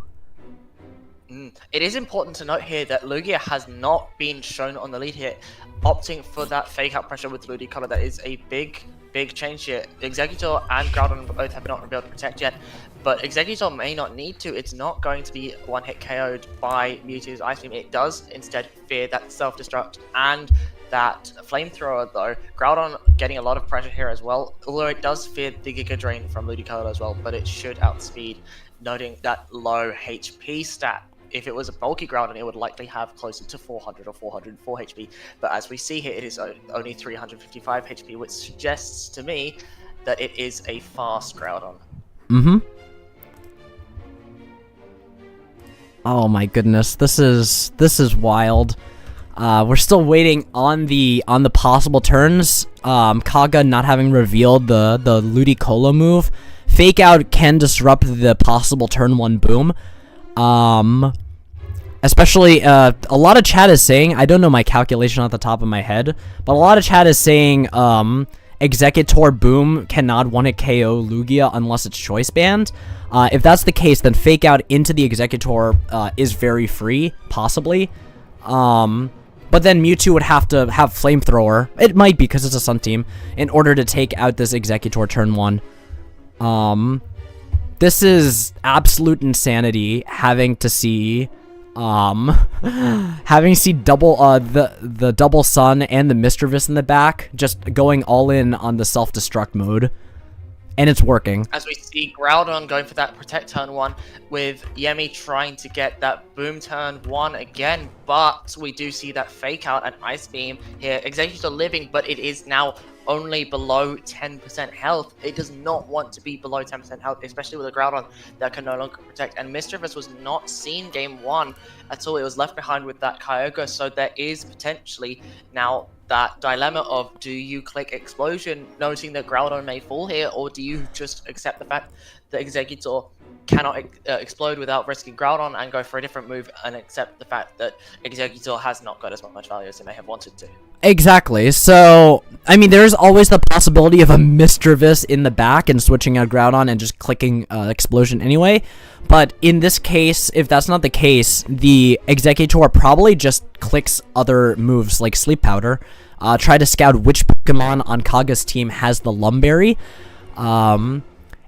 B: It is important to note here that Lugia has not been shown on the lead here, opting for that fake out pressure with Ludicolo. That is a big change here. Executor and Groudon both have not revealed Protect yet, but Executor may not need to. It's not going to be one-hit KO'd by Mewtwo's Ice Beam. It does instead fear that self-destruct and that Flamethrower, though. Groudon getting a lot of pressure here as well, although it does fear the Giga Drain from Ludicolo as well, but it should outspeed, noting that low HP stat. If it was a bulky Groudon, it would likely have closer to 400 or 404 HP, but as we see here, it is only 355 HP, which suggests to me that it is a fast Groudon.
A: Oh my goodness, this is wild. We're still waiting on the possible turns. Kaga not having revealed the Ludicolo move. Fake out can disrupt the possible turn 1 boom. Especially, a lot of chat is saying, I don't know my calculation off the top of my head, but a lot of chat is saying, Executor Boom cannot 1-hit KO Lugia unless it's choice banned. If that's the case, then Fake Out into the Executor, is very free, possibly. But then Mewtwo would have to have Flamethrower, it might be because it's a Sun team, in order to take out this Executor turn 1. This is absolute insanity, having to see double the double Sun and the Mischievous in the back, just going all in on the self-destruct mode, and it's working.
B: As we see Groudon going for that Protect turn 1, with Yemi trying to get that Boom turn 1 again, but we do see that Fake Out and Ice Beam here. Executor living, but it is now only below 10% health. It does not want to be below 10% health, especially with a Groudon that can no longer protect. And Mischievous was not seen game 1 at all. It was left behind with that Kyogre, so there is potentially now that dilemma of, do you click Explosion noting that Groudon may fall here, or do you just accept the fact that Executor cannot explode without risking Groudon and go for a different move and accept the fact that Executor has not got as much value as it may have wanted to.
A: Exactly. So, I mean, there's always the possibility of a Mischievous in the back and switching out Groudon and just clicking Explosion anyway. But in this case, if that's not the case, the Executor probably just clicks other moves like Sleep Powder. Try to scout which Pokemon on Kaga's team has the Lumberry. And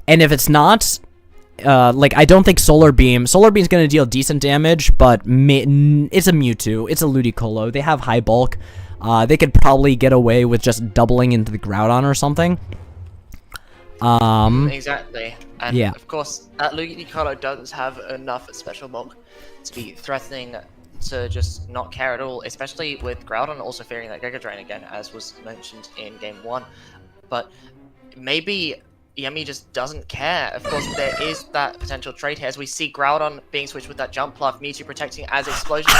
A: if it's not, I don't think Solar Beam's going to deal decent damage, but it's a Mewtwo, it's a Ludicolo, they have high bulk. They could probably get away with just doubling into the Groudon or something.
B: Exactly. And
A: yeah.
B: Of course, that Ludicolo does have enough special bulk to be threatening to just not care at all, especially with Groudon also fearing that Giga Drain again, as was mentioned in game 1. But maybe Yemi just doesn't care. Of course, there is that potential trade here, as we see Groudon being switched with that Jump Pluff, Mewtwo protecting as Explosion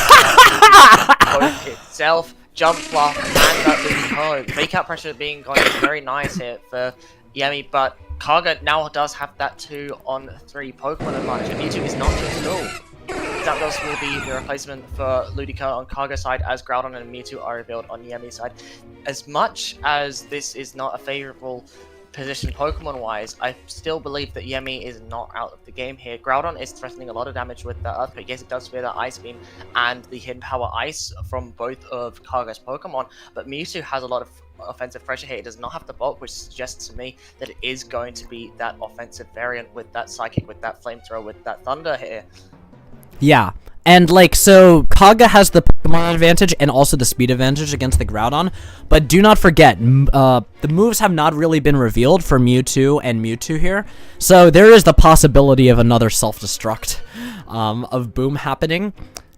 B: both itself, Jump Pluff, and that Ludicolo. Fake out pressure being going very nice here for Yemi, but Kaga now does have that 2-on-3 Pokemon advantage, and Mewtwo is not just at all. Zapdos will be the replacement for Ludicolo on Kaga's side, as Groudon and Mewtwo are revealed on Yemi's side. As much as this is not a favorable position Pokemon-wise, I still believe that Yemi is not out of the game here. Groudon is threatening a lot of damage with the Earthquake. Yes, it does fear the Ice Beam and the Hidden Power Ice from both of Kaga's Pokemon, but Mewtwo has a lot of offensive pressure here. It does not have the bulk, which suggests to me that it is going to be that offensive variant with that Psychic, with that Flamethrower, with that Thunder here.
A: Yeah, and like, so Kaga has the Pokemon advantage and also the speed advantage against the Groudon, but do not forget, the moves have not really been revealed for Mewtwo and Mewtwo here, so there is the possibility of another self-destruct of Boom happening,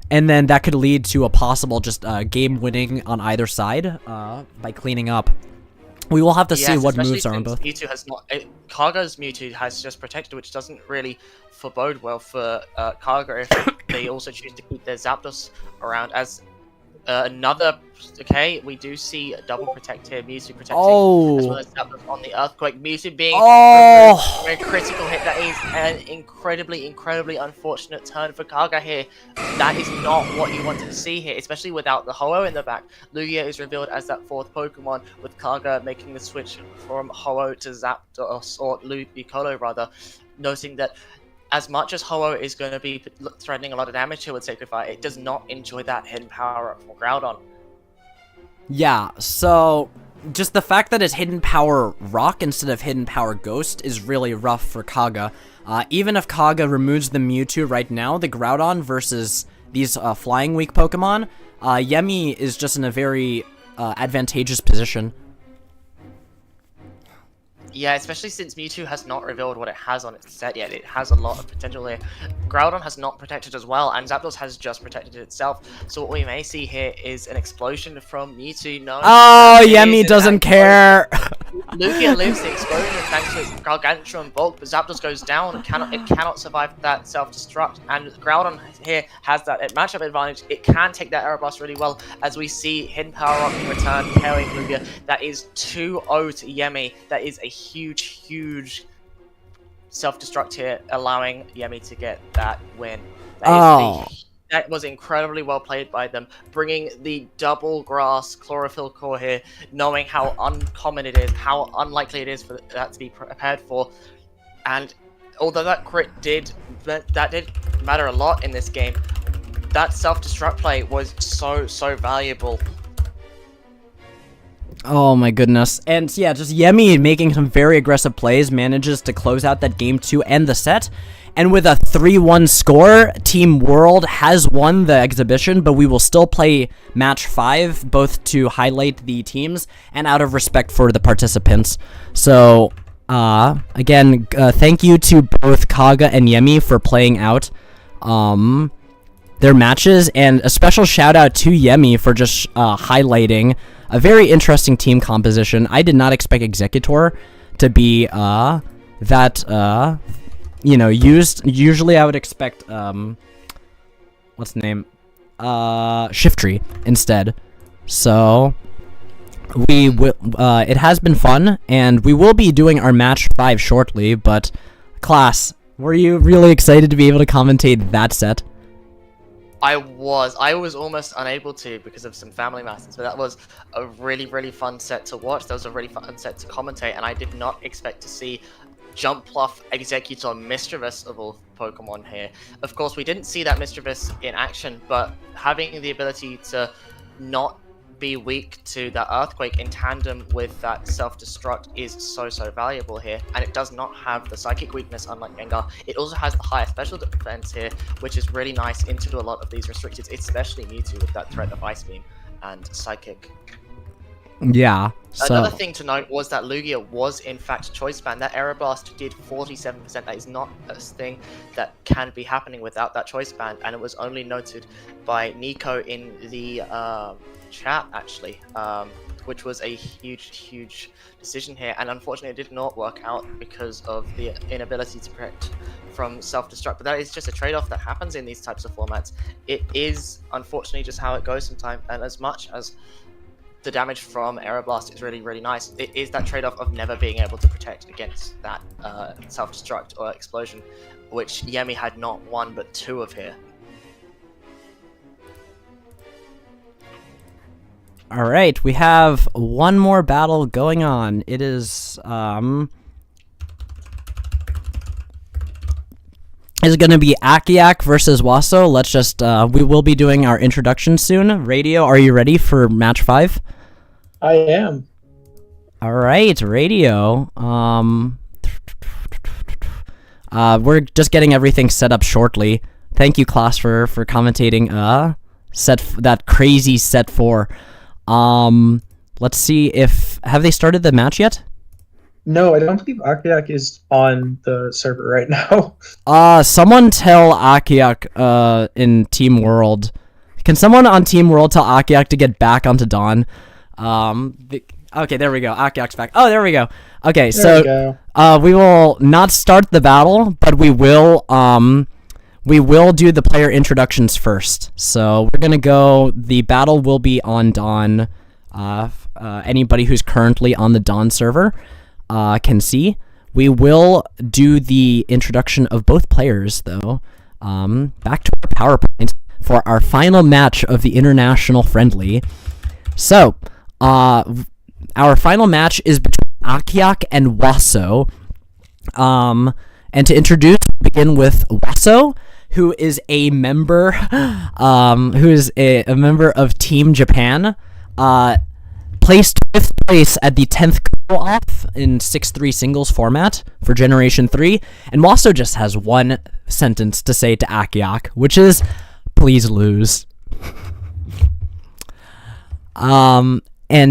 A: and then that could lead to a possible just game winning on either side by cleaning up. We will have to see what moves are on both.
B: Mewtwo has not. Kaga's Mewtwo has just protected, which doesn't really forebode well for Kaga if they also choose to keep their Zapdos around as another. Okay, we do see a double protect here. Mewtwo protecting as well as Zapdos on the Earthquake. Mewtwo being a very critical hit. That is an incredibly unfortunate turn for Kaga here. That is not what you wanted to see here, especially without the Ho-Oh in the back. Lugia is revealed as that 4th Pokemon, with Kaga making the switch from Ho-Oh to Zapdos, or Ludicolo rather, noting that as much as Ho-Oh is going to be threatening a lot of damage here with Sacred Fire, it does not enjoy that hidden power from Groudon.
A: Yeah, so just the fact that it's Hidden Power Rock instead of Hidden Power Ghost is really rough for Kaga. Even if Kaga removes the Mewtwo right now, the Groudon versus these Flying Weak Pokemon, Yemi is just in a very advantageous position.
B: Yeah, especially since Mewtwo has not revealed what it has on its set yet. It has a lot of potential here. Groudon has not protected as well, and Zapdos has just protected itself. So what we may see here is an explosion from Mewtwo.
A: Yemi doesn't care.
B: Lugia lives the explosion thanks to its gargantuan bulk, but Zapdos goes down. It cannot survive that self-destruct, and Groudon here has that matchup advantage. It can take that Aeroblast really well, as we see Hidden Power Rock in return, KOing Lugia. That is 2-0 to Yemi. That is a huge self-destruct here, allowing Yemi to get that win. That was incredibly well played by them, bringing the double grass chlorophyll core here, knowing how uncommon it is, how unlikely it is for that to be prepared for. And although that crit did matter a lot in this game, that self-destruct play was so valuable.
A: Oh my goodness. And yeah, just Yemi making some very aggressive plays manages to close out that game 2 and the set. And with a 3-1 score, Team World has won the exhibition, but we will still play match 5, both to highlight the teams and out of respect for the participants. So, again, thank you to both Kaga and Yemi for playing out their matches, and a special shout out to Yemi for just highlighting a very interesting team composition. I did not expect Executor to be used. Usually I would expect what's the name? Shiftry instead. So it has been fun, and we will be doing our match 5 shortly, but class, were you really excited to be able to commentate that set?
B: I was almost unable to because of some family matters, but that was a really fun set to watch. That was a really fun set to commentate, and I did not expect to see Jumpluff, Executor, Mischievous of all Pokemon here. Of course, we didn't see that Mischievous in action, but having the ability to not be weak to that Earthquake in tandem with that self-destruct is so valuable here, and it does not have the Psychic weakness unlike Gengar. It also has the higher special defense here, which is really nice into a lot of these restricteds, especially Mewtwo with that threat of Ice Beam and Psychic.
A: Yeah.
B: Another thing to note was that Lugia was in fact Choice Band. That Aeroblast did 47%. That is not a thing that can be happening without that Choice Band, and it was only noted by Nico in the chat actually, which was a huge decision here, and unfortunately it did not work out because of the inability to protect from self-destruct. But that is just a trade-off that happens in these types of formats. It is unfortunately just how it goes sometimes, and as much as the damage from Aeroblast is really, really nice. It is that trade-off of never being able to protect against that self-destruct or explosion, which Yemi had not one but two of here.
A: All right, we have one more battle going on. It is going to be Akiak versus Waso. Let's just we will be doing our introduction soon. Radio, are you ready for match 5?
C: I am.
A: All right, Radio. We're just getting everything set up shortly. Thank you, Klaus, for commentating that crazy set 4. Let's see if have they started the match yet?
C: No, I don't believe Akiak is on the server right now.
A: Someone tell Akiak in Team World. Can someone on Team World tell Akiak to get back onto Dawn? Okay, there we go. Akiak's back. Oh, there we go. Okay, we will not start the battle, but we will do the player introductions first. So we're gonna go. The battle will be on Dawn. Anybody who's currently on the Dawn server can see. We will do the introduction of both players, though. Back to our PowerPoint for our final match of the international friendly. So, our final match is between Akiak and Waso. And to introduce, begin with Waso, who is a member, a member of Team Japan. Placed 5th place at the 10th co-op in 6-3 singles format for Generation 3, and Waso just has one sentence to say to Akiak, which is, please lose. And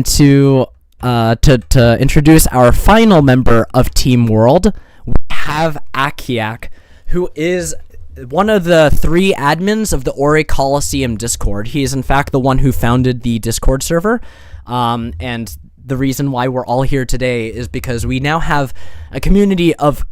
A: to introduce our final member of Team World, we have Akiak, who is one of the 3 admins of the Ori Coliseum Discord. He is, in fact, the one who founded the Discord server. And the reason why we're all here today is because we now have a community of,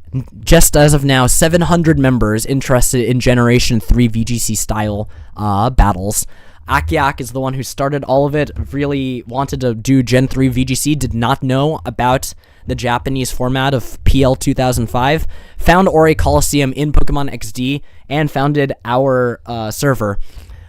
A: just as of now, 700 members interested in Generation 3 VGC style battles. Akiak is the one who started all of it, really wanted to do Gen 3 VGC, did not know about the Japanese format of PL 2005, found Ori Coliseum in Pokemon XD, and founded our server.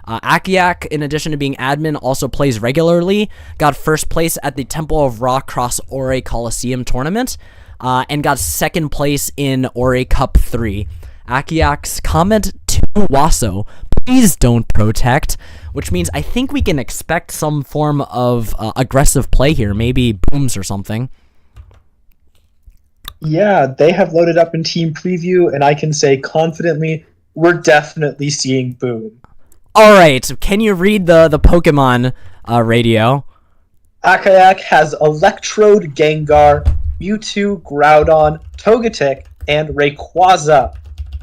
A: Akiak, in addition to being admin, also plays regularly, got 1st place at the Temple of Ra Cross Ori Coliseum tournament, and got 2nd place in Ori Cup 3. Akiak's comment to Waso, please don't protect, which means I think we can expect some form of aggressive play here, maybe booms or something.
C: Yeah, they have loaded up in Team Preview, and I can say confidently, we're definitely seeing boom.
A: Alright, can you read the Pokemon radio?
C: Akiak has Electrode, Gengar, Mewtwo, Groudon, Togetic, and Rayquaza.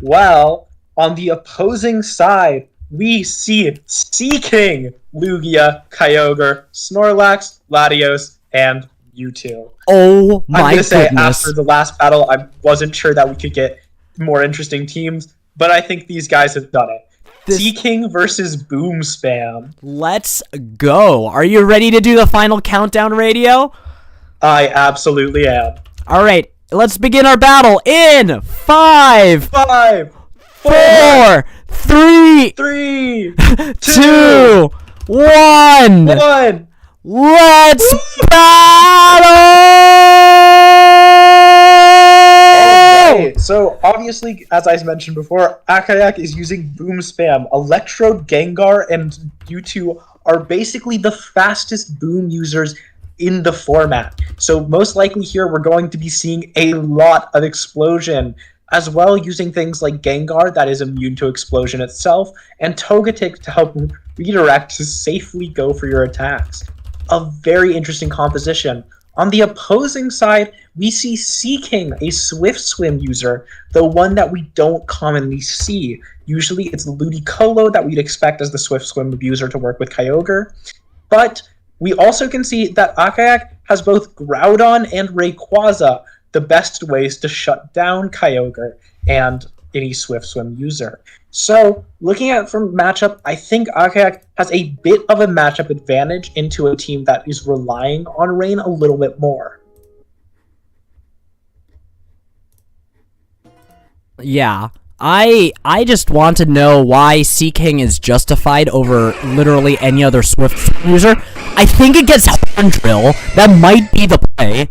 C: While on the opposing side, we see Seaking, Lugia, Kyogre, Snorlax, Latios, and Mewtwo.
A: Oh my
C: I'm gonna say
A: goodness.
C: after the last battle, I wasn't sure that we could get more interesting teams, but I think these guys have done it. Seaking versus Boom Spam.
A: Let's go. Are you ready to do the final countdown, radio?
C: I absolutely am.
A: All right, let's begin our battle in 5,
C: 5,
A: 4, 3,
C: 3,
A: 2, 1.
C: 1.
A: Let's battle!
C: Okay, so obviously, as I mentioned before, Akiak is using Boom Spam. Electrode, Gengar, and Mewtwo are basically the fastest Boom users in the format. So most likely here, we're going to be seeing a lot of Explosion, as well using things like Gengar that is immune to Explosion itself, and Togetic to help redirect to safely go for your attacks. A very interesting composition. On the opposing side, we see Seaking, a Swift Swim user, the one that we don't commonly see. Usually it's Ludicolo that we'd expect as the Swift Swim user to work with Kyogre. But we also can see that Akiak has both Groudon and Rayquaza, the best ways to shut down Kyogre and any Swift Swim user. So, looking at it from matchup, I think Akayak has a bit of a matchup advantage into a team that is relying on Rain a little bit more.
A: Yeah. I just want to know why Sea King is justified over literally any other Swift user. I think it gets Horn Drill. That might be the play.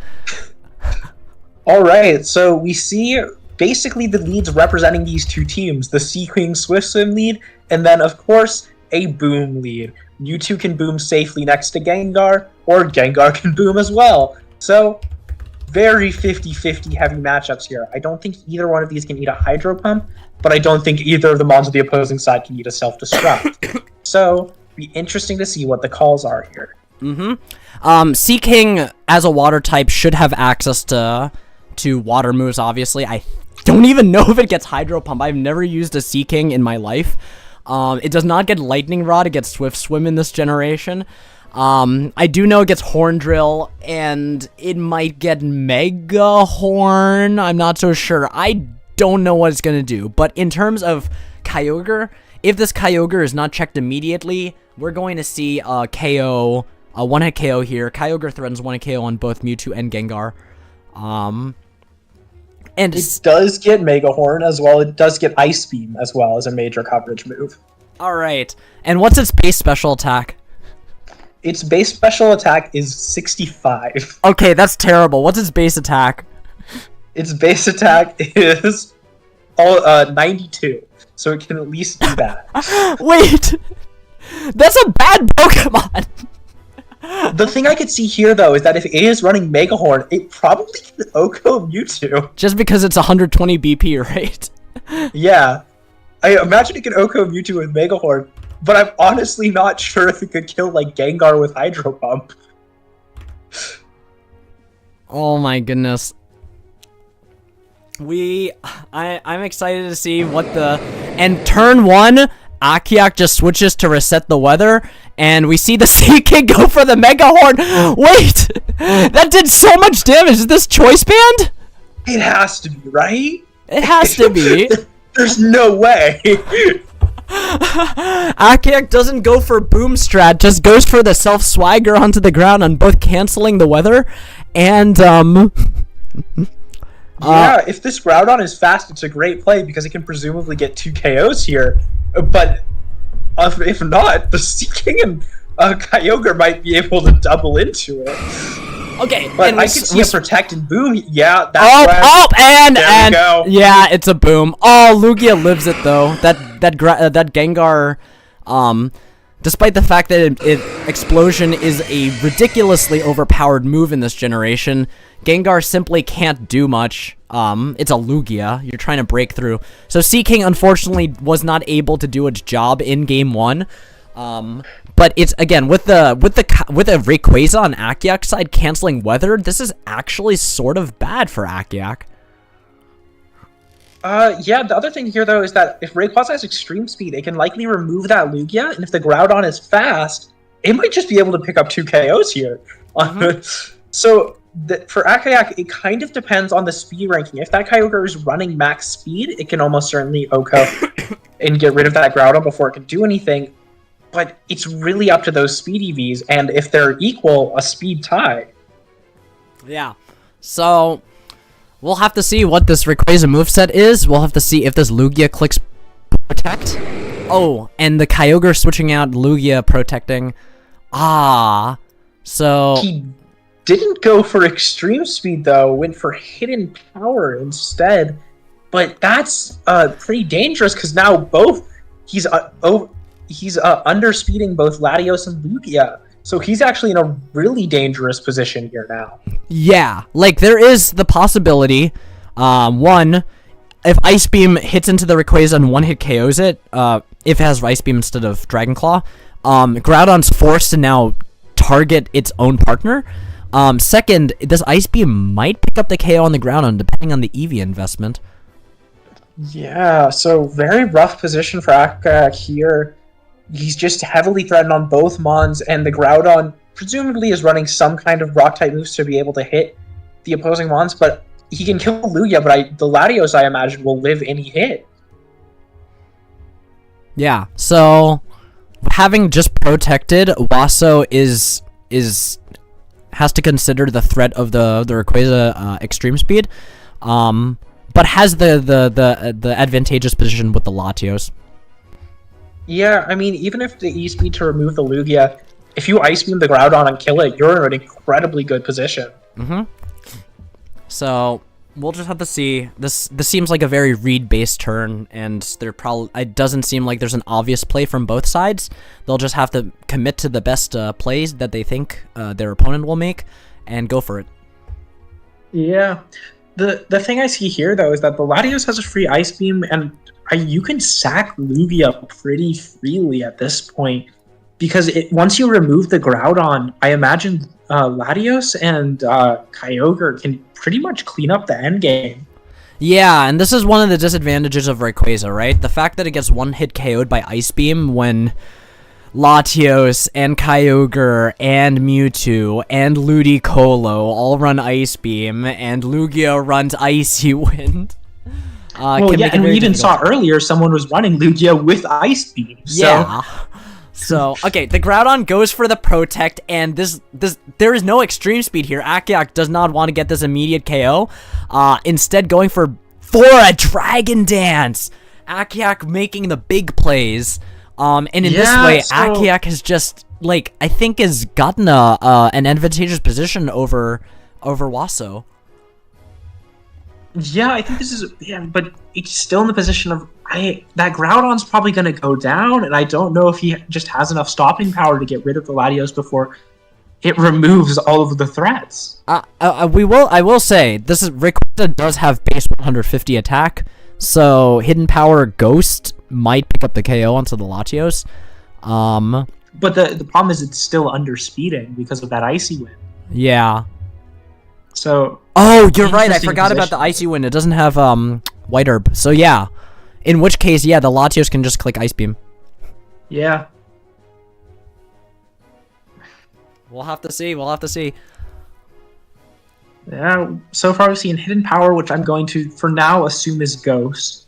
C: Alright, so we see basically the leads representing these two teams, the Sea King Swift Swim lead, and then of course a Boom lead. Mewtwo can boom safely next to Gengar, or Gengar can boom as well. So, very 50-50 heavy matchups here. I don't think either one of these can eat a Hydro Pump, but I don't think either of the mons of the opposing side can eat a Self-Destruct. So, be interesting to see what the calls are here.
A: Sea King, as a water type, should have access to water moves, obviously. I don't even know if it gets Hydro Pump. I've never used a Sea King in my life. It does not get Lightning Rod, it gets Swift Swim in this generation. I do know it gets Horn Drill, and it might get Mega Horn. I'm not so sure. I don't know what it's gonna do. But in terms of Kyogre, if this Kyogre is not checked immediately, we're going to see a KO, a one-hit KO here. Kyogre threatens one-hit KO on both Mewtwo and Gengar. And
C: it does get Mega Horn as well. It does get Ice Beam as well as a major coverage move.
A: Alright. And what's its base special attack?
C: Its base special attack is 65.
A: Okay, that's terrible. What's its base attack?
C: Its base attack is 92. So it can at least do that.
A: Wait! That's a bad Pokemon!
C: The thing I could see here, though, is that if it is running Mega Horn, it probably can OHKO Mewtwo.
A: Just because it's 120 BP, right?
C: Yeah. I imagine it can OHKO Mewtwo with Mega Horn, but I'm honestly not sure if it could kill, like, Gengar with Hydro Pump.
A: Oh my goodness. I'm excited to see what the... And turn 1, Akiak just switches to reset the weather, and we see the Sea King go for the Mega Horn. Wait! That did so much damage! Is this Choice Band?
C: It has to be, right?
A: It has to be.
C: There's no way.
A: Akiak doesn't go for Boom Strat, just goes for the Self-Swagger onto the ground on both canceling the weather, and,
C: yeah, if this Groudon is fast, it's a great play because it can presumably get 2 KOs here. But if not, the Sea King and Kyogre might be able to double into it.
A: Okay,
C: but
A: and
C: I could see a Protect and Boom. Yeah, that's
A: and
C: go.
A: Yeah, it's a boom. Oh, Lugia lives it though. That Gengar, despite the fact that Explosion is a ridiculously overpowered move in this generation, Gengar simply can't do much. It's a Lugia. You're trying to break through. So Sea King, unfortunately, was not able to do its job in Game 1. But it's, again, with a Rayquaza on Akiak's side canceling weather, this is actually sort of bad for Akiak.
C: Yeah, the other thing here, though, is that if Rayquaza has extreme speed, it can likely remove that Lugia, and if the Groudon is fast, it might just be able to pick up 2 KOs here. So, for Akiak, it kind of depends on the speed ranking. If that Kyogre is running max speed, it can almost certainly OHKO and get rid of that Groudon before it can do anything, but it's really up to those speed EVs, and if they're equal, a speed tie.
A: Yeah, so... we'll have to see what this Rayquaza moveset is. We'll have to see if this Lugia clicks Protect. Oh, and the Kyogre switching out, Lugia protecting. So...
C: he didn't go for extreme speed, though. Went for hidden power instead. But that's pretty dangerous, because now both... he's underspeeding both Latios and Lugia. So he's actually in a really dangerous position here now.
A: Yeah, like, there is the possibility, one, if Ice Beam hits into the Rayquaza and one-hit KOs it, if it has Ice Beam instead of Dragon Claw, Groudon's forced to now target its own partner. Second, this Ice Beam might pick up the KO on the Groudon, depending on the Eevee investment.
C: Yeah, so very rough position for Akiak here. He's just heavily threatened on both Mons, and the Groudon presumably is running some kind of Rock-type moves to be able to hit the opposing Mons, but he can kill Lugia, but the Latios, I imagine, will live any hit.
A: Yeah, so having just protected, Waso has to consider the threat of the Rayquaza extreme speed, but has the advantageous position with the Latios.
C: Yeah, I mean, even if the E-Speed to remove the Lugia, if you Ice Beam the Groudon and kill it, you're in an incredibly good position.
A: So we'll just have to see. This seems like a very read-based turn, and it doesn't seem like there's an obvious play from both sides. They'll just have to commit to the best plays that they think their opponent will make, and go for it.
C: Yeah. The thing I see here, though, is that the Latios has a free Ice Beam, and you can sack Lugia pretty freely at this point. Because once you remove the Groudon, I imagine Latios and Kyogre can pretty much clean up the endgame.
A: Yeah, and this is one of the disadvantages of Rayquaza, right? The fact that it gets one-hit KO'd by Ice Beam when Latios and Kyogre and Mewtwo and Ludicolo all run Ice Beam, and Lugia runs Icy Wind.
C: Well, yeah, and we even saw earlier someone was running Lugia with Ice Beam. So.
A: Yeah. So, okay, the Groudon goes for the Protect, and there is no extreme speed here. Akiak does not want to get this immediate KO. Instead, going for a Dragon Dance. Akiak making the big plays. And in this way, Akiak has just, like, I think has gotten an advantageous position over Waso.
C: Yeah, I think this is... Yeah, but it's still in the position of... that Groudon's probably going to go down, and I don't know if he just has enough stopping power to get rid of the Latios before it removes all of the threats.
A: I will say, Rayquaza does have base 150 attack, so Hidden Power Ghost might pick up the KO onto the Latios.
C: But the problem is it's still underspeeding because of that Icy Wind.
A: Yeah.
C: So...
A: Oh, you're right, I forgot about the Icy Wind. It doesn't have White Herb, so yeah. In which case, yeah, the Latios can just click Ice Beam.
C: Yeah.
A: We'll have to see.
C: Yeah, so far we've seen Hidden Power, which I'm going to, for now, assume is Ghost.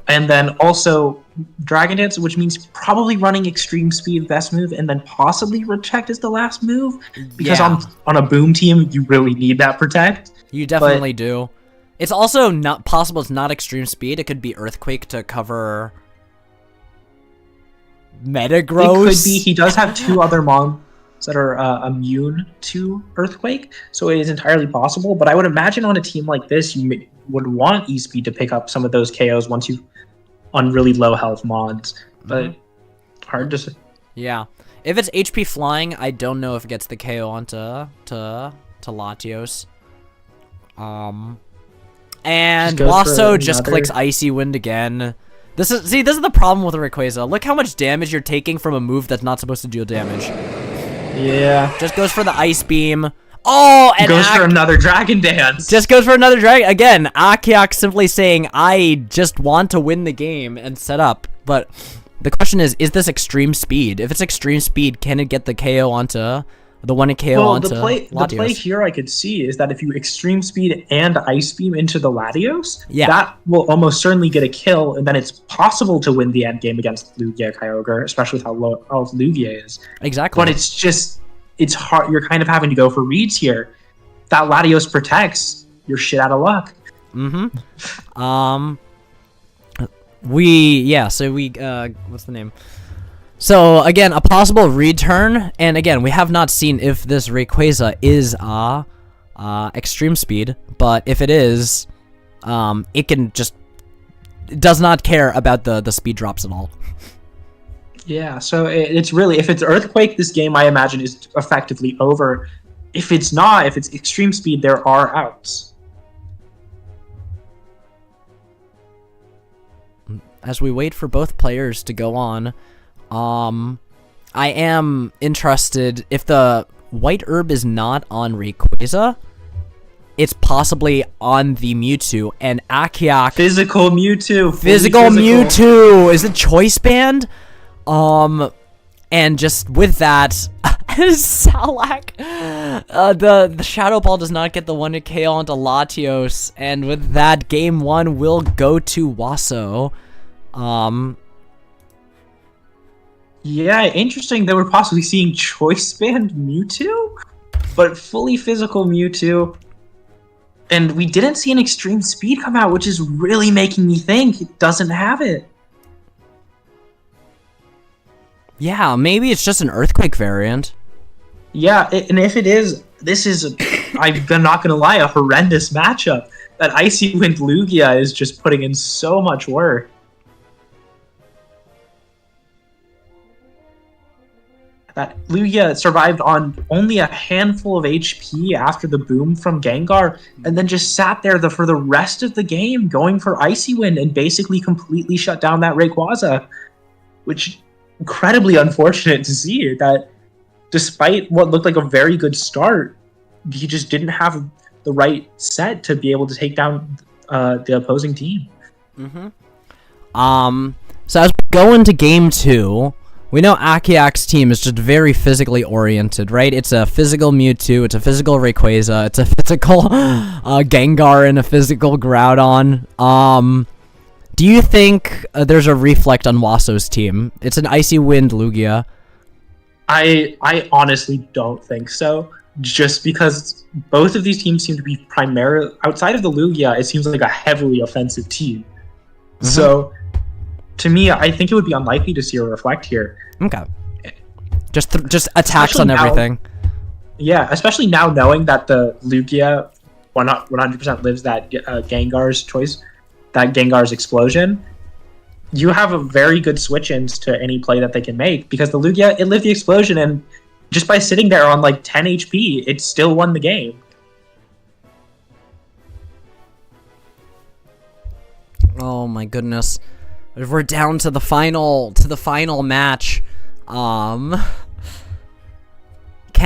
C: And then also Dragon Dance, which means probably running Extreme Speed best move, and then possibly Protect is the last move. Because on a Boom team, you really need that Protect.
A: You definitely do. It's also not possible it's not Extreme Speed. It could be Earthquake to cover Metagross.
C: It could be. He does have two other mons that are immune to Earthquake, so it is entirely possible. But I would imagine on a team like this, you would want E-Speed to pick up some of those KOs once you on really low health mods. But hard to say.
A: Yeah. If it's HP Flying, I don't know if it gets the KO onto Latios. And Waso just clicks Icy Wind again. This is the problem with Rayquaza. Look how much damage you're taking from a move that's not supposed to deal damage.
C: Yeah.
A: Just goes for the Ice Beam. Oh, and
C: goes for another Dragon Dance.
A: Just goes for another Dragon. Again, Akiak simply saying, I just want to win the game and set up. But the question is this Extreme Speed? If it's Extreme Speed, can it get the KO onto... The one in KO onto Latios?
C: The play here I could see is that if you Extreme Speed and Ice Beam into the Latios, that will almost certainly get a kill, and then it's possible to win the end game against Lugia Kyogre, especially with how low Lugia is.
A: Exactly.
C: But it's hard. You're kind of having to go for reads here. That Latios protects, you're shit out of luck. What's the name? So, again, a possible return, and again, we have not seen if this Rayquaza is Extreme Speed, but if it is, it can just... It does not care about the speed drops at all. Yeah, so it's really... If it's Earthquake, this game, I imagine, is effectively over. If it's not, if it's Extreme Speed, there are outs.
A: As we wait for both players to go on... I am interested, if the White Herb is not on Rayquaza, it's possibly on the Mewtwo, and Akiak...
C: Physical Mewtwo!
A: Physical Mewtwo! Is it Choice Band? And just with that, Salak, the Shadow Ball does not get the 1-hit KO onto Latios, and with that, Game 1 will go to Waso.
C: Yeah, interesting that we're possibly seeing Choice Band Mewtwo, but fully physical Mewtwo. And we didn't see an Extreme Speed come out, which is really making me think it doesn't have it.
A: Yeah, maybe it's just an Earthquake variant.
C: Yeah, and if it is, this is, I'm not gonna lie, a horrendous matchup. That Icy Wind Lugia is just putting in so much work. That Lugia survived on only a handful of HP after the boom from Gengar, and then just sat there for the rest of the game going for Icy Wind and basically completely shut down that Rayquaza, which incredibly unfortunate to see that despite what looked like a very good start, he just didn't have the right set to be able to take down the opposing team.
A: So as we go into game 2, we know Akiak's team is just very physically oriented, right? It's a physical Mewtwo, it's a physical Rayquaza, it's a physical Gengar, and a physical Groudon. Do you think there's a reflect on Waso's team? It's an Icy Wind Lugia.
C: I honestly don't think so. Just because both of these teams seem to be primarily, outside of the Lugia, it seems like a heavily offensive team. So, to me, I think it would be unlikely to see a reflect here.
A: Okay. Just attacks
C: Especially
A: on
C: now,
A: everything.
C: Yeah, especially now knowing that the Lugia 100% lives that Gengar's choice, that Gengar's explosion. You have a very good switch-ins to any play that they can make, because the Lugia, it lived the explosion, and just by sitting there on like 10 HP, it still won the game.
A: Oh my goodness. We're down to the final match. Can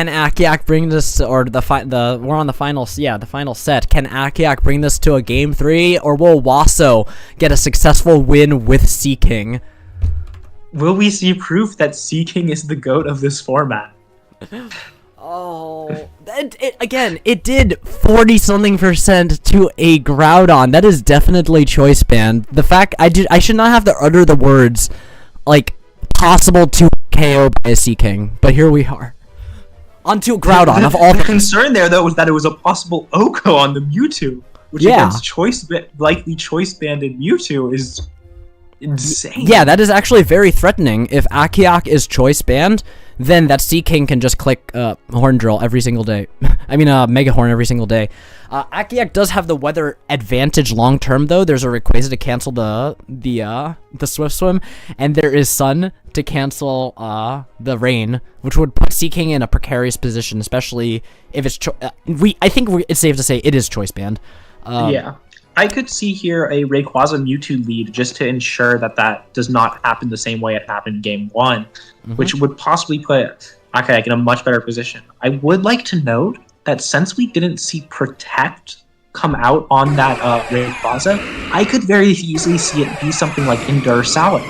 A: Akiak bring this, or we're on the final set. Can Akiak bring this to a game 3, or will Waso get a successful win with Seaking?
C: Will we see proof that Seaking is the GOAT of this format?
A: Oh, it did 40-something% to a Groudon. That is definitely choice band. The fact I should not have to utter the words like possible to KO by a Seaking, but here we are. Onto Groudon of all
C: the concern there though was that it was a possible Oko on the Mewtwo, which against likely choice banded Mewtwo is insane.
A: Yeah, that is actually very threatening. If Akiak is choice banned, then that Seaking can just click Horn Drill every single day. I mean, Mega Horn every single day. Akiak does have the weather advantage long term, though. There's a Rayquaza to cancel the Swift Swim, and there is Sun to cancel the Rain, which would put Seaking in a precarious position, especially if it's. I think it's safe to say it is choice banned.
C: Yeah. I could see here a Rayquaza Mewtwo lead just to ensure that that does not happen the same way it happened in Game 1, which would possibly put Akiak in a much better position. I would like to note that since we didn't see Protect come out on that Rayquaza, I could very easily see it be something like Endure Salad.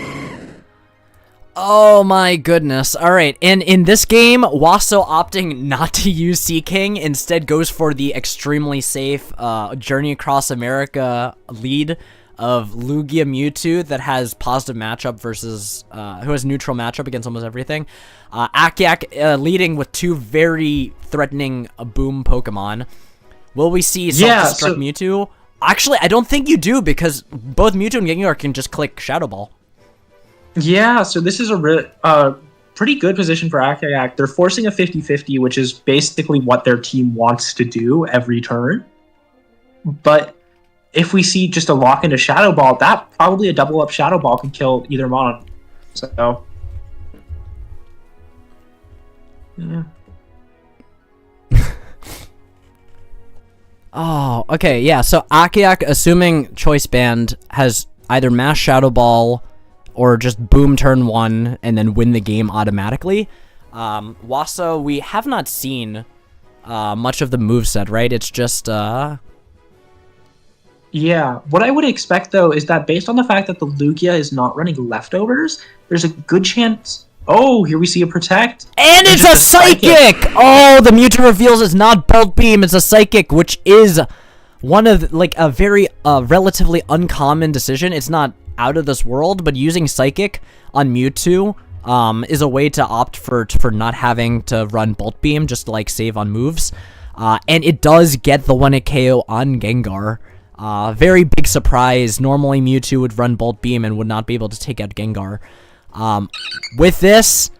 A: Oh my goodness. Alright, and in this game, Waso opting not to use Seaking, instead goes for the extremely safe Journey Across America lead of Lugia Mewtwo that has positive matchup versus, who has neutral matchup against almost everything. Akiak leading with two very threatening boom Pokemon. Will we see Self-Destruct Mewtwo? Actually, I don't think you do, because both Mewtwo and Gengar can just click Shadow Ball.
C: Yeah, so this is a pretty good position for Akiak. They're forcing a 50-50, which is basically what their team wants to do every turn. But if we see just a lock into Shadow Ball, that probably a double-up Shadow Ball can kill either Mon. So, yeah.
A: Oh, okay, yeah, so Akiak, assuming Choice Band, has either Mass Shadow Ball or just boom turn 1 and then win the game automatically. Waso, we have not seen much of the moveset, right? It's just...
C: Yeah, what I would expect, though, is that based on the fact that the Lugia is not running Leftovers, there's a good chance... Oh, here we see a Protect.
A: And it's a Psychic! Oh, the Mewtwo reveals it's not Bolt Beam, it's a Psychic, which is one of, like, a very relatively uncommon decision. It's not out of this world, but using Psychic on Mewtwo is a way to opt for not having to run Bolt Beam, just to like save on moves. And it does get the 1-hit KO on Gengar. Very big surprise. Normally Mewtwo would run Bolt Beam and would not be able to take out Gengar. With this,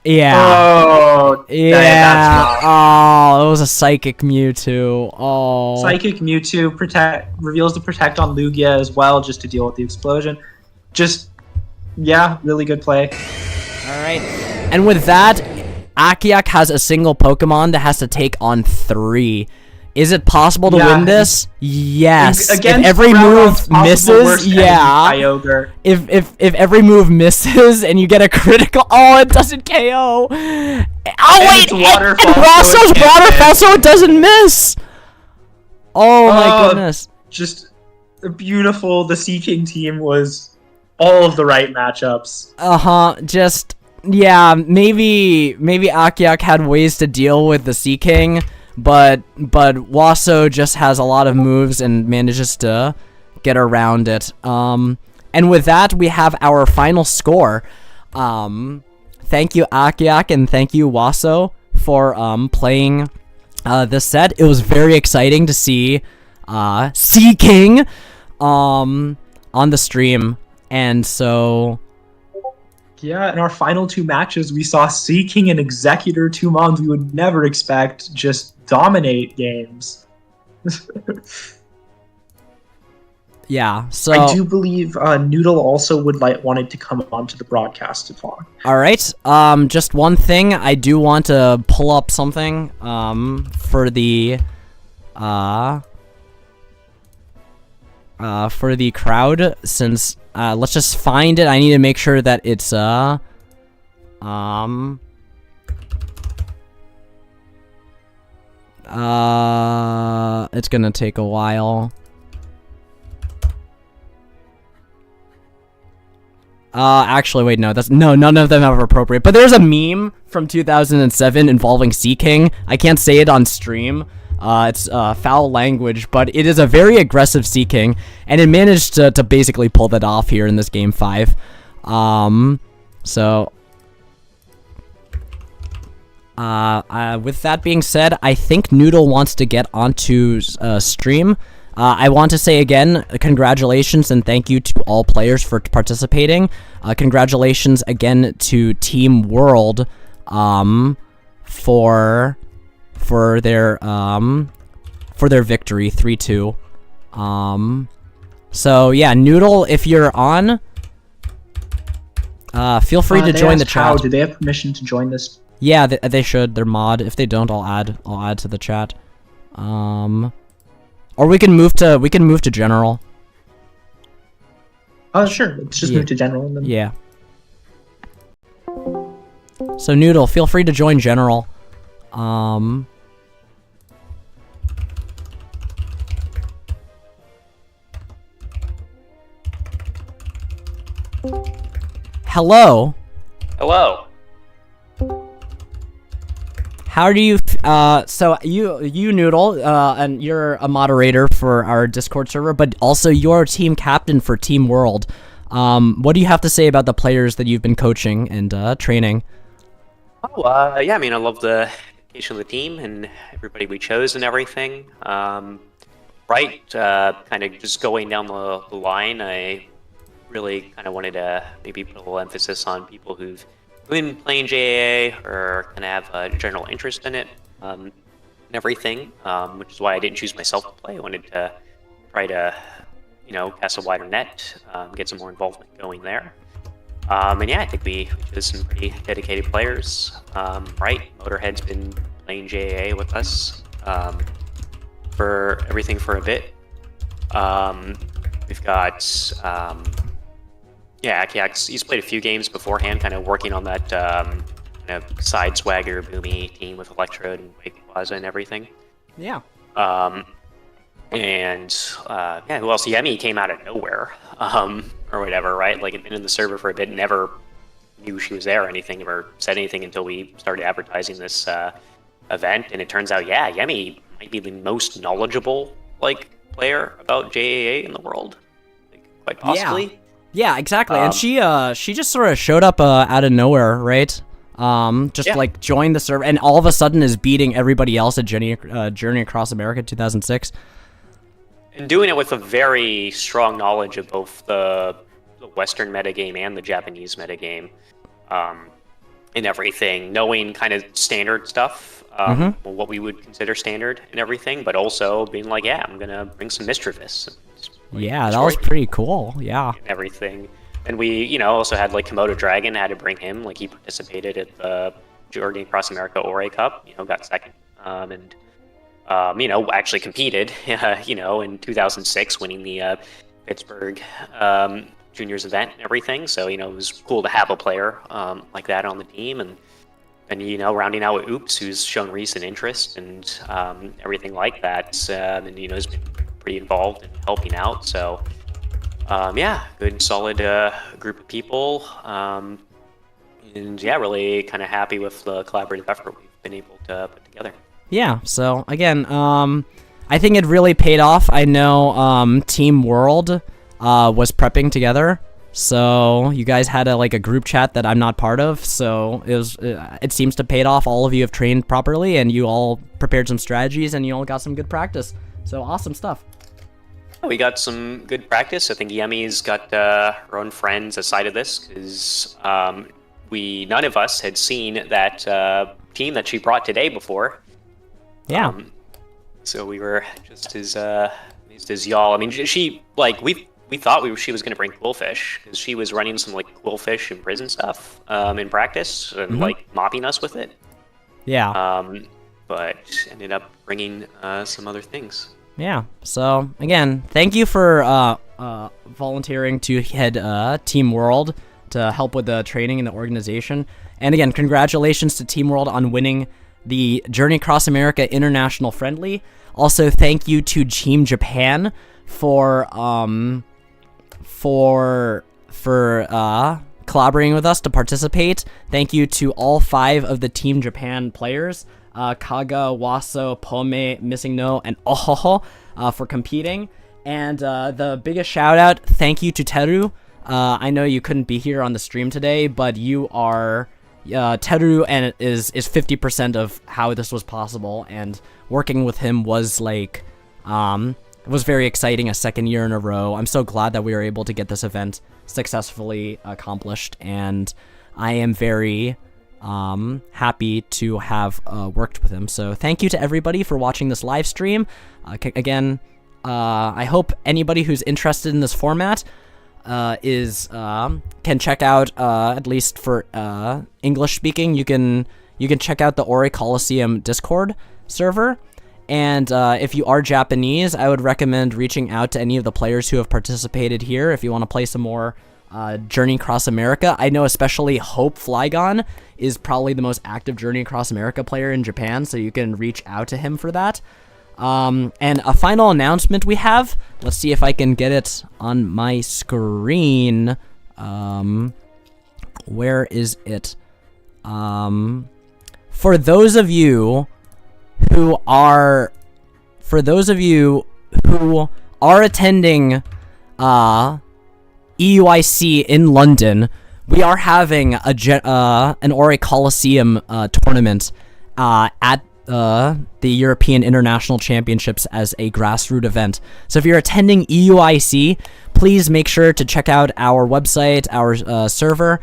A: yeah.
C: Oh,
A: yeah. Oh, it was a Psychic Mewtwo. Oh.
C: Psychic Mewtwo reveals the Protect on Lugia as well, just to deal with the explosion. Yeah, really good play.
A: Alright. And with that, Akiak has a single Pokemon that has to take on 3. Is it possible to win this? Yes. If every move misses, yeah. If every move misses and you get a critical, oh, it doesn't KO. Oh wait, and Rosso's Waterfall, so it doesn't miss. Oh my goodness.
C: Just beautiful. The Seaking team was all of the right matchups.
A: Just yeah. Maybe Akiak had ways to deal with the Seaking. But Wasso just has a lot of moves and manages to get around it. And with that, we have our final score. Thank you, Akiak, and thank you, Wasso, for playing this set. It was very exciting to see Seaking on the stream. And so...
C: Yeah, in our final 2 matches, we saw Seaking and Executor, 2 mons we would never expect, just dominate games.
A: Yeah, so...
C: I do believe Noodle also wanted to come onto the broadcast to talk.
A: Alright, just one thing, I do want to pull up something, for the crowd, since, let's just find it. I need to make sure that it's, it's gonna take a while. Actually, wait, no, none of them are appropriate. But there's a meme from 2007 involving Seaking. I can't say it on stream. It's foul language, but it is a very aggressive Seaking, and it managed to basically pull that off here in this game 5. So... with that being said, I think Noodle wants to get onto stream. I want to say again, congratulations and thank you to all players for participating. Congratulations again to Team World for their victory, 3-2. So yeah, Noodle, if you're on, feel free to join the chat.
C: Do they have permission to join this?
A: Yeah, they should. They're mod. If they don't, I'll add to the chat. Or we can move to general.
C: Oh, sure. Let's just move to general. And then...
A: Yeah. So Noodle, feel free to join general. Hello.
D: Hello.
A: How do you, so you Noodle, and you're a moderator for our Discord server, but also you're team captain for Team World. What do you have to say about the players that you've been coaching and, training?
D: Oh, yeah, I mean, I love the dedication of the team and everybody we chose and everything. Kind of just going down the line, I really kind of wanted to maybe put a little emphasis on people who've been playing JAA or kind of have a general interest in it and everything, which is why I didn't choose myself to play. I wanted to try to, cast a wider net, get some more involvement going there. And yeah, I think we chose some pretty dedicated players. Motorhead's been playing JAA with us for everything for a bit. We've got Akiak, he's played a few games beforehand, kind of working on that kind of side swagger, boomy team with Electrode and Wake Plaza and everything.
A: Yeah.
D: Who else? Yemi came out of nowhere, or whatever, right? Like, had been in the server for a bit, never knew she was there or anything, or said anything until we started advertising this event, and it turns out, yeah, Yemi might be the most knowledgeable, player about JAA in the world. Quite possibly.
A: Yeah, exactly. And she just sort of showed up out of nowhere, right? Like joined the server, and all of a sudden is beating everybody else at Journey Across America 2006.
D: And doing it with a very strong knowledge of both the Western metagame and the Japanese metagame, and everything, knowing kind of standard stuff, what we would consider standard and everything, but also being like, yeah, I'm gonna bring some mischievous.
A: Yeah, that was pretty cool. Yeah.
D: And everything. And we, also had like Komodo Dragon, had to bring him. Like he participated at the Journey Across America Ore Cup, got second. Actually competed, in 2006, winning the Pittsburgh Juniors event and everything. So, it was cool to have a player like that on the team. And rounding out with Oops, who's shown recent interest and everything like that. And, has been pretty involved in helping out. So, good, solid group of people. Really kind of happy with the collaborative effort we've been able to put together.
A: Yeah, so again, I think it really paid off. I know Team World was prepping together, so you guys had a group chat that I'm not part of, so it seems to paid off. All of you have trained properly, and you all prepared some strategies, and you all got some good practice. So awesome stuff.
D: We got some good practice. I think Yemi's got her own friends aside of this, because none of us had seen that team that she brought today before.
A: Yeah.
D: So we were just as y'all. I mean, she we thought she was going to bring Quillfish, because she was running some Quillfish and prison stuff in practice and mopping us with it.
A: Yeah.
D: But ended up bringing some other things.
A: Yeah. So again, thank you for volunteering to head Team World to help with the training and the organization. And again, congratulations to Team World on winning the Journey Across America International Friendly. Also, thank you to Team Japan for collaborating with us to participate. Thank you to all 5 of the Team Japan players, Kaga, Waso, Pome, Missing No, and Ohoho, for competing. And the biggest shout out, thank you to Teru. I know you couldn't be here on the stream today, but you are Teru, and is 50% of how this was possible, and working with him was it was very exciting, a second year in a row. I'm so glad that we were able to get this event successfully accomplished, and I am very happy to have worked with him. So thank you to everybody for watching this live stream. Again, I hope anybody who's interested in this format can check out, at least for English speaking, you can check out the Ori Coliseum Discord server. And if you are Japanese, I would recommend reaching out to any of the players who have participated here if you want to play some more Journey Across America. I know especially Hope Flygon is probably the most active Journey Across America player in Japan, so you can reach out to him for that. And a final announcement we have. Let's see if I can get it on my screen. Where is it? For those of you who are attending EUIC in London, we are having an Ori Coliseum tournament at the European International Championships as a grassroots event. So if you're attending EUIC, please make sure to check out our website, our server.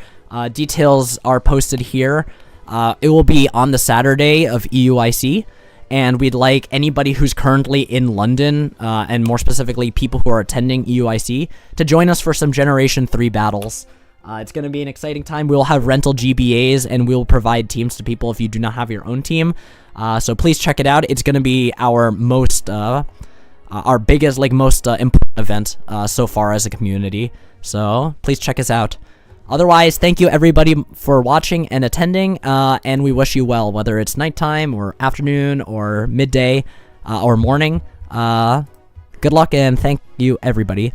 A: Details are posted here. It will be on the Saturday of EUIC, and we'd like anybody who's currently in London, and more specifically people who are attending EUIC, to join us for some Generation 3 battles. It's going to be an exciting time. We'll have rental GBAs, and we'll provide teams to people if you do not have your own team. So please check it out. It's going to be our biggest, most important event so far as a community. So please check us out. Otherwise, thank you everybody for watching and attending, and we wish you well, whether it's nighttime or afternoon or midday or morning. Good luck, and thank you everybody.